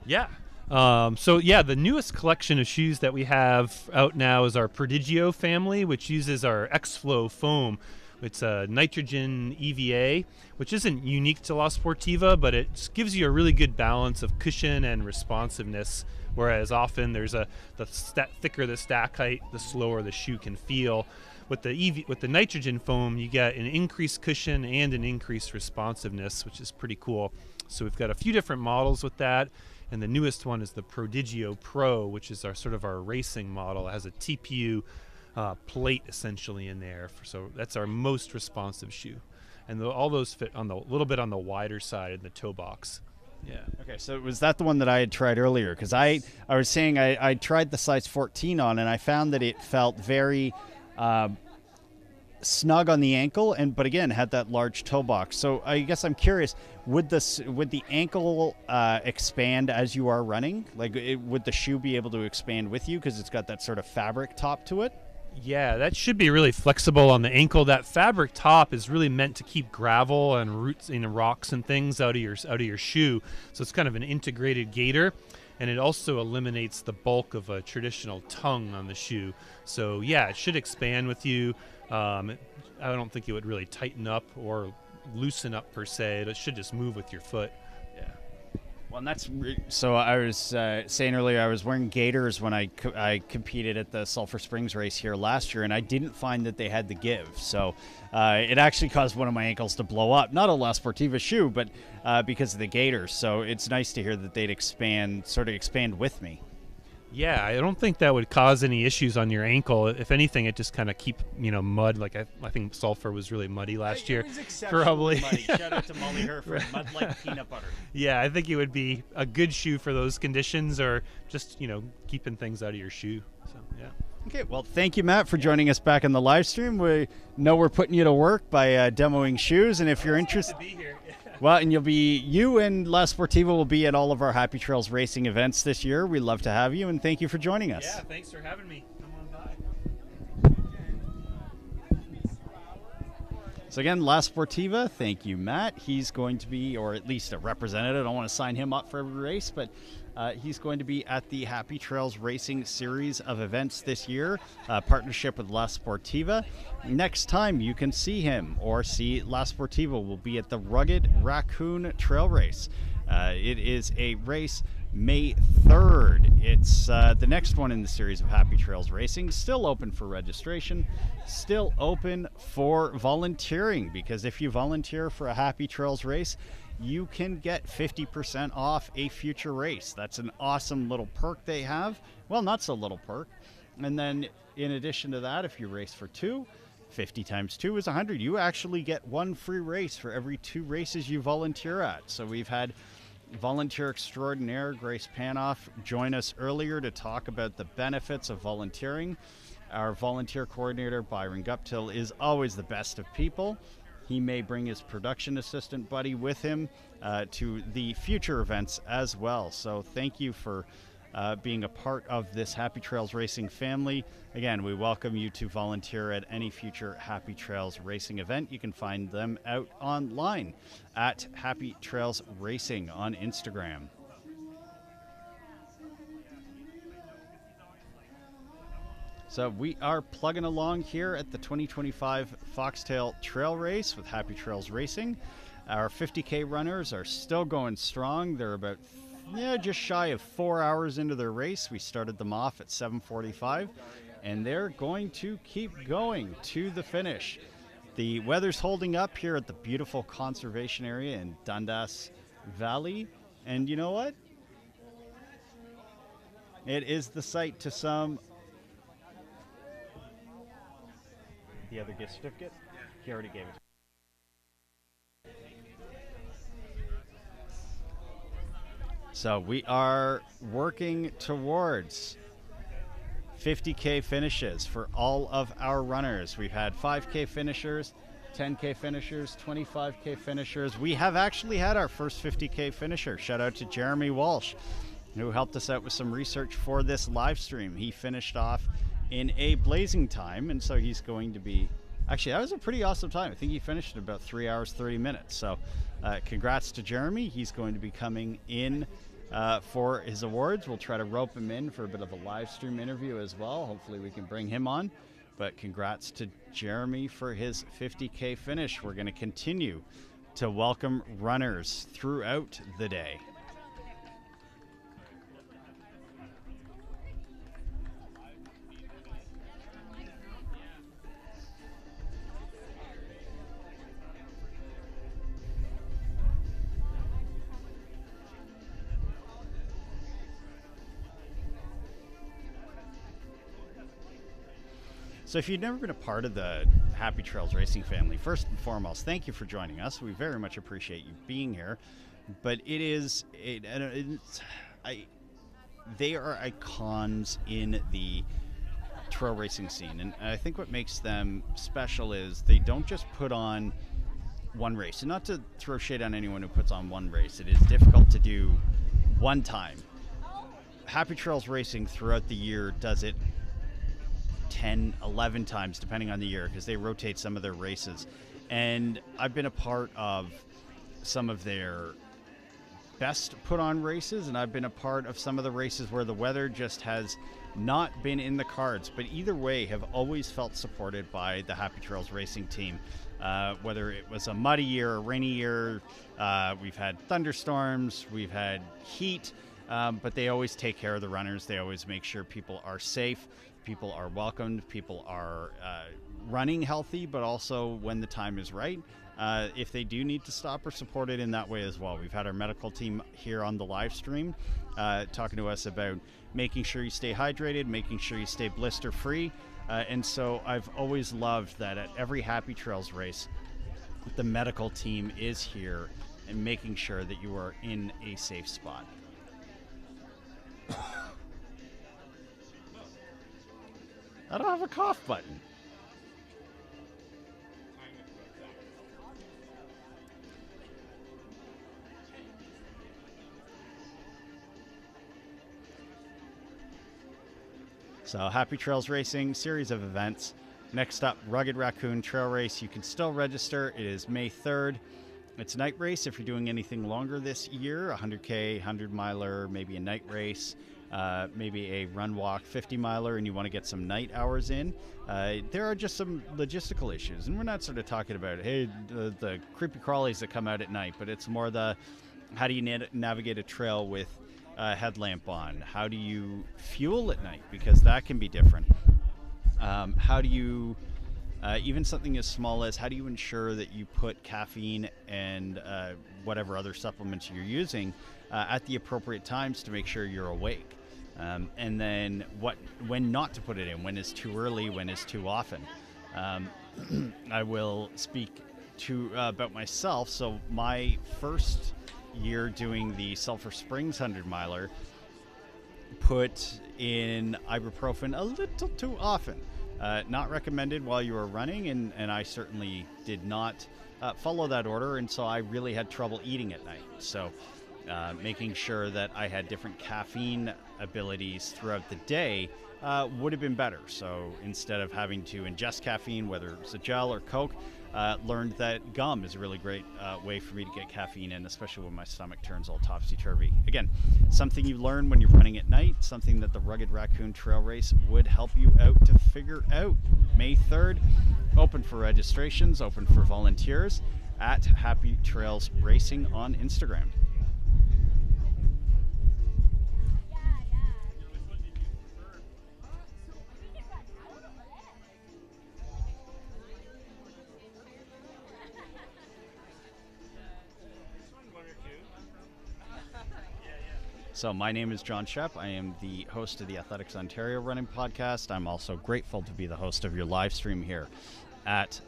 Yeah. So yeah, the newest collection of shoes that we have out now is our Prodigio family, which uses our X-Flow foam. It's a nitrogen EVA, which isn't unique to La Sportiva, but it gives you a really good balance of cushion and responsiveness. Whereas often there's the thicker the stack height, the slower the shoe can feel. With the nitrogen foam, you get an increased cushion and an increased responsiveness, which is pretty cool. So we've got a few different models with that. And the newest one is the Prodigio Pro, which is our racing model. It has a TPU plate essentially in there. So that's our most responsive shoe. and all those fit on the little bit on the wider side in the toe box. Yeah. Okay, so was that the one that I had tried earlier? Because I was saying I tried the size 14 on, and I found that it felt very snug on the ankle, but again had that large toe box. So I guess I'm curious, would the ankle expand as you are running? Like, would the shoe be able to expand with you because it's got that sort of fabric top to it? Yeah, that should be really flexible on the ankle. That fabric top is really meant to keep gravel and roots, rocks and things out of your shoe. So it's kind of an integrated gaiter, and it also eliminates the bulk of a traditional tongue on the shoe. So yeah, it should expand with you. I don't think it would really tighten up or loosen up per se. It should just move with your foot. Yeah. Well, and that's so. I was saying earlier, I was wearing gaiters when I competed at the Sulphur Springs race here last year, and I didn't find that they had the give. So it actually caused one of my ankles to blow up. Not a La Sportiva shoe, but because of the gaiters. So it's nice to hear that they'd expand with me. Yeah, I don't think that would cause any issues on your ankle. If anything, it just kind of keep mud. Like I think Sulphur was really muddy last year. It was exceptionally probably muddy. Shout out to Molly Herford, mud like peanut butter. Yeah, I think it would be a good shoe for those conditions, or just keeping things out of your shoe. So yeah. Okay, well, thank you, Matt, for joining us back in the live stream. We know we're putting you to work by demoing shoes, and if you're interested, well, and you and La Sportiva will be at all of our Happy Trails racing events this year. We'd love to have you, and thank you for joining us. Yeah, thanks for having me. Come on by. So again, La Sportiva, thank you, Matt. He's going to be, or at least a representative. I don't want to sign him up for every race, but he's going to be at the Happy Trails Racing series of events this year, partnership with La Sportiva. Next time you can see him or see La Sportiva will be at the Rugged Raccoon Trail Race. It is a race May 3rd. It's the next one in the series of Happy Trails Racing. Still open for registration, still open for volunteering, because if you volunteer for a Happy Trails race, you can get 50% off a future race. That's an awesome little perk they have. Well, not so little perk. And then in addition to that, if you race for 2, 50 times 2 is 100. You actually get 1 free race for every 2 races you volunteer at. So we've had volunteer extraordinaire Grace Panoff join us earlier to talk about the benefits of volunteering. Our volunteer coordinator, Byron Guptill, is always the best of people. He may bring his production assistant buddy with him to the future events as well. So thank you for being a part of this Happy Trails Racing family. Again, we welcome you to volunteer at any future Happy Trails Racing event. You can find them out online at Happy Trails Racing on Instagram. So we are plugging along here at the 2025 Foxtail Trail Race with Happy Trails Racing. Our 50K runners are still going strong. They're about just shy of 4 hours into their race. We started them off at 7:45, and they're going to keep going to the finish. The weather's holding up here at the beautiful conservation area in Dundas Valley, and you know what? It is the site to some... The other gift certificate? He already gave it. So we are working towards 50K finishes for all of our runners. We've had 5K finishers, 10K finishers, 25K finishers. We have actually had our first 50K finisher. Shout out to Jeremy Walsh, who helped us out with some research for this live stream. He finished off in a blazing time, and so he's going to be... Actually, that was a pretty awesome time. I think he finished in about 3 hours, 30 minutes. So congrats to Jeremy. He's going to be coming in for his awards. We'll try to rope him in for a bit of a live stream interview as well. Hopefully we can bring him on. But congrats to Jeremy for his 50K finish. We're going to continue to welcome runners throughout the day. So if you've never been a part of the Happy Trails Racing family, first and foremost, thank you for joining us. We very much appreciate you being here. But they are icons in the trail racing scene, and I think what makes them special is they don't just put on one race. And not to throw shade on anyone who puts on one race, it is difficult to do one time. Happy Trails Racing throughout the year does it 10, 11 times depending on the year, because they rotate some of their races. And I've been a part of some of their best put on races, and I've been a part of some of the races where the weather just has not been in the cards, but either way have always felt supported by the Happy Trails Racing team. Whether it was a muddy year, a rainy year, we've had thunderstorms, we've had heat, but they always take care of the runners. They always make sure people are safe, people are welcomed, people are running healthy, but also when the time is right, if they do need to stop, or support it in that way as well. We've had our medical team here on the live stream talking to us about making sure you stay hydrated, making sure you stay blister free. And so I've always loved that at every Happy Trails race, the medical team is here and making sure that you are in a safe spot. I don't have a cough button. So Happy Trails Racing, series of events. Next up, Rugged Raccoon Trail Race. You can still register. It is May 3rd. It's a night race if you're doing anything longer this year, 100K, 100-miler, maybe a night race, maybe a run-walk 50-miler, and you want to get some night hours in. There are just some logistical issues, and we're not sort of talking about, hey, the creepy crawlies that come out at night, but it's more the how do you navigate a trail with headlamp on? How do you fuel at night? Because that can be different. How do you, even something as small as how do you ensure that you put caffeine and whatever other supplements you're using at the appropriate times to make sure you're awake? And then when not to put it in, when is too early, when is too often? I will speak about myself. So my first year doing the Sulphur Springs 100-miler, put in ibuprofen a little too often. Not recommended while you were running, and I certainly did not follow that order, and so I really had trouble eating at night. So making sure that I had different caffeine abilities throughout the day would have been better. So instead of having to ingest caffeine, whether it's a gel or Coke, learned that gum is a really great way for me to get caffeine in, especially when my stomach turns all topsy-turvy. Again, something you learn when you're running at night, something that the Rugged Raccoon Trail Race would help you out to figure out. May 3rd, open for registrations, open for volunteers at Happy Trails Racing on Instagram. So my name is John Shep. I am the host of the Athletics Ontario Running Podcast. I'm also grateful to be the host of your live stream here at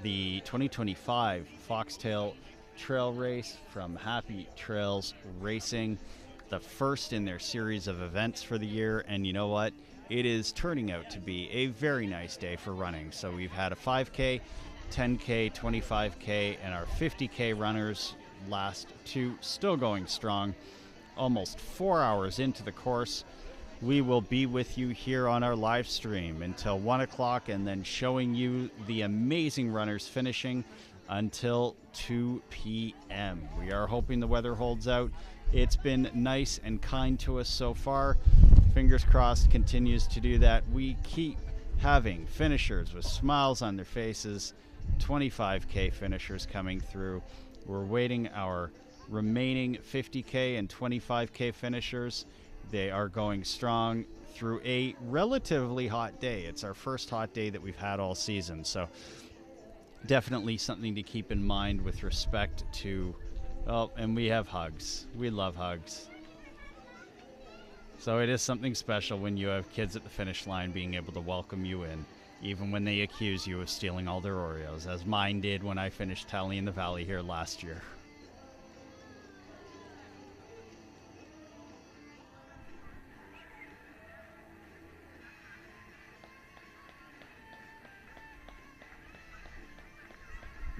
the 2025 Foxtail Trail Race from Happy Trails Racing, the first in their series of events for the year. And you know what? It is turning out to be a very nice day for running. So we've had a 5K, 10K, 25K, and our 50K runners, last two, still going strong. Almost 4 hours into the course. We will be with you here on our live stream until 1 o'clock, and then showing you the amazing runners finishing until 2 p.m. We are hoping the weather holds out. It's been nice and kind to us so far. Fingers crossed continues to do that. We keep having finishers with smiles on their faces. 25K finishers coming through. We're waiting our remaining 50K and 25K finishers. They are going strong through a relatively hot day. It's our first hot day that we've had all season, so definitely something to keep in mind with respect to, oh, and we have hugs. We love hugs. So it is something special when you have kids at the finish line being able to welcome you in. even when they accuse you of stealing all their Oreos, as mine did when I finished Tally in the Valley here last year.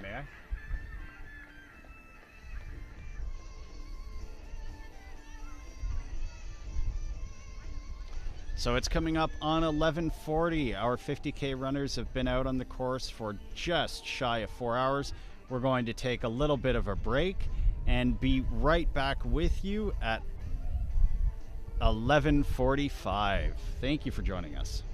May I? So it's coming up on 11:40. Our 50K runners have been out on the course for just shy of 4 hours. We're going to take a little bit of a break and be right back with you at 11:45. Thank you for joining us.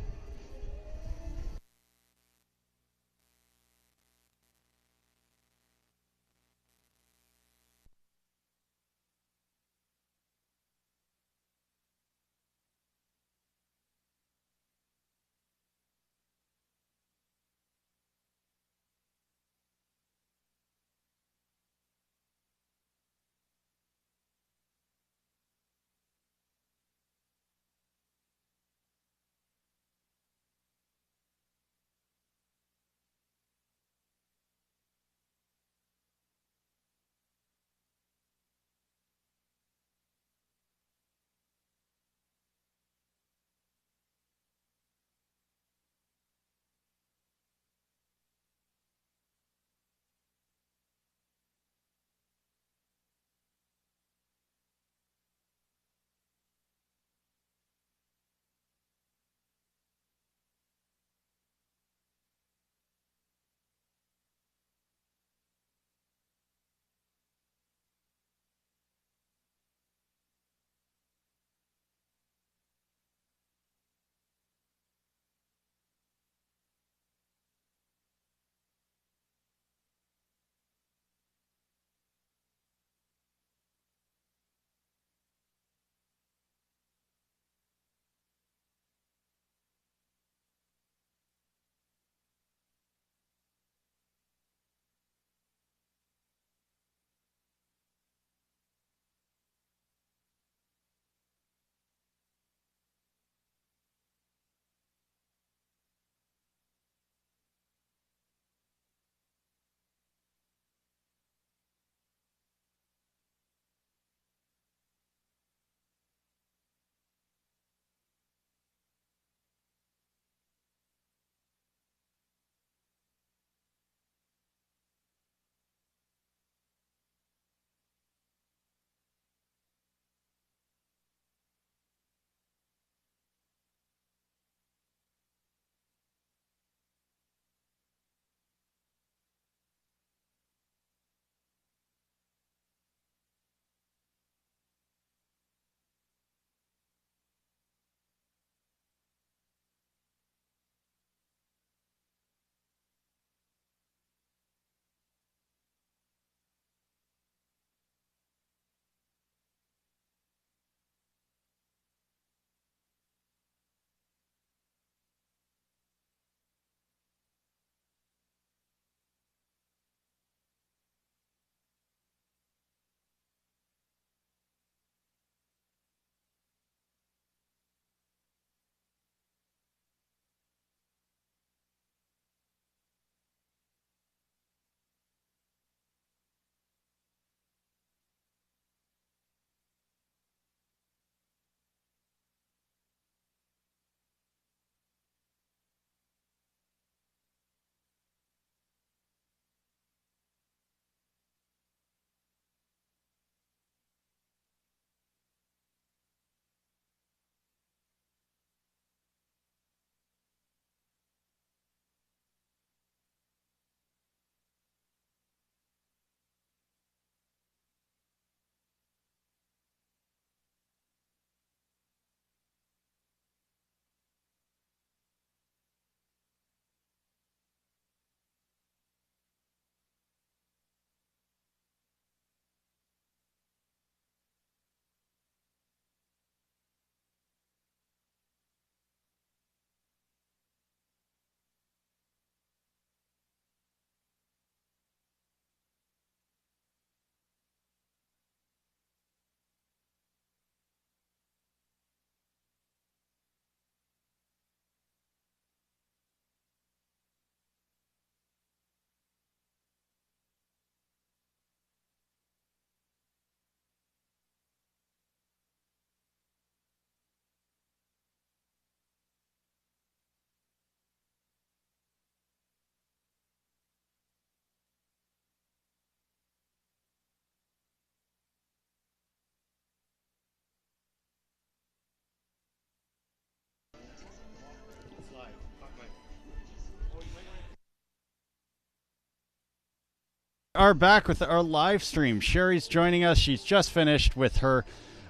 Are back with our live stream. Sherry's joining us. She's just finished with her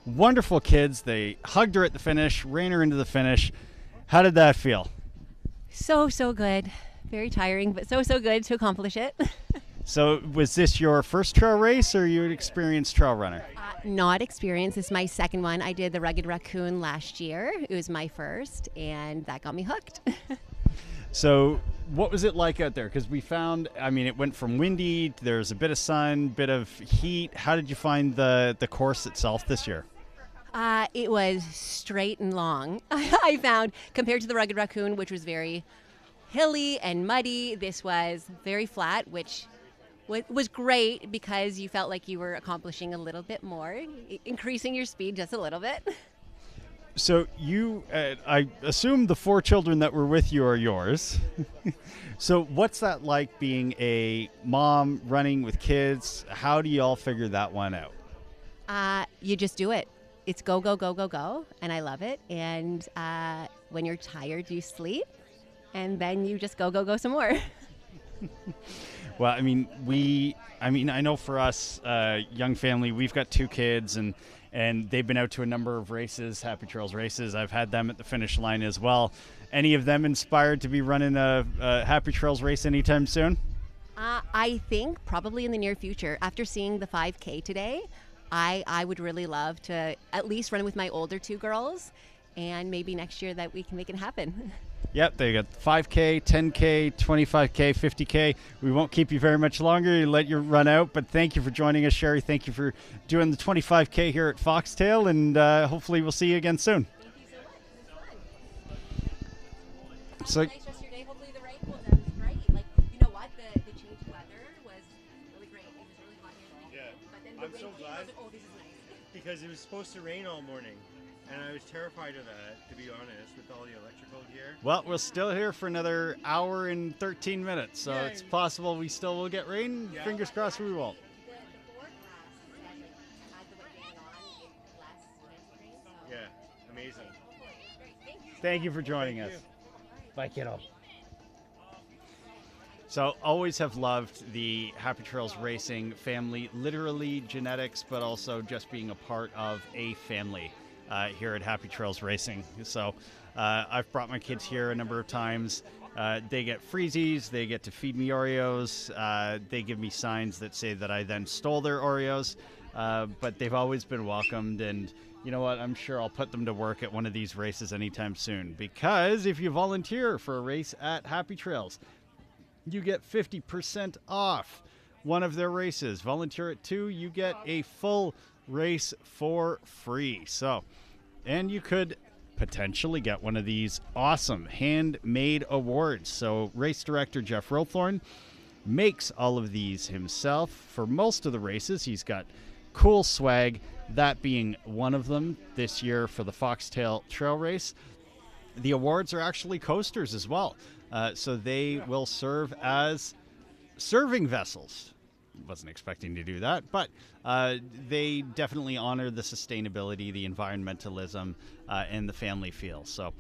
wonderful kids. They hugged her at the finish, ran her into the finish. How did that feel? So good. Very tiring, but so good to accomplish it. So was this your first trail race, or you an experienced trail runner? Not experienced. This is my second one. I did the Rugged Raccoon last year. It was my first, and that got me hooked. So what was it like out there? Because we found, I mean, it went from windy, there's a bit of sun, bit of heat. How did you find the course itself this year? It was straight and long. I found, compared to the Rugged Raccoon, which was very hilly and muddy, this was very flat, which was great because you felt like you were accomplishing a little bit more, increasing your speed just a little bit. So you, I assume the 4 children that were with you are yours. So what's that like being a mom running with kids? How do you all figure that one out? You just do it. It's go, go, go, go, go, and I love it. And when you're tired, you sleep, and then you just go, go, go some more. Well, I mean, I know for us, young family, we've got 2 kids, and they've been out to a number of races, Happy Trails races. I've had them at the finish line as well. Any of them inspired to be running a Happy Trails race anytime soon? I think probably in the near future. After seeing the 5K today, I would really love to at least run with my older 2 girls, and maybe next year that we can make it happen. Yep, they got 5K, 10K, 25K, 50K. We won't keep you very much longer. Let you run out, but thank you for joining us, Sherry. Thank you for doing the 25K here at Foxtail, and hopefully we'll see you again soon. Thank you so much. This was fun. So, Nice yesterday. Hopefully the rain holds up. It's great. Like, you know what? The change of weather was really great. It was really hot here. Yeah. But then the I'm wind so came, glad. I was like, oh, this is nice. Because it was supposed to rain all morning, and I was terrified of that, to be honest, with all the electrical gear. well, we're still here for another hour and 13 minutes, so it's possible we still will get rain. Yeah. Fingers crossed we won't. The forecast said, like, as the weather went on, it less chance of rain. So Yeah, amazing. great. Thank you. Thank you for joining Thank us. you. Bye, kiddo. So always have loved the Happy Trails Racing family, literally genetics, but also just being a part of a family here at Happy Trails Racing. So I've brought my kids here a number of times. They get freezies, they get to feed me Oreos, they give me signs that say that I then stole their Oreos, but they've always been welcomed, and you know what, I'm sure I'll put them to work at one of these races anytime soon, because if you volunteer for a race at Happy Trails, you get 50% off one of their races. Volunteer at 2, you get a full race for free. So, and you could potentially get one of these awesome handmade awards. So race director Jeff Rothorn makes all of these himself for most of the races. He's got cool swag, that being one of them this year for the Foxtail Trail Race. The awards are actually coasters as well. So they will serve as serving vessels. Wasn't expecting to do that, but they definitely honor the sustainability, the environmentalism, and the family feel. So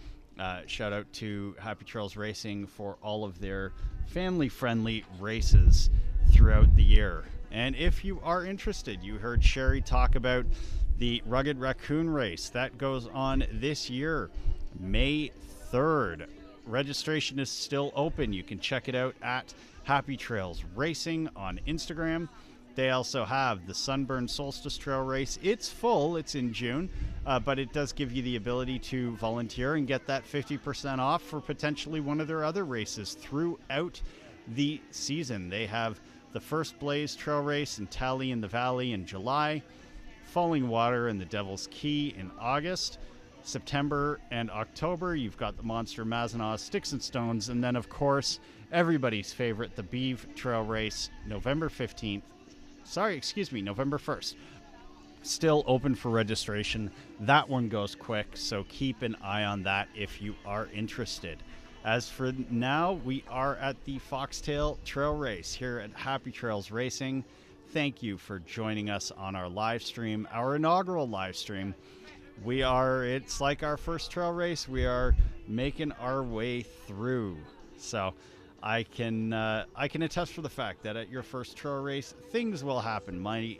shout out to Happy Trails Racing for all of their family-friendly races throughout the year. And if you are interested, you heard Sherry talk about the Rugged Raccoon race. That goes on this year, May 3rd. Registration is still open. You can check it out at Happy Trails Racing on Instagram. They also have the Sunburn Solstice Trail Race. It's full. It's in June, but it does give you the ability to volunteer and get that 50% off for potentially one of their other races throughout the season. They have the First Blaze Trail Race in Tally in the Valley in July, Falling Water and the Devil's Key in August. September and October, you've got the Monster Mazenau Sticks and Stones, and then, of course, everybody's favorite, the Beeve Trail Race, November 1st. Still open for registration. That one goes quick, so keep an eye on that if you are interested. As for now, we are at the Foxtail Trail Race here at Happy Trails Racing. Thank you for joining us on our live stream, our inaugural live stream. It's like our first trail race. We are making our way through. So I can attest for the fact that at your first trail race, things will happen. My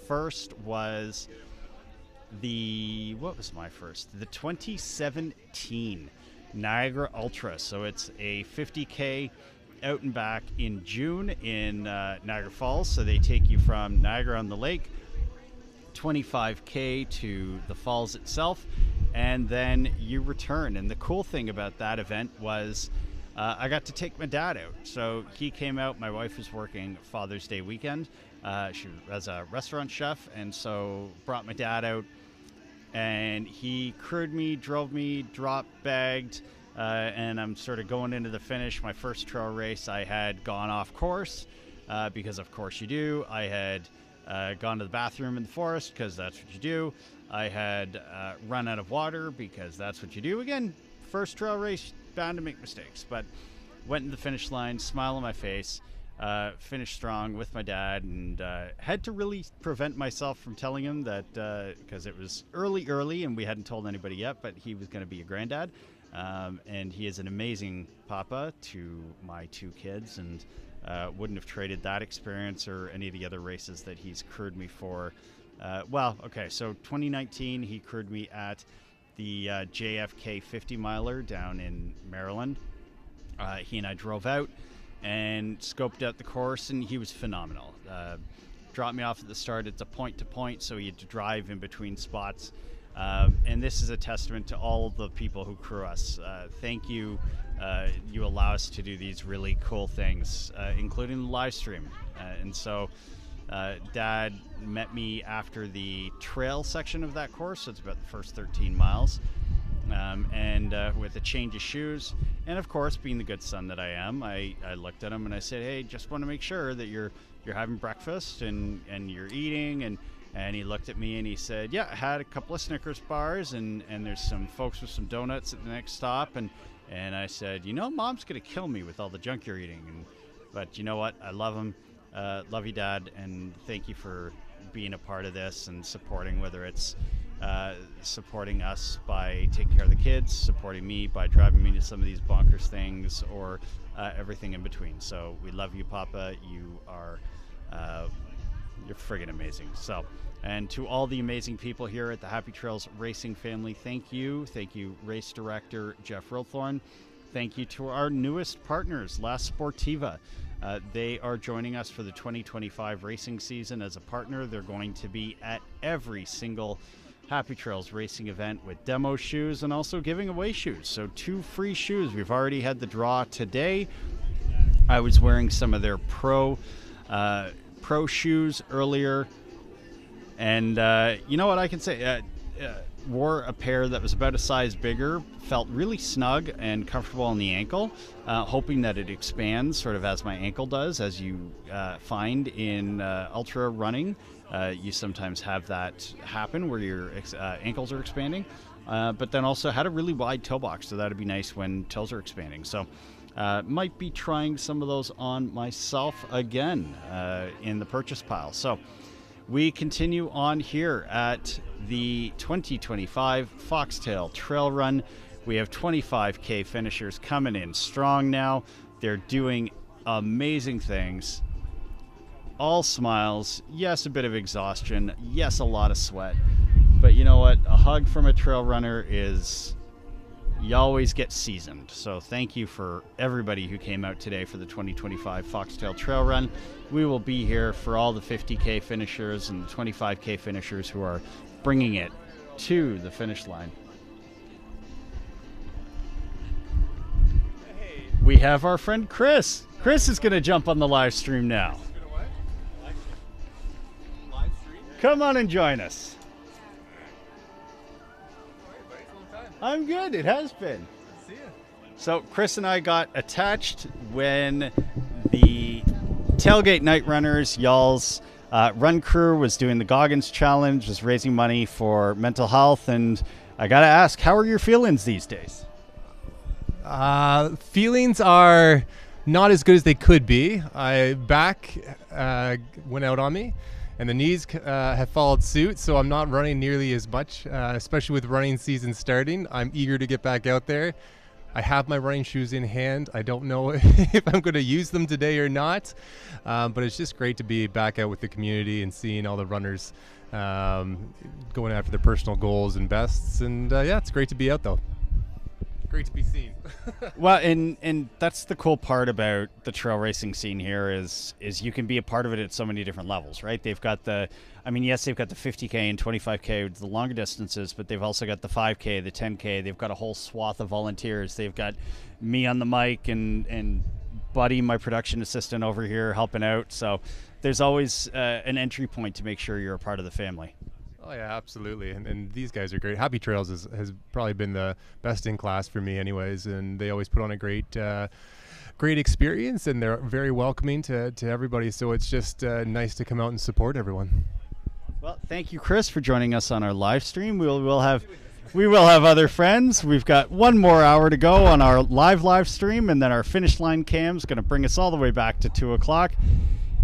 first was what was my first? The 2017 Niagara Ultra. So it's a 50K out and back in June in Niagara Falls. So they take you from Niagara on the Lake, 25K to the falls itself, and then you return. And the cool thing about that event was I got to take my dad out. So he came out. My wife was working Father's Day weekend. She was a restaurant chef, and so brought my dad out. And he crewed me, drove me, drop bagged, and I'm sort of going into the finish. My first trail race, I had gone off course because, of course, you do. I had gone to the bathroom in the forest because that's what you do. I had run out of water because that's what you do. Again, first trail race, bound to make mistakes, but went to the finish line, smile on my face. Finished strong with my dad, and had to really prevent myself from telling him that because it was early and we hadn't told anybody yet, but he was going to be a granddad, and he is an amazing papa to my 2 kids, and wouldn't have traded that experience or any of the other races that he's crewed me for. So 2019 he crewed me at the JFK 50 miler down in Maryland. He and I drove out and scoped out the course, and he was phenomenal. Dropped me off at the start. It's a point-to-point, so you had to drive in between spots. And this is a testament to all the people who crew us. Thank you. You allow us to do these really cool things, including the live stream. And so Dad met me after the trail section of that course, so it's about the first 13 miles. With a change of shoes, and of course, being the good son that I am, I looked at him and I said, "Hey, just want to make sure that you're having breakfast and you're eating." And he looked at me and he said, "Yeah, I had a couple of Snickers bars, and there's some folks with some donuts at the next stop." And I said, "Mom's gonna kill me with all the junk you're eating." But you know what? I love him. Love you, Dad, and thank you for being a part of this and supporting, whether it's supporting us by taking care of the kids, supporting me by driving me to some of these bonkers things, or everything in between. So we love you, Papa. You are you're friggin' amazing. So, and to all the amazing people here at the Happy Trails Racing family, thank you. Thank you, race director Jeff Rilthorn. Thank you to our newest partners, La Sportiva. They are joining us for the 2025 racing season as a partner. They're going to be at every single Happy Trails racing event with demo shoes and also giving away shoes. So 2 free shoes. We've already had the draw today. I was wearing some of their pro shoes earlier, and you know what I can say? Wore a pair that was about a size bigger, felt really snug and comfortable on the ankle, hoping that it expands sort of as my ankle does. As you find in ultra running, you sometimes have that happen where your ankles are expanding, but then also had a really wide toe box, so that'd be nice when toes are expanding. So might be trying some of those on myself again in the purchase pile. So we continue on here at the 2025 Foxtail Trail Run. We have 25K finishers coming in strong now. They're doing amazing things. All smiles. Yes, a bit of exhaustion. Yes, a lot of sweat. But you know what? A hug from a trail runner is... you always get seasoned. So thank you for everybody who came out today for the 2025 Foxtail Trail Run. We will be here for all the 50K finishers and the 25K finishers who are bringing it to the finish line. We have our friend Chris. Chris is going to jump on the live stream now. Come on and join us. I'm good. It has been. See ya. So Chris and I got attached when the Tailgate Night Runners, y'all's run crew, was doing the Goggins Challenge, was raising money for mental health, and I gotta ask, how are your feelings these days? Feelings are not as good as they could be. Back went out on me, and the knees have followed suit, so I'm not running nearly as much, especially with running season starting. I'm eager to get back out there. I have my running shoes in hand. I don't know if I'm going to use them today or not, but it's just great to be back out with the community and seeing all the runners going after their personal goals and bests. And yeah, it's great to be out though. Great to be seen. Well, and that's the cool part about the trail racing scene here is you can be a part of it at so many different levels, right? They've got yes, they've got the 50K and 25K, the longer distances, but they've also got the 5K, the 10K. They've got a whole swath of volunteers. They've got me on the mic and Buddy, my production assistant over here, helping out. So there's always an entry point to make sure you're a part of the family. Oh yeah, absolutely, and these guys are great. Happy Trails has probably been the best in class for me, anyways, and they always put on a great experience, and they're very welcoming to everybody. So it's just nice to come out and support everyone. Well, thank you, Chris, for joining us on our live stream. We will have other friends. We've got one more hour to go on our live stream, and then our finish line cam's going to bring us all the way back to 2 o'clock.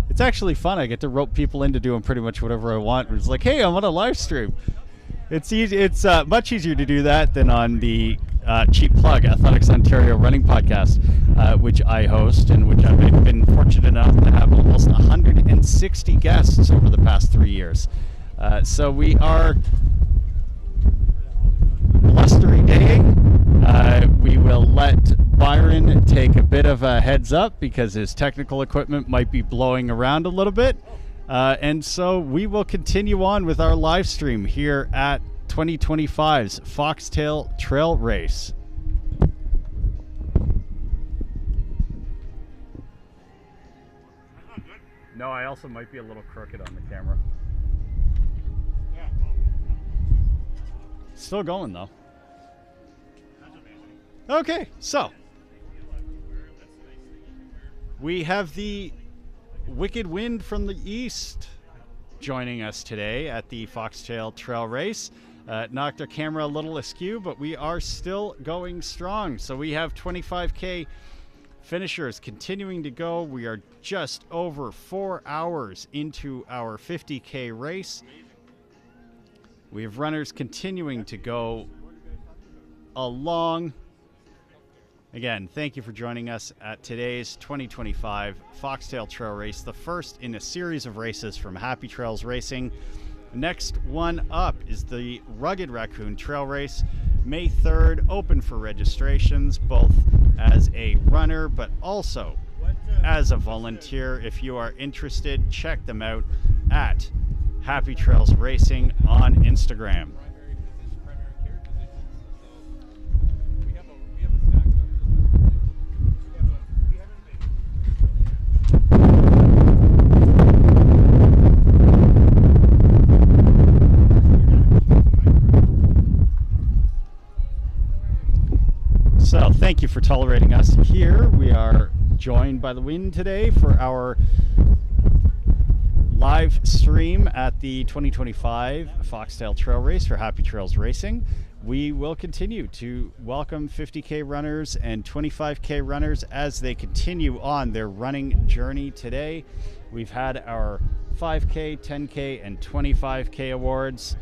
It's actually fun. I get to rope people into doing pretty much whatever I want. It's like, hey, I'm on a live stream. It's easy. It's much easier to do that than on the cheap plug Athletics Ontario Running Podcast, which I host and which I've been fortunate enough to have almost 160 guests over the past 3 years. So we are blustery daying. We will let Byron take a bit of a heads up because his technical equipment might be blowing around a little bit. And so we will continue on with our live stream here at 2025's Foxtail Trail Race. No, I also might be a little crooked on the camera. Still going though. Okay, so we have the Wicked Wind from the East joining us today at the Foxtail Trail Race. Knocked our camera a little askew, but we are still going strong. So we have 25K finishers continuing to go. We are just over 4 hours into our 50K race. We have runners continuing to go along. Again, thank you for joining us at today's 2025 Foxtail Trail Race, the first in a series of races from Happy Trails Racing. Next one up is the Rugged Raccoon Trail Race, May 3rd, open for registrations, both as a runner but also as a volunteer. If you are interested, check them out at Happy Trails Racing on Instagram. So thank you for tolerating us here. We are joined by the wind today for our live stream at the 2025 Foxtail Trail Race for Happy Trails Racing. We will continue to welcome 50K runners and 25K runners as they continue on their running journey today. We've had our 5K, 10K, and 25K awards.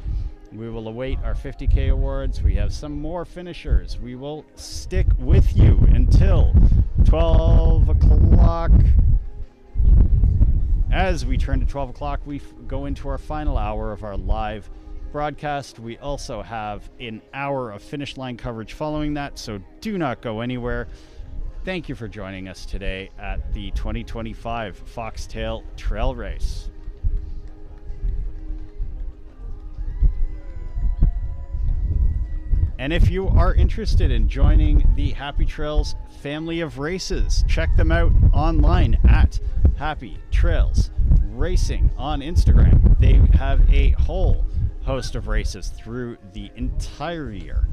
We will await our 50K awards. We have some more finishers. We will stick with you until 12 o'clock. As we turn to 12 o'clock, we go into our final hour of our live broadcast. We also have an hour of finish line coverage following that, so do not go anywhere. Thank you for joining us today at the 2025 Foxtail Trail Race. And if you are interested in joining the Happy Trails family of races, check them out online at Happy Trails Racing on Instagram. They have a whole host of races through the entire year.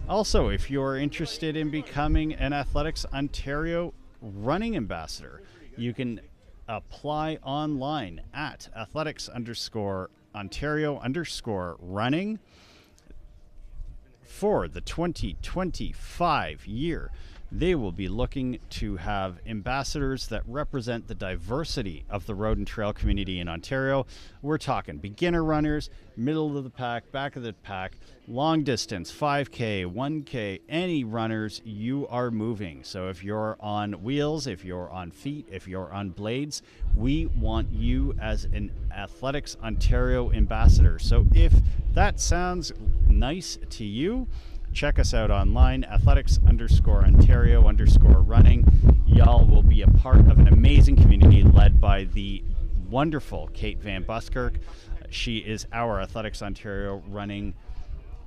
Also, if you're interested in becoming an Athletics Ontario running ambassador, you can apply online at athletics_Ontario_running for the 2025 year. They will be looking to have ambassadors that represent the diversity of the road and trail community in Ontario. We're talking beginner runners, middle of the pack, back of the pack, long distance, 5K, 1K, any runners, you are moving. So if you're on wheels, if you're on feet, if you're on blades, we want you as an Athletics Ontario ambassador. So if that sounds nice to you, check us out online, athletics_Ontario_running. Y'all will be a part of an amazing community led by the wonderful Kate Van Buskirk. She is our Athletics Ontario running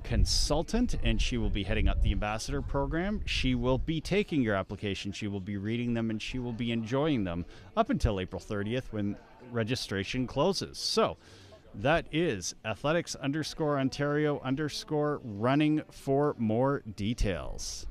consultant, and she will be heading up the ambassador program. She will be taking your application, she will be reading them, and she will be enjoying them up until April 30th when registration closes. So that is athletics_Ontario_running for more details.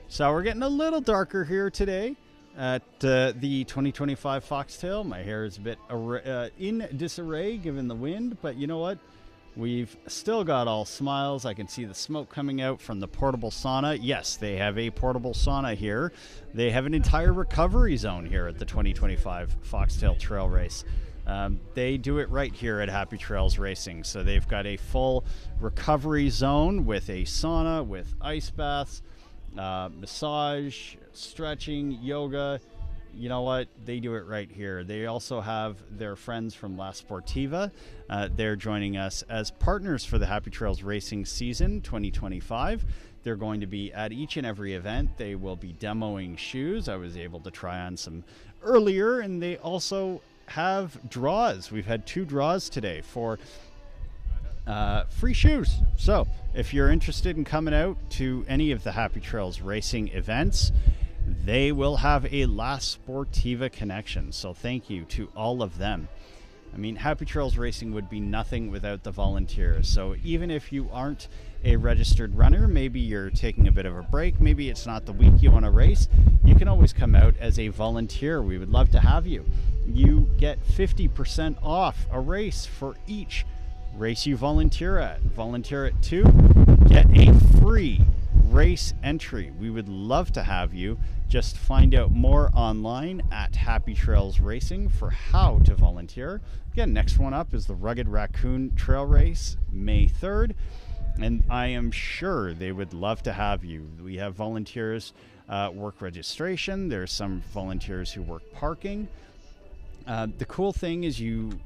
So we're getting a little darker here today at the 2025 Foxtail. My hair is a bit in disarray given the wind, but you know what? We've still got all smiles. I can see the smoke coming out from the portable sauna. Yes, they have a portable sauna here. They have an entire recovery zone here at the 2025 Foxtail Trail Race. They do it right here at Happy Trails Racing. So they've got a full recovery zone with a sauna, with ice baths, massage, stretching, yoga. You know what? They do it right here. They also have their friends from La Sportiva. They're joining us as partners for the Happy Trails Racing season 2025. They're going to be at each and every event. They will be demoing shoes. I was able to try on some earlier, and they also have draws. We've had 2 draws today for free shoes. So if you're interested in coming out to any of the Happy Trails Racing events, they will have a La Sportiva connection. So thank you to all of them. I mean, Happy Trails Racing would be nothing without the volunteers. So even if you aren't a registered runner, maybe you're taking a bit of a break, maybe it's not the week you want to race, you can always come out as a volunteer. We would love to have you. You get 50% off a race for each race you volunteer at. Volunteer at 2, get a free race entry. We would love to have you. Just find out more online at Happy Trails Racing for how to volunteer. Again, next one up is the Rugged Raccoon Trail Race, May 3rd, and I am sure they would love to have you. We have volunteers work registration. There's some volunteers who work parking. The cool thing is you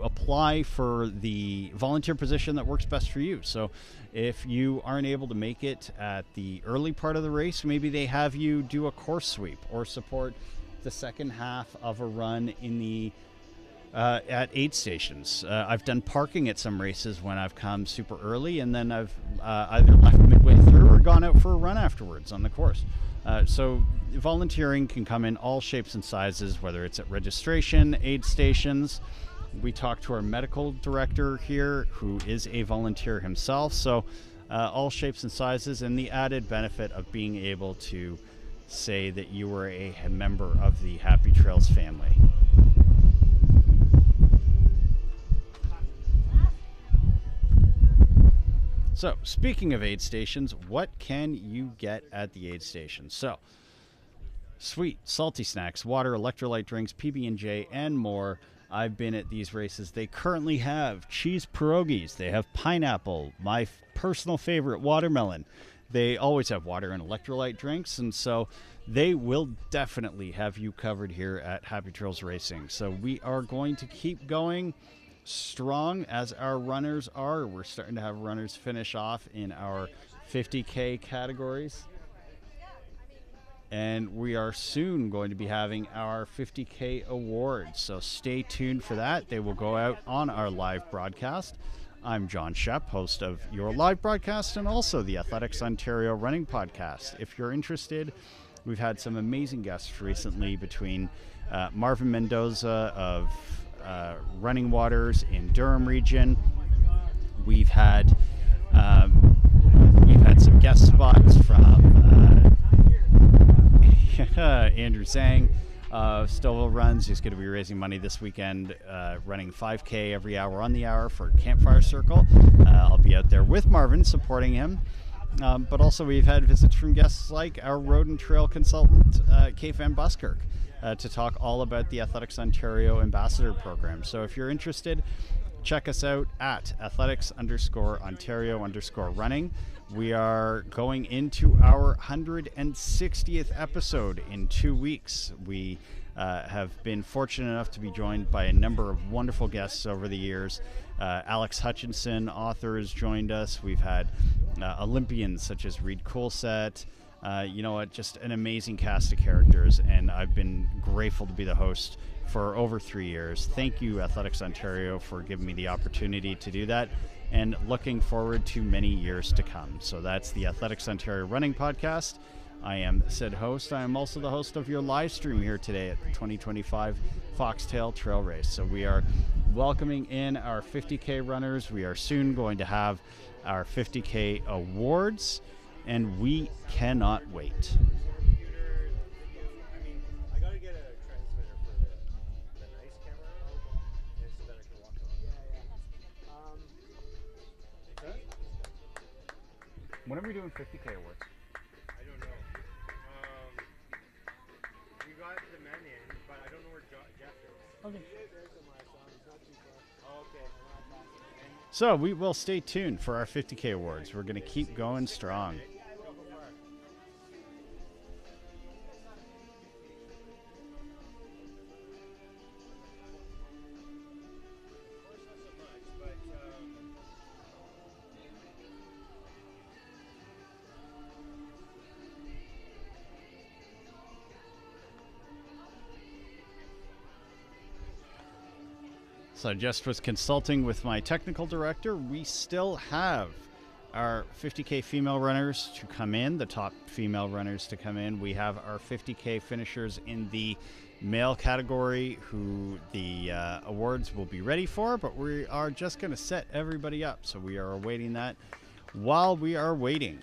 apply for the volunteer position that works best for you. So if you aren't able to make it at the early part of the race, maybe they have you do a course sweep or support the second half of a run in the at aid stations. I've done parking at some races when I've come super early, and then I've either left midway through or gone out for a run afterwards on the course. So volunteering can come in all shapes and sizes, whether it's at registration, aid stations. We talked to our medical director here, who is a volunteer himself. So all shapes and sizes, and the added benefit of being able to say that you were a member of the Happy Trails family. So speaking of aid stations, what can you get at the aid station? So sweet, salty snacks, water, electrolyte drinks, PB&J, and more. I've been at these races. They currently have cheese pierogies. They have pineapple, my personal favorite, watermelon. They always have water and electrolyte drinks, and so they will definitely have you covered here at Happy Trails Racing. So we are going to keep going strong as our runners are. We're starting to have runners finish off in our 50K categories. And we are soon going to be having our 50K awards. So stay tuned for that. They will go out on our live broadcast. I'm John Shepp, host of your live broadcast and also the Athletics Ontario Running Podcast. If you're interested, we've had some amazing guests recently between Marvin Mendoza of Running Waters in Durham region. We've had some guest spots from Andrew Zhang of Stouffville Runs. He's going to be raising money this weekend, running 5K every hour on the hour for Campfire Circle. I'll be out there with Marvin supporting him. But also we've had visits from guests like our road and trail consultant, Kate Van Buskirk, to talk all about the Athletics Ontario Ambassador Program. So if you're interested, check us out at athletics_Ontario_running. We are going into our 160th episode in 2 weeks. We have been fortunate enough to be joined by a number of wonderful guests over the years. Alex Hutchinson, author, has joined us. We've had Olympians such as Reed Coolset. You know what, just an amazing cast of characters, and I've been grateful to be the host for over 3 years. Thank you, Athletics Ontario, for giving me the opportunity to do that, and looking forward to many years to come. So that's the Athletics Ontario Running Podcast. I am said host. I am also the host of your live stream here today at the 2025 Foxtail Trail Race. So we are welcoming in our 50K runners. We are soon going to have our 50K awards, and we cannot wait. When are we doing 50K awards? I don't know. We got the men in, but I don't know where Jeff is. Okay. Oh, okay. So we will stay tuned for our 50K awards. We're going to keep going strong. So I just was consulting with my technical director. We still have our 50K female runners to come in, the top female runners to come in. We have our 50K finishers in the male category who the awards will be ready for, but we are just going to set everybody up. So we are awaiting that. While we are waiting,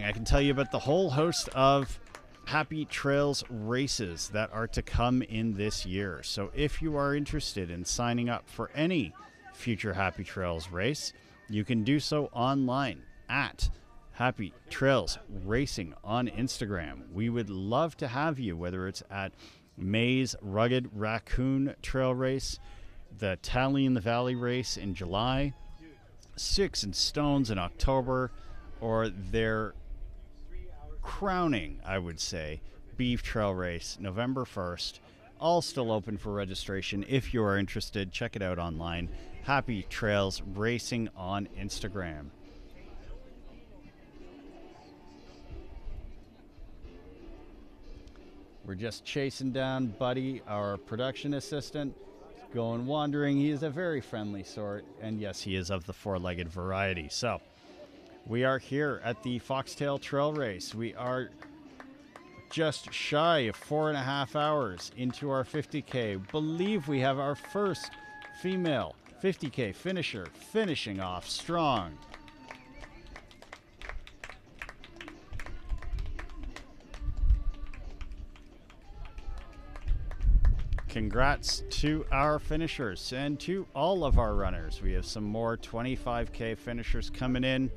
I can tell you about the whole host of Happy Trails races that are to come in this year. So if you are interested in signing up for any future Happy Trails race, you can do so online at Happy Trails Racing on Instagram. We would love to have you, whether it's at May's Rugged Raccoon Trail Race, the Tally in the Valley race in July, Sticks and Stones in October, or their crowning, I would say, Beef Trail Race, November 1st. All still open for registration. If you are interested, check it out online. Happy Trails Racing on Instagram. We're just chasing down Buddy, our production assistant. Going wandering. He is a very friendly sort, and yes, he is of the four-legged variety. So we are here at the Foxtail Trail Race. We are just shy of 4.5 hours into our 50K. Believe we have our first female 50K finisher finishing off strong. Congrats to our finishers and to all of our runners. We have some more 25K finishers coming in.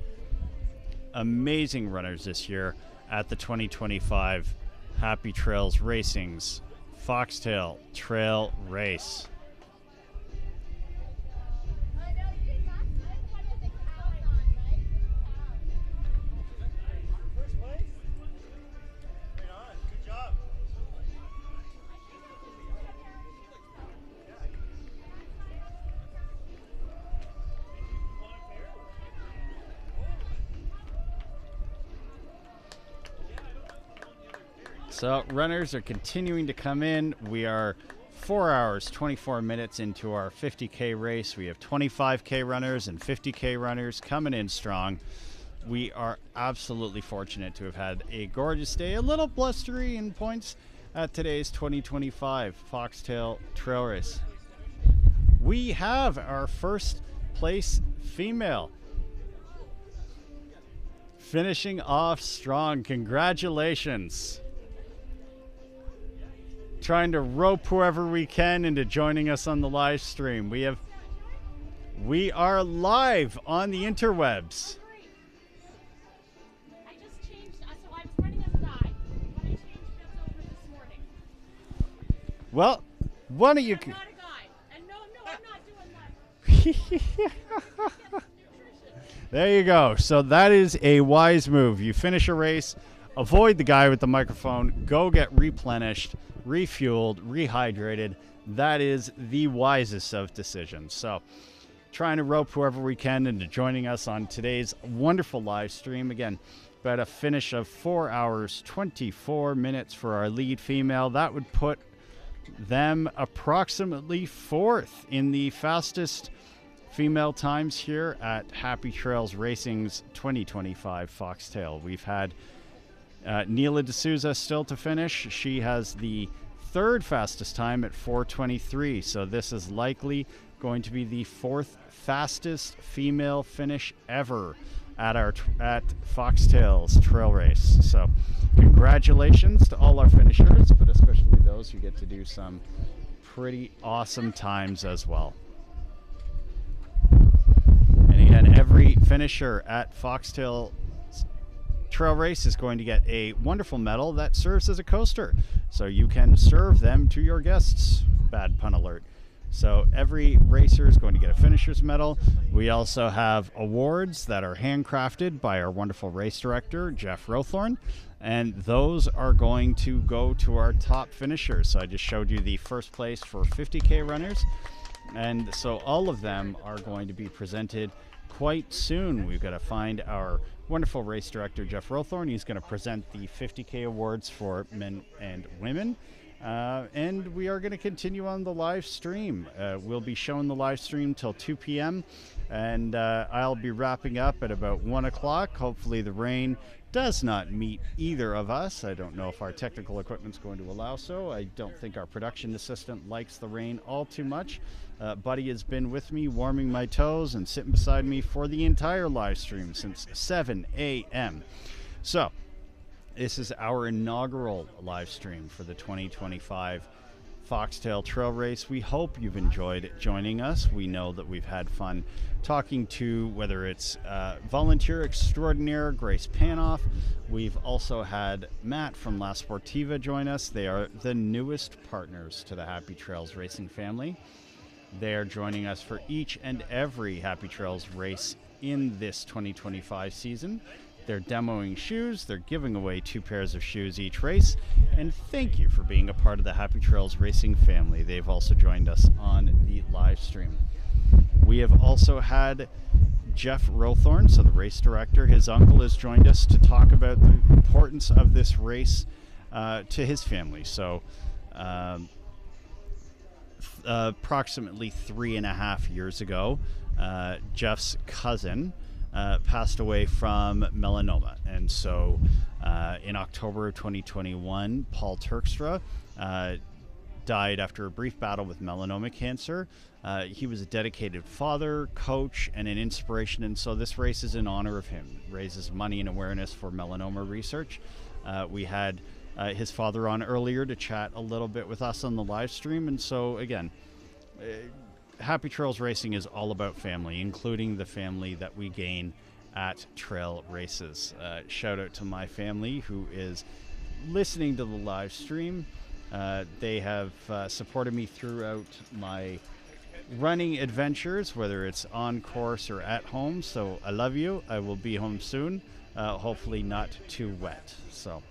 Amazing runners this year at the 2025 Happy Trails Racing's Foxtail Trail Race. So runners are continuing to come in. We are 4 hours, 24 minutes into our 50K race. We have 25K runners and 50K runners coming in strong. We are absolutely fortunate to have had a gorgeous day, a little blustery in points at today's 2025 Foxtail Trail Race. We have our first place female. Finishing off strong. Congratulations. Trying to rope whoever we can into joining us on the live stream. We are live on the interwebs. I just changed, so I was running as a guy, but I changed fence over this morning. Well, one of you. I'm not a guy, and no, I'm not doing that. There you go. So that is a wise move. You finish a race, avoid the guy with the microphone, go get replenished, refueled, rehydrated. That is the wisest of decisions. So trying to rope whoever we can into joining us on today's wonderful live stream. Again, about a finish of 4 hours, 24 minutes for our lead female. That would put them approximately fourth in the fastest female times here at Happy Trails Racing's 2025 Foxtail. We've had Neela D'Souza still to finish. She has the third fastest time at 4:23. So this is likely going to be the fourth fastest female finish ever at Foxtail's trail race. So congratulations to all our finishers, but especially those who get to do some pretty awesome times as well. And again, every finisher at Foxtail Trail Race is going to get a wonderful medal that serves as a coaster, so you can serve them to your guests. Bad pun alert. So every racer is going to get a finisher's medal. We also have awards that are handcrafted by our wonderful race director, Jeff Rothorn, and those are going to go to our top finishers. So I just showed you the first place for 50K runners, and so all of them are going to be presented quite soon. We've got to find our wonderful race director, Jeff Rothorn. He's going to present the 50K awards for men and women. And we are going to continue on the live stream. We'll be showing the live stream till 2 p.m. And I'll be wrapping up at about 1 o'clock. Hopefully the rain does not meet either of us. I don't know if our technical equipment's going to allow so. I don't think our production assistant likes the rain all too much. Buddy has been with me, warming my toes and sitting beside me for the entire live stream since 7 a.m. So this is our inaugural live stream for the 2025 Foxtail Trail Race. We hope you've enjoyed joining us. We know that we've had fun talking to, whether it's volunteer extraordinaire Grace Panoff. We've also had Matt from La Sportiva join us. They are the newest partners to the Happy Trails Racing family. They are joining us for each and every Happy Trails race in this 2025 season. They're demoing shoes. They're giving away 2 pairs of shoes each race. And thank you for being a part of the Happy Trails Racing family. They've also joined us on the live stream. We have also had Jeff Rothorn, so the race director. His uncle has joined us to talk about the importance of this race to his family. So approximately 3.5 years ago, Jeff's cousin passed away from melanoma. And so in October of 2021, Paul Turkstra died after a brief battle with melanoma cancer. He was a dedicated father, coach, and an inspiration, and so this race is in honor of him. It raises money and awareness for melanoma research. We had his father on earlier to chat a little bit with us on the live stream, and so again, Happy Trails Racing is all about family, including the family that we gain at trail races. Shout out to my family who is listening to the live stream. They have supported me throughout my running adventures, whether it's on course or at home. So I love you. I will be home soon, hopefully not too wet. So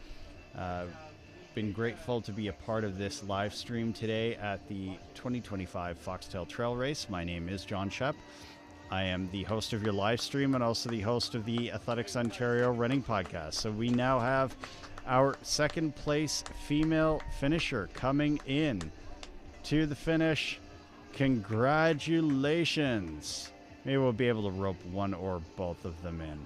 been grateful to be a part of this live stream today at the 2025 Foxtail Trail Race. My name is John Shep. I am the host of your live stream and also the host of the Athletics Ontario Running Podcast. So we now have our second place female finisher coming in to the finish. Congratulations. Maybe we'll be able to rope one or both of them in.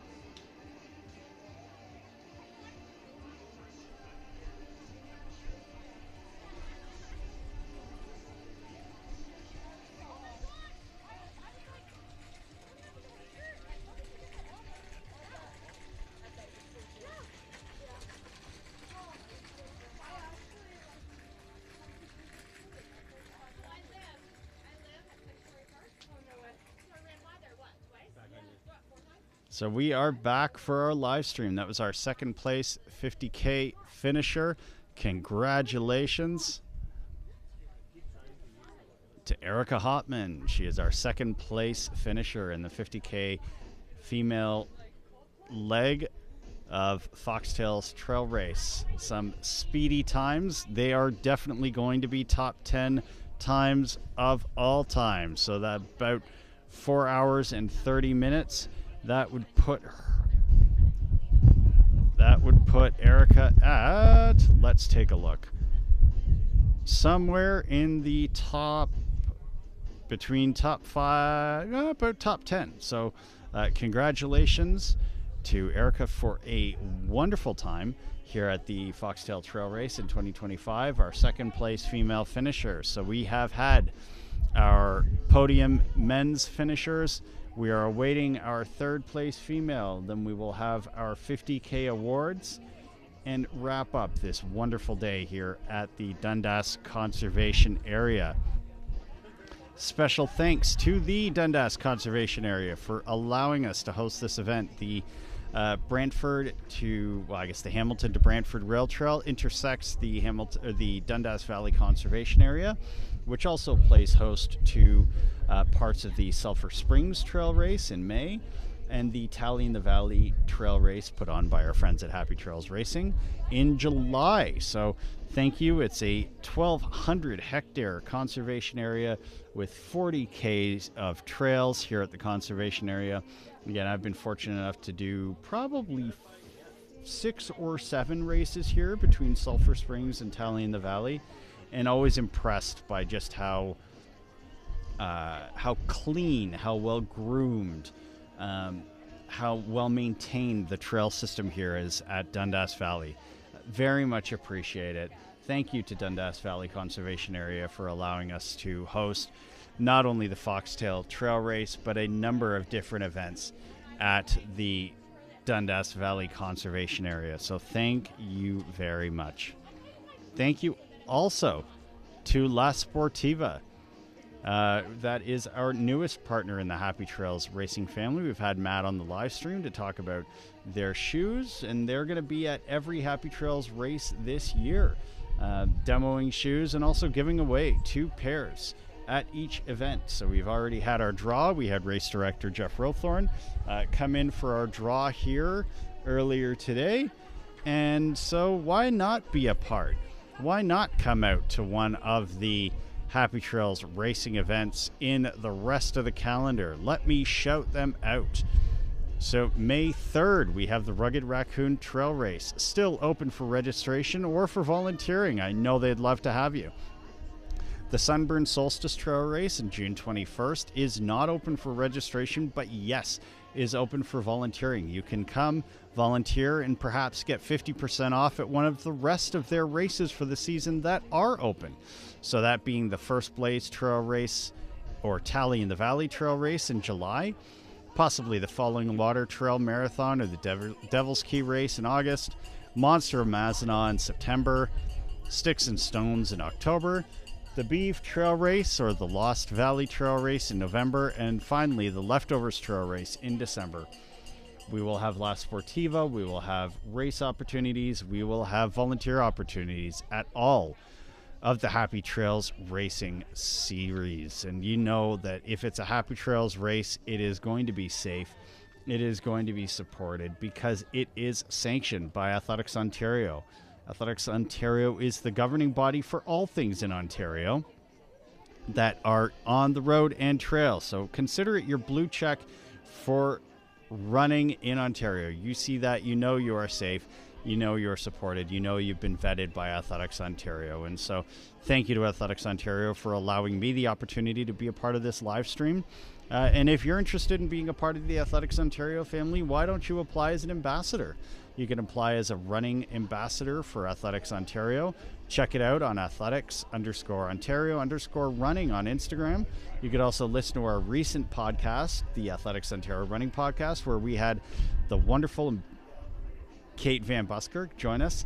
So we are back for our live stream. That was our second place 50K finisher. Congratulations to Erica Hotman. She is our second place finisher in the 50K female leg of Foxtail's trail race. Some speedy times. They are definitely going to be top 10 times of all time. So that about 4 hours and 30 minutes. That would put Erica at, let's take a look, somewhere in the top, between top 5, about top 10. So congratulations to Erica for a wonderful time here at the Foxtail Trail Race in 2025, our second place female finisher. So we have had our podium men's finishers. We are awaiting our third place female. Then we will have our 50K awards and wrap up this wonderful day here at the Dundas Conservation Area. Special thanks to the Dundas Conservation Area for allowing us to host this event. The Brantford to, well, I guess the Hamilton to Brantford Rail Trail intersects the the Dundas Valley Conservation Area, which also plays host to parts of the Sulphur Springs Trail Race in May and the Tally in the Valley Trail Race put on by our friends at Happy Trails Racing in July. So thank you. It's a 1,200 hectare conservation area with 40 Ks of trails here at the conservation area. Again, I've been fortunate enough to do probably 6 or 7 races here between Sulphur Springs and Tally in the Valley, and always impressed by just how clean, how well groomed, how well maintained the trail system here is at Dundas Valley. Very much appreciate it. Thank you to Dundas Valley Conservation Area for allowing us to host not only the Foxtail Trail Race, but a number of different events at the Dundas Valley Conservation Area. So thank you very much. Thank you also to La Sportiva. That is our newest partner in the Happy Trails Racing family. We've had Matt on the live stream to talk about their shoes, and they're going to be at every Happy Trails race this year, demoing shoes and also giving away 2 pairs at each event. So we've already had our draw. We had race director Jeff Rothorn come in for our draw here earlier today. And so why not be a part? Why not come out to one of the Happy Trails racing events in the rest of the calendar? Let me shout them out. So May 3rd, we have the Rugged Raccoon Trail Race, still open for registration or for volunteering. I know they'd love to have you. The Sunburn Solstice Trail Race on June 21st is not open for registration, but yes, is open for volunteering. You can come volunteer and perhaps get 50% off at one of the rest of their races for the season that are open. So that being the First Blaze Trail Race or Tally in the Valley Trail Race in July, possibly the Falling Water Trail Marathon or the Devil's Key Race in August, Monster of Mazenah in September, Sticks and Stones in October, the Beef Trail Race or the Lost Valley Trail Race in November, and finally the Leftovers Trail Race in December. We will have La Sportiva, we will have race opportunities, we will have volunteer opportunities at all of the Happy Trails Racing series. And you know that if it's a Happy Trails race, it is going to be safe, it is going to be supported, because it is sanctioned by Athletics Ontario. Athletics Ontario is the governing body for all things in Ontario that are on the road and trail. So consider it your blue check for running in Ontario. You see that, you know you are safe, you know you're supported, you know you've been vetted by Athletics Ontario. And so thank you to Athletics Ontario for allowing me the opportunity to be a part of this live stream. And if you're interested in being a part of the Athletics Ontario family, why don't you apply as an ambassador? You can apply as a running ambassador for Athletics Ontario. Check it out on athletics_Ontario_running on Instagram. You could also listen to our recent podcast, the Athletics Ontario Running Podcast, where we had the wonderful Kate Van Buskirk join us.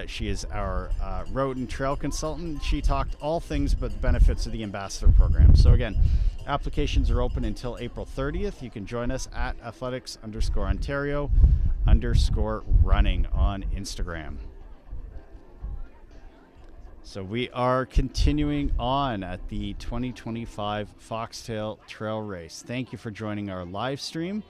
She is our road and trail consultant. She talked all things but the benefits of the ambassador program. So again, applications are open until April 30th. You can join us at athletics_Ontario_running on Instagram. So we are continuing on at the 2025 Foxtail Trail Race. Thank you for joining our live stream.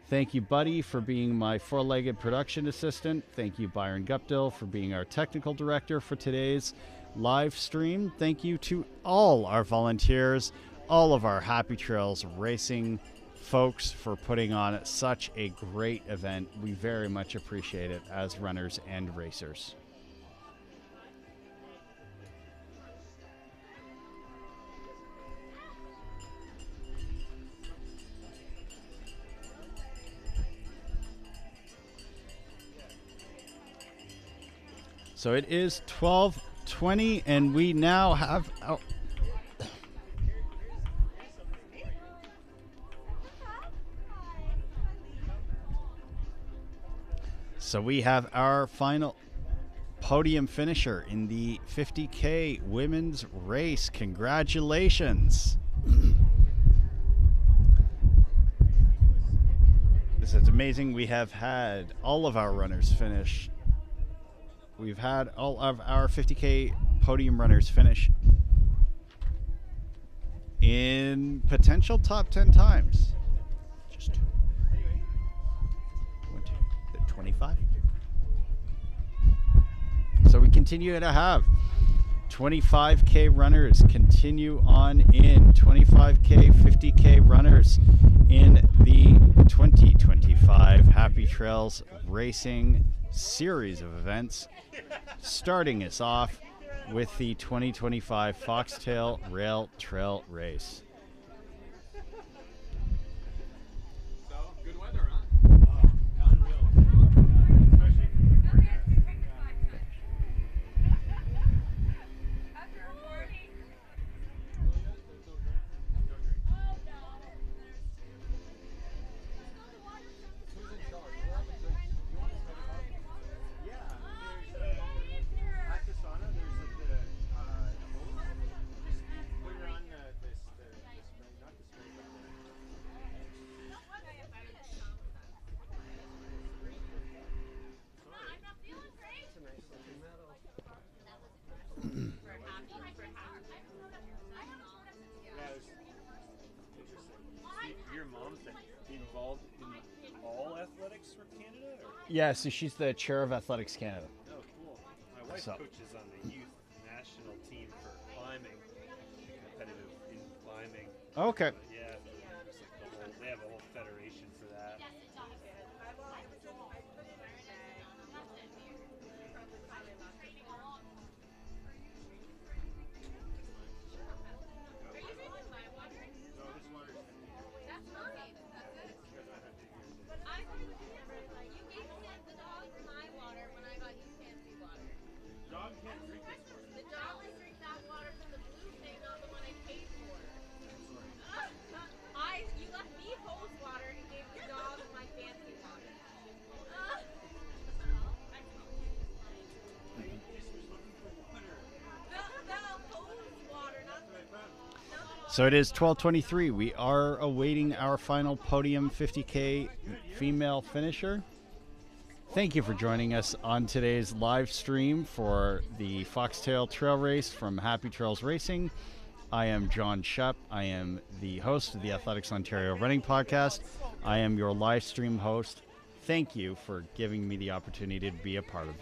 Thank you, Buddy, for being my four-legged production assistant. Thank you, Byron Guptill, for being our technical director for today's live stream. Thank you to all our volunteers, all of our Happy Trails racing folks for putting on such a great event. We very much appreciate it as runners and racers. So it is 12:20, and we now have So we have our final podium finisher in the 50K women's race. Congratulations. This is amazing. We have had all of our runners finish. We've had all of our 50K podium runners finish in potential top 10 times. Just 25. So we continue to have 25K runners continue on in 25K, 50K runners in the 2025 Happy Trails Racing series of events, starting us off with the 2025 Foxtail Rail Trail Race. So, good weather, huh? Your mom's involved in all athletics for Canada? Or? Yeah, so she's the chair of Athletics Canada. Oh, cool. My wife coaches on the youth national team for climbing, competitive in climbing. Okay. Yeah, it's like they have a whole federation for that. So it is 12:23. We are awaiting our final podium 50K female finisher. Thank you for joining us on today's live stream for the Foxtail Trail Race from Happy Trails Racing. I am John Shupp. I am the host of the Athletics Ontario Running Podcast. I am your live stream host. Thank you for giving me the opportunity to be a part of it.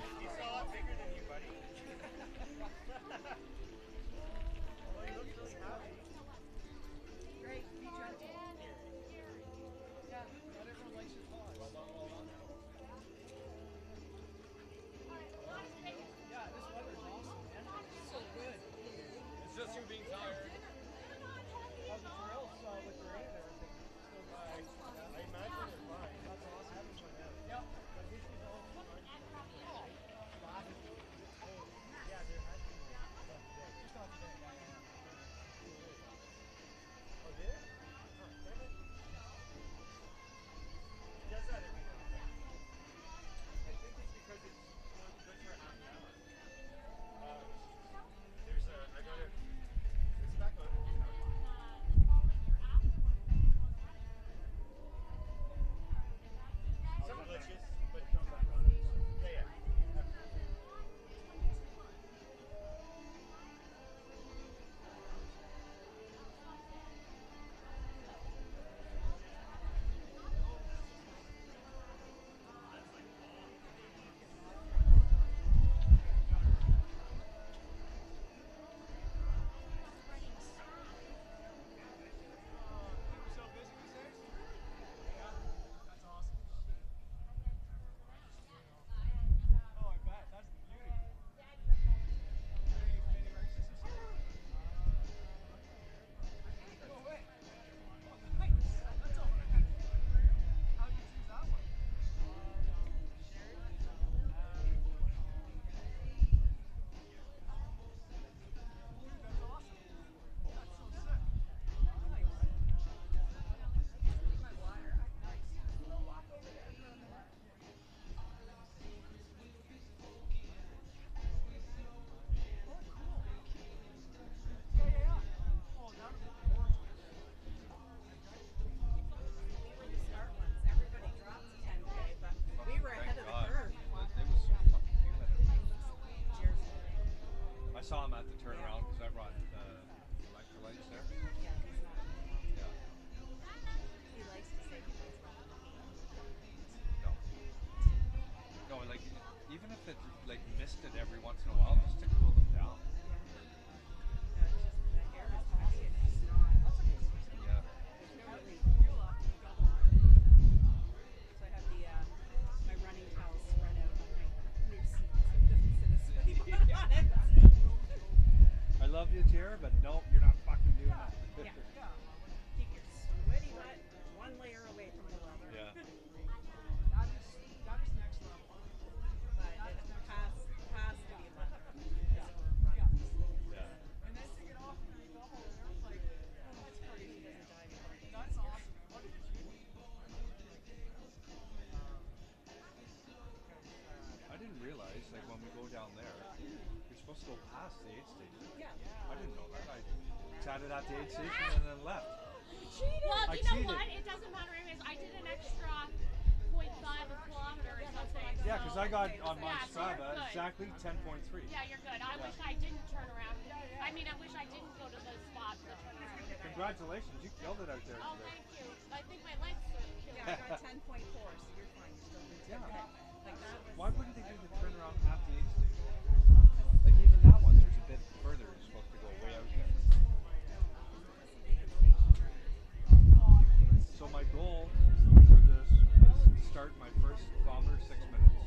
that like missed it every once in a while just to cool them down. Yeah. So I have my running towels spread out on my new seat so it doesn't sit a sweaty bun on it. I love you, Jared, but no, you're not fucking doing that. Yeah. Keep your sweaty butt one layer away from the leather. Yeah. That is next level. But it has to be leather. Yeah. And then to get off and you go home and it's like, oh, that's crazy. He doesn't die before he gets That's here. awesome. What did you I didn't realize, like, when we go down there, you're supposed to go past the aid station. Yeah. I didn't know that. I chatted at the aid station and then left. Well, I you know cheated. what? It doesn't matter anyways. I did an extra 0.5 a kilometer or something. Yeah, because I got on my Yeah, so you're Strava good. exactly 10.3. Yeah, you're good. I wish I didn't turn around. I mean, I wish I didn't go to the spot to turn around. Congratulations, you killed it out there Oh, today. thank you. I think my legs are killing Yeah, I me. got 10.4, so you're fine. You still need to Yeah. Like that was. Why wouldn't they do the turnaround at the aid station? Like even that one, there's a bit further. You're supposed to go way out there. So my goal for this was to start my first kilometer 6 minutes,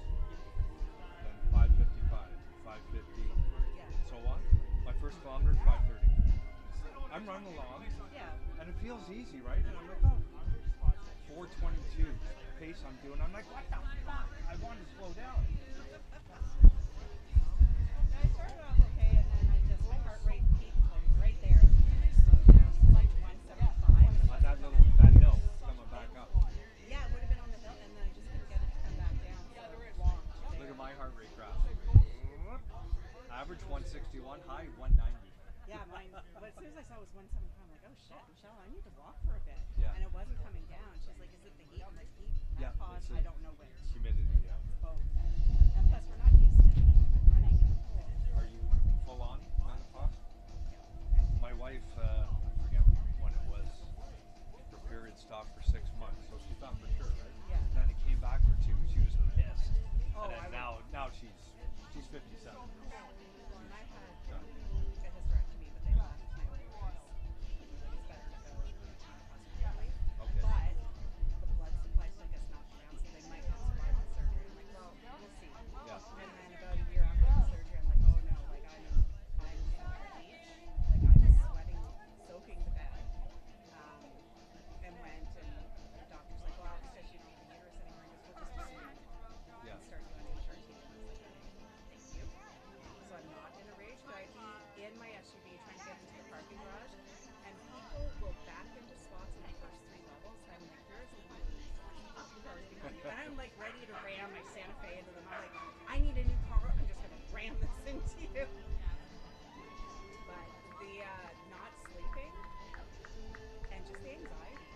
then 5:55, 5:50, so on. My first kilometer 5:30. I'm running along, and it feels easy, right? And I'm like, oh, 4:22 pace I'm doing. I'm like, what the fuck? I want to slow down. I started off okay, and then my heart rate peaked like right there, and I slowed down to like 175. On that hill coming back up. Yeah, it would have been on the hill, and then I just couldn't get it to come back down. So it walked. Look at my heart rate graph. Average 161, high 190. Yeah, mine. But as soon as I saw it was 175, I'm like, oh shit, Michelle, I need to walk for a bit. Yeah. And it wasn't coming down. She's like, is it the heat? I'm like, heat, Yeah, menopause, it's I don't know which. Humidity, yeah. It's both. And plus, we're not used to running. Are you full on menopause? My wife, I forget when it was, her period stopped for 6 months, so she thought for sure, right? Yeah. And then it came back for 2, she was pissed. Oh, and then now she's 57. Well, and I had a hysterectomy, but they left my ovaries. It's better to go hospital. Okay. But the blood supply still gets knocked around, so they might not survive the surgery. I'm like, well, we'll see. Yeah. And then about a year after the surgery, I'm like, oh no, like I'm at the beach, like I'm sweating, soaking the bed. And went, and the doctor's like, well, because you don't have a uterus anymore, and we'll just assume Yeah. and start doing HRT. And I was like, thank you. So I'm not in a rage, but I'd be in my SUV trying to get into the parking garage, and people will back into spots in the first 3 levels. I'm like, there's a lot of fucking cars behind you. And I'm like ready to ram my Santa Fe into them. I'm like, I need a new car. I'm just going to ram this into you. But the not sleeping and just the anxiety,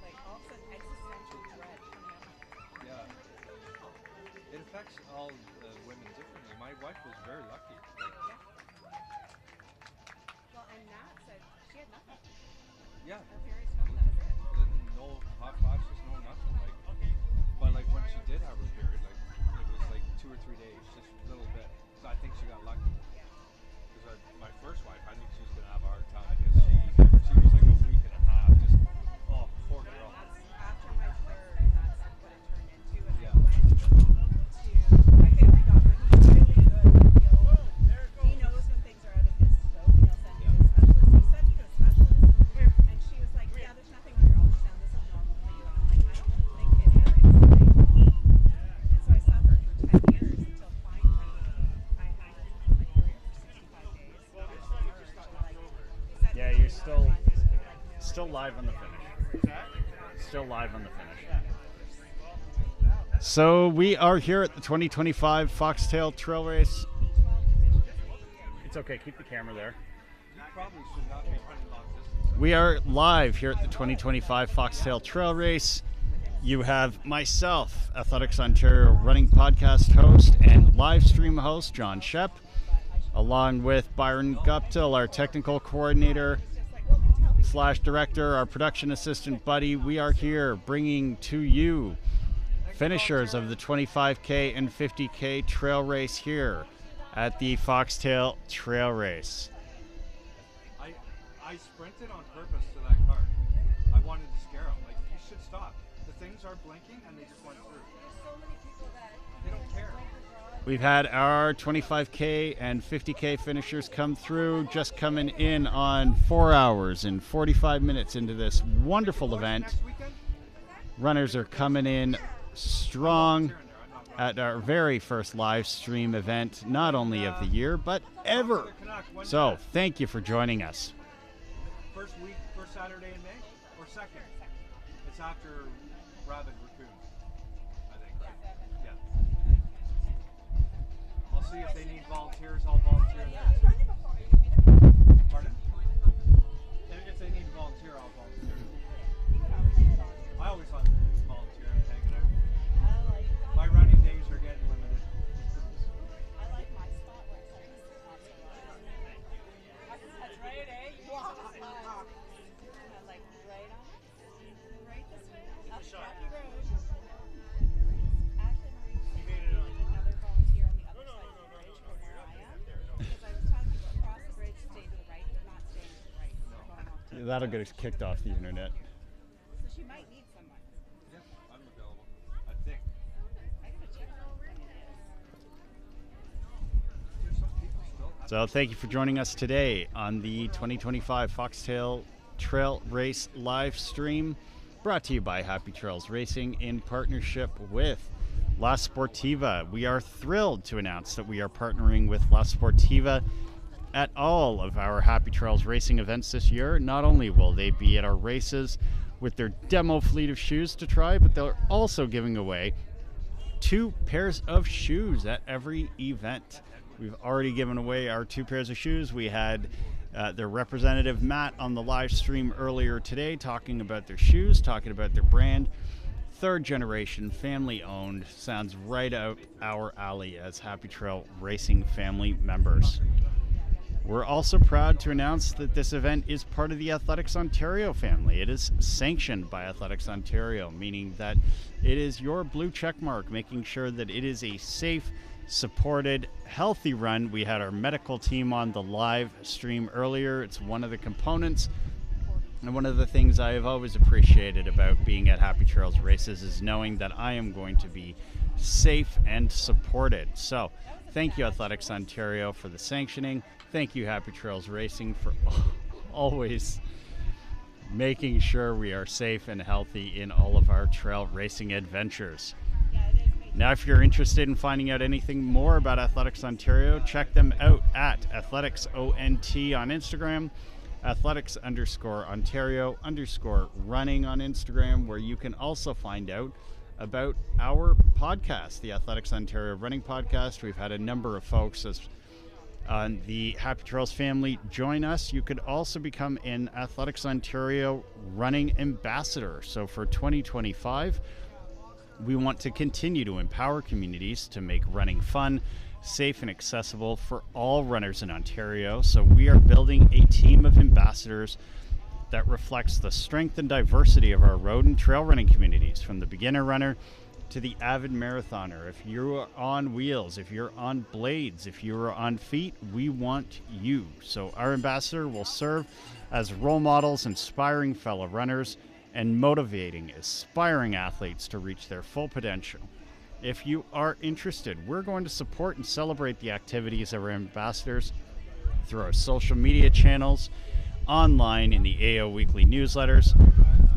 like all of a sudden existential dread coming out. Yeah. It affects all women differently. My wife was very lucky. Like, Well, and Nat said she had nothing. yeah. Her period stopped, that was it. Didn't know hot flashes, no nothing. Like, but like when she did have her period, like it was like 2 or 3 days, just a little bit. So I think she got lucky. Because my first wife, I think she was gonna have a hard time because she was like a week and a half, just poor girl. That's after my third, that's what it turned into. And Yeah. I went to my family doctor, who's really good. He knows when things are out of his scope, and he'll send me to a specialist. He sent me to a specialist, and she was like, yeah, there's nothing on your ultrasound. This is normal for you. And I'm like, I don't think it is. And so I suffered for 10 years until finally I had my period for 65 days. Yeah, you're still live on the finish. Still live on the finish. So we are here at the 2025 Foxtail Trail Race. It's okay, keep the camera there. You probably should not be running long distance. We are live here at the 2025 Foxtail Trail Race. You have myself, Athletics Ontario running podcast host and live stream host, John Shep, along with Byron Guptill, our technical coordinator / director, our production assistant, Buddy. We are here bringing to you finishers of the 25K and 50K trail race here at the Foxtail Trail Race. I sprinted on purpose to that car. I wanted to scare them. Like, you should stop. The things are blinking and they just went through. They don't care. We've had our 25K and 50K finishers come through, just coming in on 4 hours and 45 minutes into this wonderful event. Runners are coming in strong at our very first live stream event, not only of the year, but ever. So thank you for joining us. First Saturday in May or second? It's after Rabbit Raccoon, I think. Yeah. I'll see if they need volunteers. I'll volunteer there too. Pardon? If they need a volunteer, I'll volunteer. I always like volunteer and hanging out. My running days are getting limited. I like my spot where it's that's right, eh? You want to like right on it? Right this way? Up Rocky Road. Actually, Marie, another volunteer on the other side of the bridge from where I am. Because I was talking about cross the bridge, stay to the right. They're not staying to the right. They're going off to That'll get us kicked off the internet. So she might need someone. Yeah, I'm available. I think. I gotta check her out. There's some people still. So thank you for joining us today on the 2025 Foxtail Trail Race live stream, brought to you by Happy Trails Racing in partnership with La Sportiva. We are thrilled to announce that we are partnering with La Sportiva at all of our Happy Trails Racing events this year. Not only will they be at our races with their demo fleet of shoes to try, but they're also giving away 2 pairs of shoes at every event. We've already given away our 2 pairs of shoes. We had their representative Matt on the live stream earlier today talking about their shoes, talking about their brand. 3rd generation, family owned, sounds right out our alley as Happy Trail Racing family members. We're also proud to announce that this event is part of the Athletics Ontario family. It is sanctioned by Athletics Ontario, meaning that it is your blue check mark, making sure that it is a safe, supported, healthy run. We had our medical team on the live stream earlier. It's one of the components. And one of the things I have always appreciated about being at Happy Trails races is knowing that I am going to be safe and supported. So thank you, Athletics Ontario, for the sanctioning. Thank you, Happy Trails Racing, for always making sure we are safe and healthy in all of our trail racing adventures. Now, if you're interested in finding out anything more about Athletics Ontario, check them out at AthleticsONT on Instagram, Athletics_Ontario_running on Instagram, where you can also find out about our podcast, the Athletics Ontario Running Podcast. We've had a number of folks on the Happy Trails family join us. You could also become an Athletics Ontario running ambassador. So for 2025, we want to continue to empower communities to make running fun, safe, and accessible for all runners in Ontario. So we are building a team of ambassadors that reflects the strength and diversity of our road and trail running communities, from the beginner runner to the avid marathoner. If you're on wheels, if you're on blades, if you're on feet, we want you. So our ambassador will serve as role models, inspiring fellow runners, and motivating aspiring athletes to reach their full potential. If you are interested, we're going to support and celebrate the activities of our ambassadors through our social media channels, online in the AO Weekly newsletters.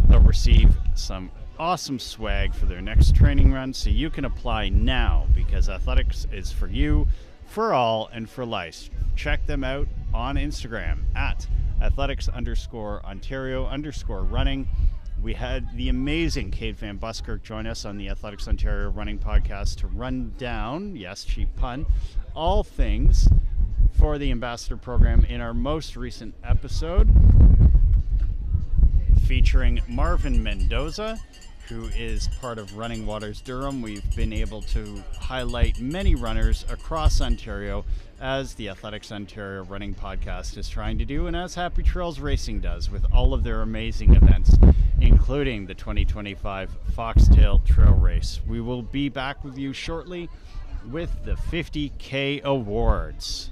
They'll receive some awesome swag for their next training run, so you can apply now, because athletics is for you, for all, and for life. Check them out on Instagram at Athletics_Ontario_running. We had the amazing Kate Van Buskirk join us on the Athletics Ontario Running Podcast to run down, yes, cheap pun, all things for the Ambassador Program in our most recent episode, featuring Marvin Mendoza, who is part of Running Waters Durham. We've been able to highlight many runners across Ontario, as the Athletics Ontario Running Podcast is trying to do, and as Happy Trails Racing does with all of their amazing events, including the 2025 Foxtail Trail Race. We will be back with you shortly with the 50K Awards.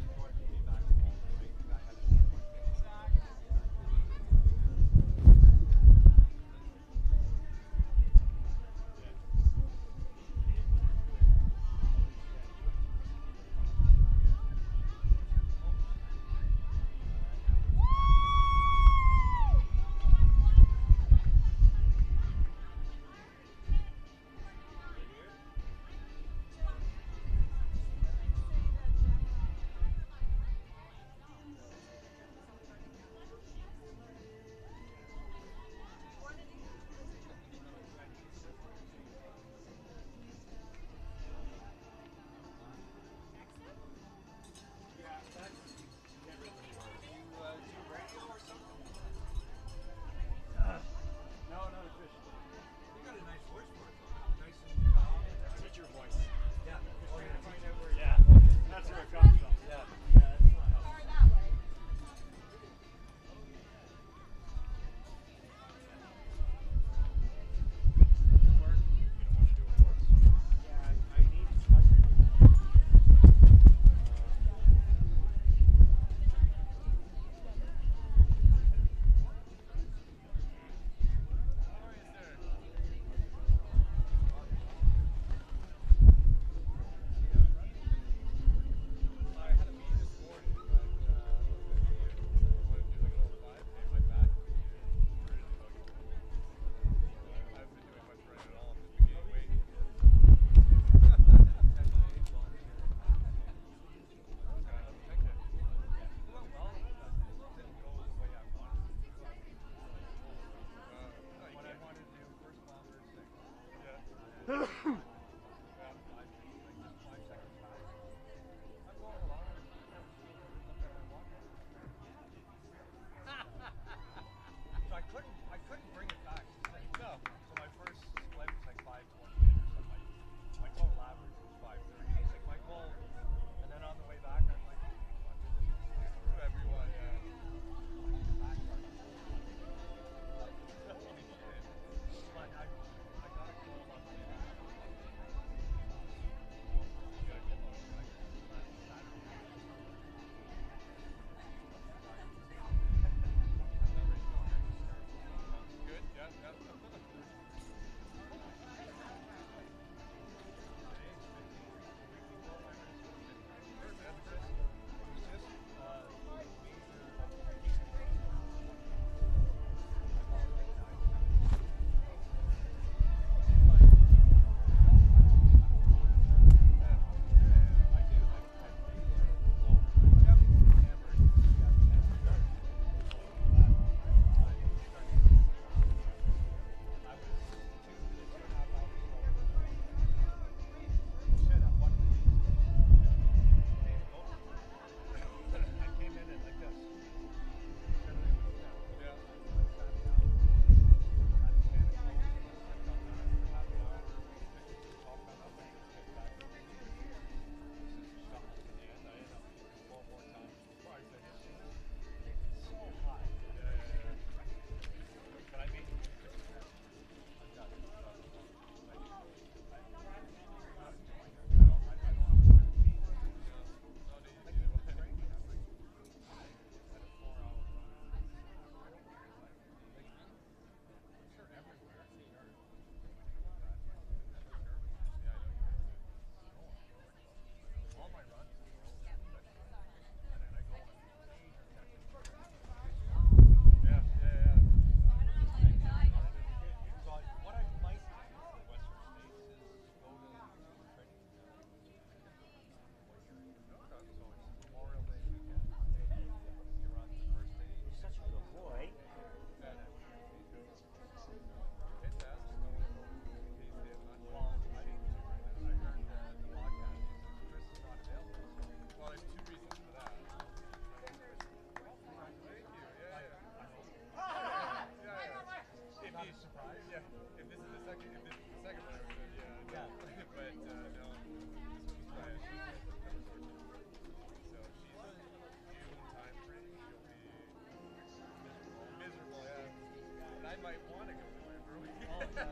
If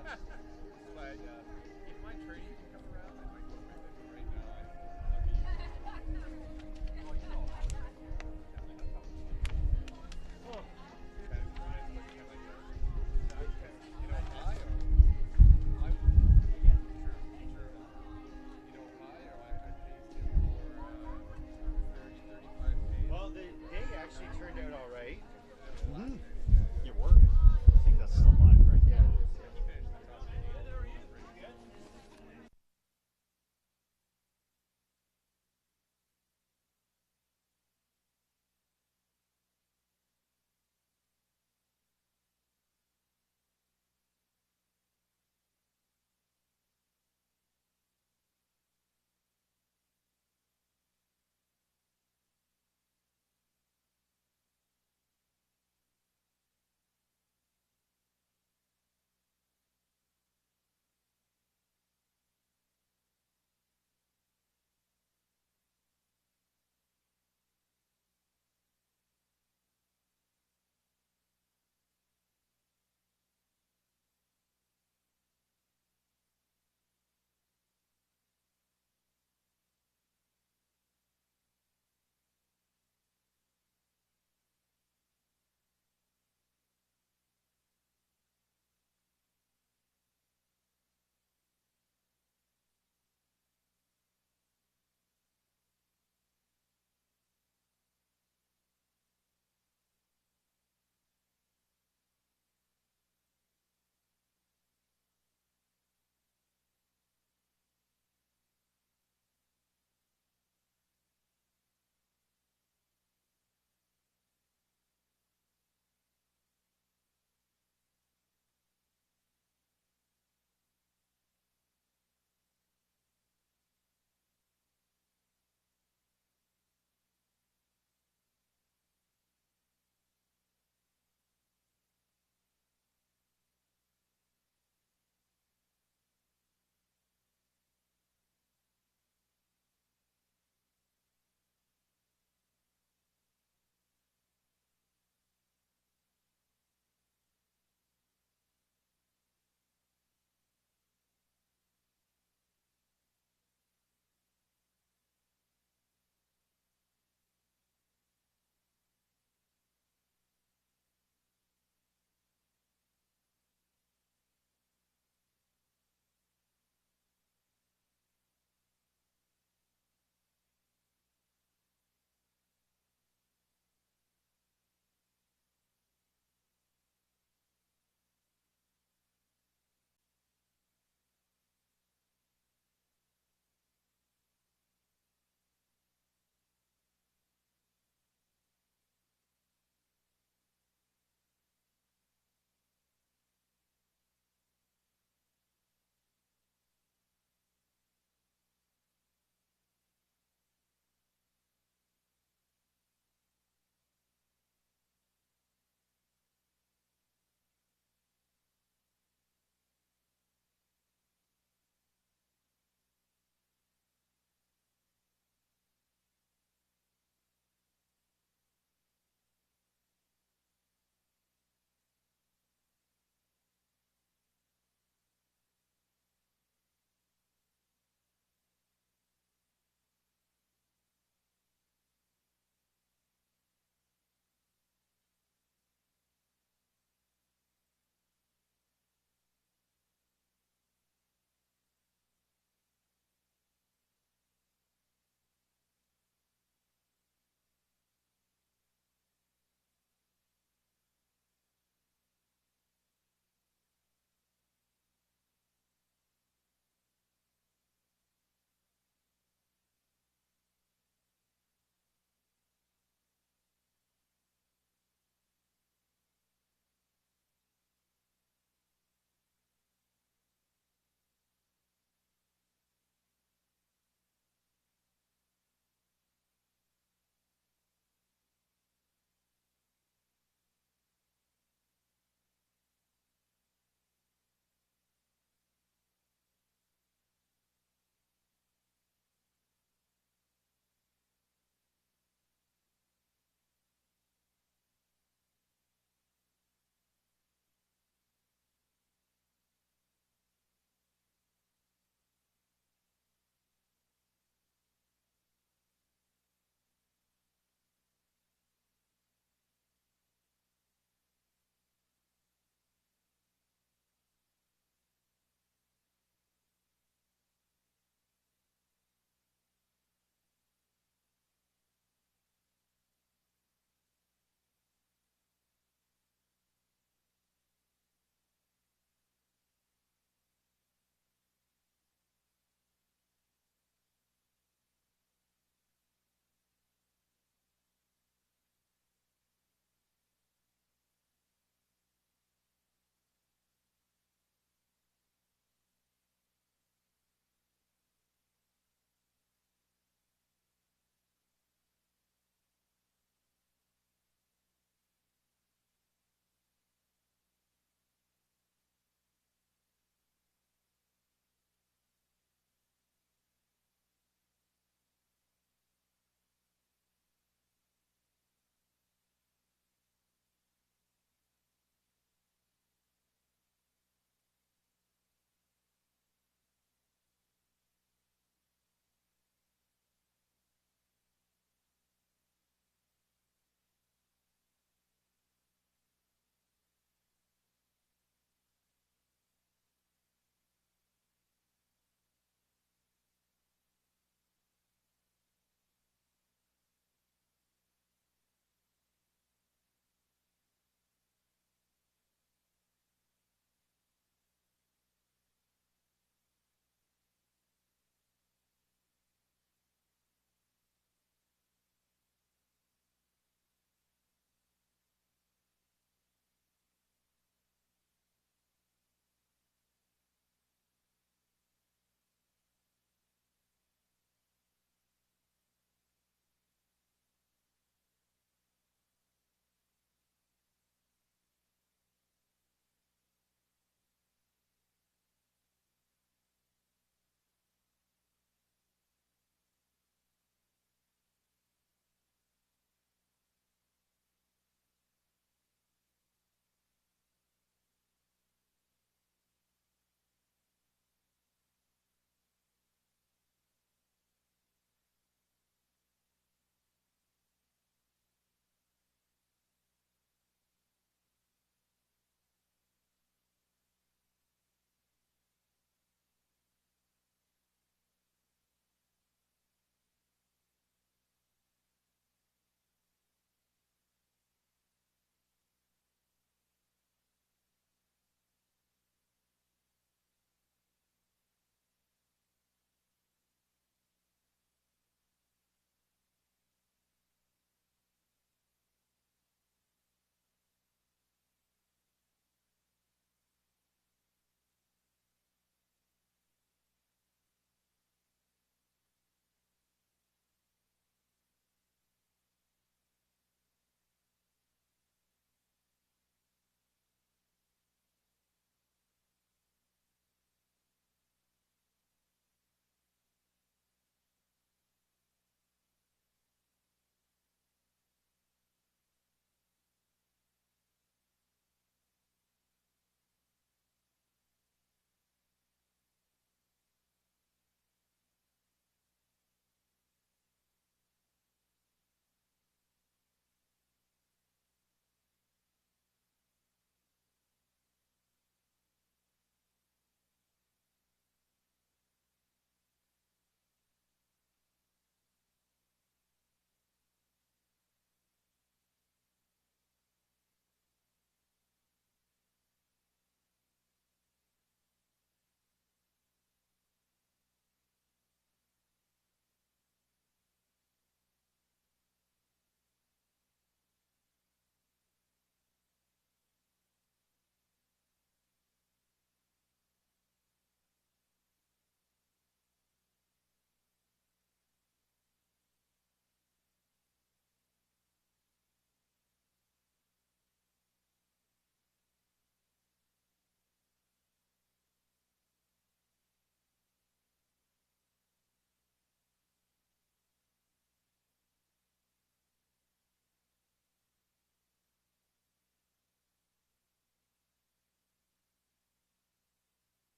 my training can come around, I might go with it. But right now, Well, the day actually turned out all right. You work. I think that's still live, right? Yeah, it is.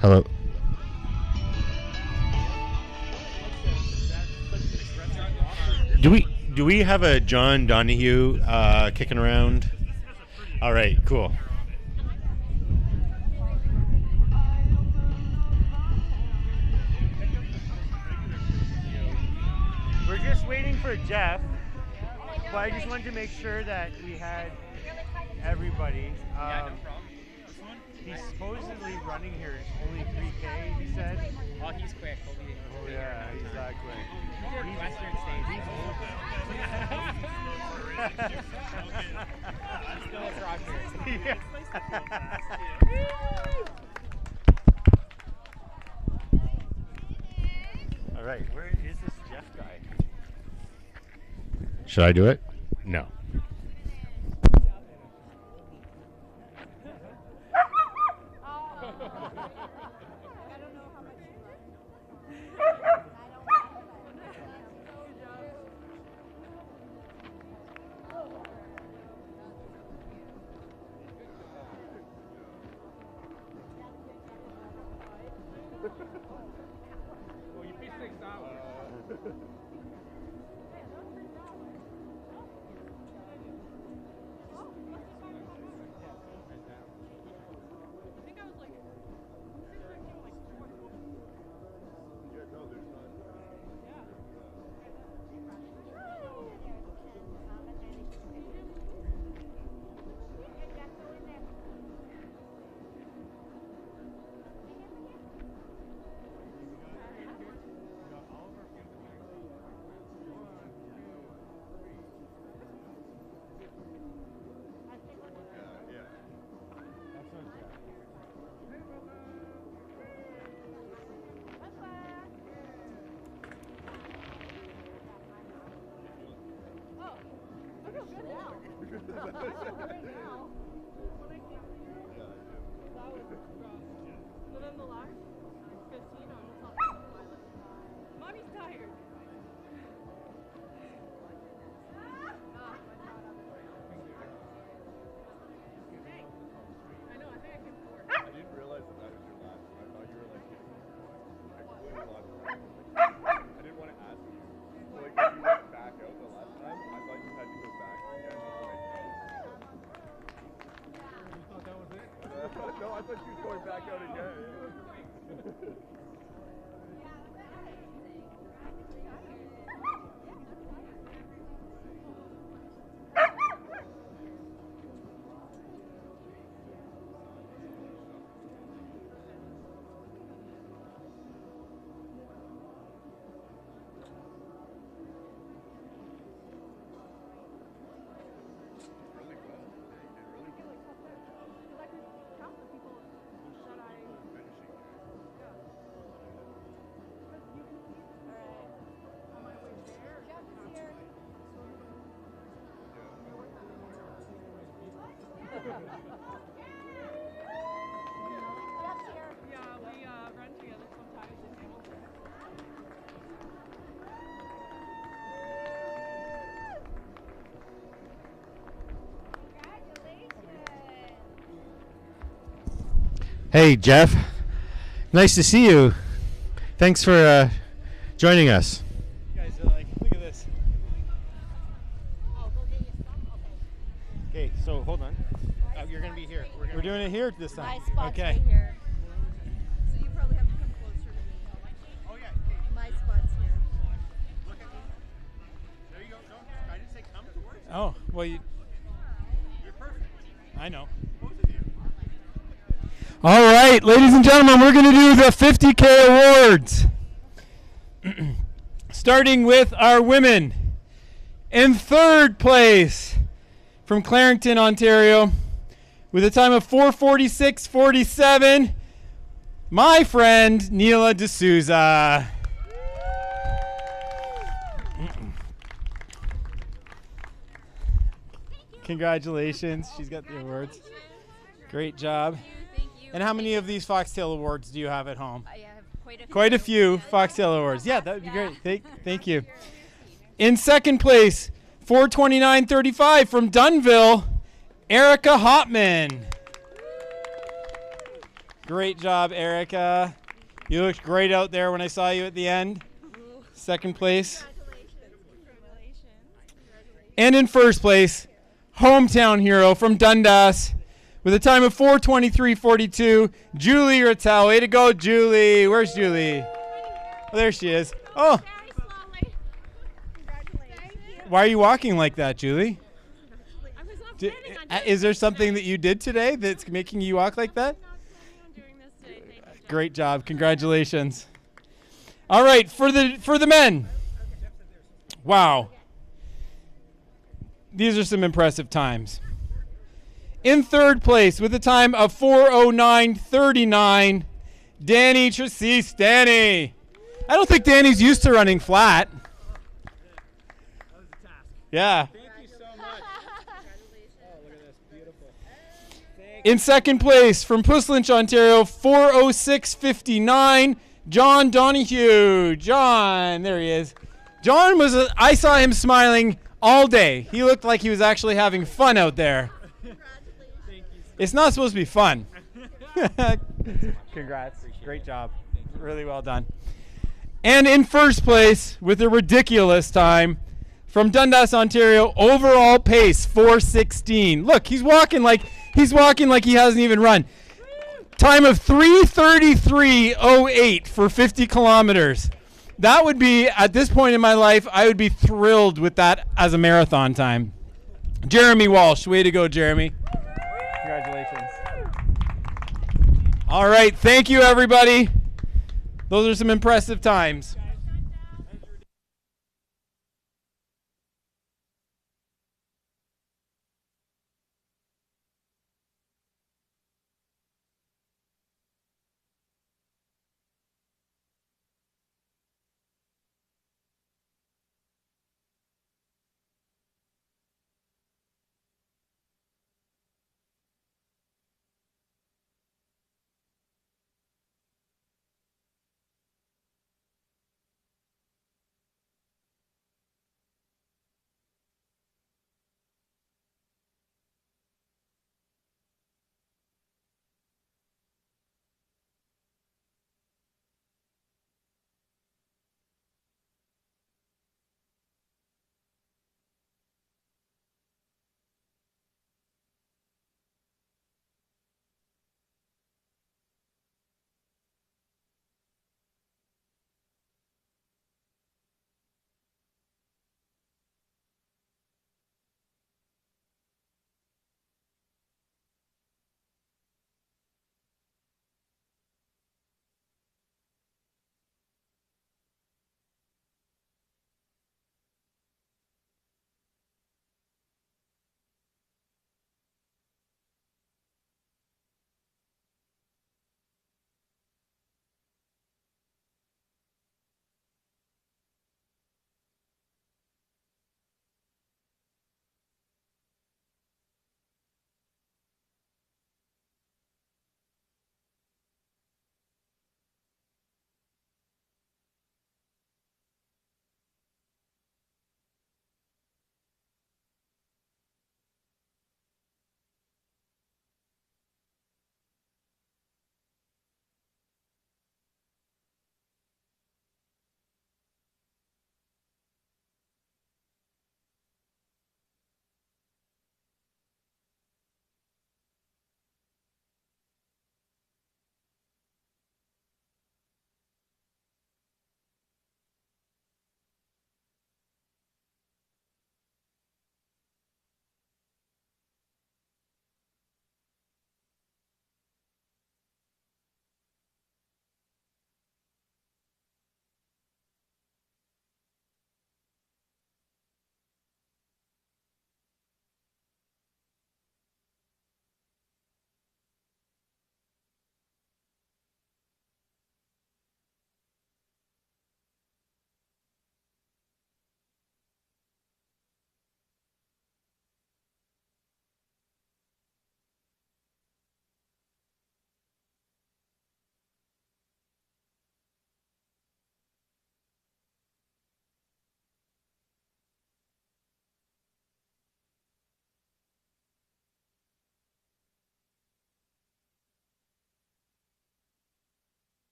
Hello. Do we have a John Donahue kicking around? All right, cool. We're just waiting for Jeff, but I just wanted to make sure that we had everybody. Yeah, no problem. This one? He's supposedly running here only 3K, he said. Oh, he's quick. He'll be Yeah, here in he's no time. that quick. He's Western States. He's old now. Still a rocker. All right, where is this Jeff guy? Should I do it? No. Well, you picked 6 hours. Mommy's tired. I know, I think I can afford it. I didn't realize that was your last one. I thought you were like, I completely lost track. I didn't want to ask you. So like when you went back out the last time, I thought you had to go back again. You thought that was it? No, I thought you was going back out again. Yeah, we run together sometimes in Hamilton. Hey, Jeff. Nice to see you. Thanks for joining us. You guys are like, look at this. Okay, so hold on. You're going to be here. We're doing it here this time. My spot's okay. right here. So you probably have to come closer to me. Oh, yeah. My spot's here. Look at me. There you go. No, I didn't say come towards you. Oh, well, You're perfect. I know. Both of you. All right, ladies and gentlemen, we're going to do the 50K awards. Starting with our women. In third place from Clarington, Ontario, with a time of 4:46.47, my friend Neela D'Souza. Congratulations, she's got the awards. Great job. Thank you. And how many of these Foxtail awards do you have at home? I have quite a few. Quite a few Foxtail awards. Yeah, that would be great. Thank you. In second place, 429.35 from Dunville, Erica Hopman. Great job, Erica. You looked great out there when I saw you at the end. Second place. And in first place, hometown hero from Dundas with a time of 4:23.42, Julie Rattel. Way to go, Julie. Where's Julie? Oh, there she is. Oh. Why are you walking like that, Julie? Is there something that you did today that's making you walk like that? Great job. Congratulations. All right, for the men. Wow. These are some impressive times. In third place with a time of 4:09.39, Danny Tracis. Danny. I don't think Danny's used to running flat. Yeah. In second place from Puslinch, Ontario, 4:06.59, John Donahue. John, there he is. John I saw him smiling all day. He looked like he was actually having fun out there. It's not supposed to be fun. Congrats. Great job. Really well done. And in first place with a ridiculous time from Dundas, Ontario, overall pace 4:16. Look, he's walking like he hasn't even run. Time of 3:33.08 for 50 kilometers. That would be, at this point in my life, I would be thrilled with that as a marathon time. Jeremy Walsh, way to go, Jeremy. Congratulations. All right, thank you, everybody. Those are some impressive times.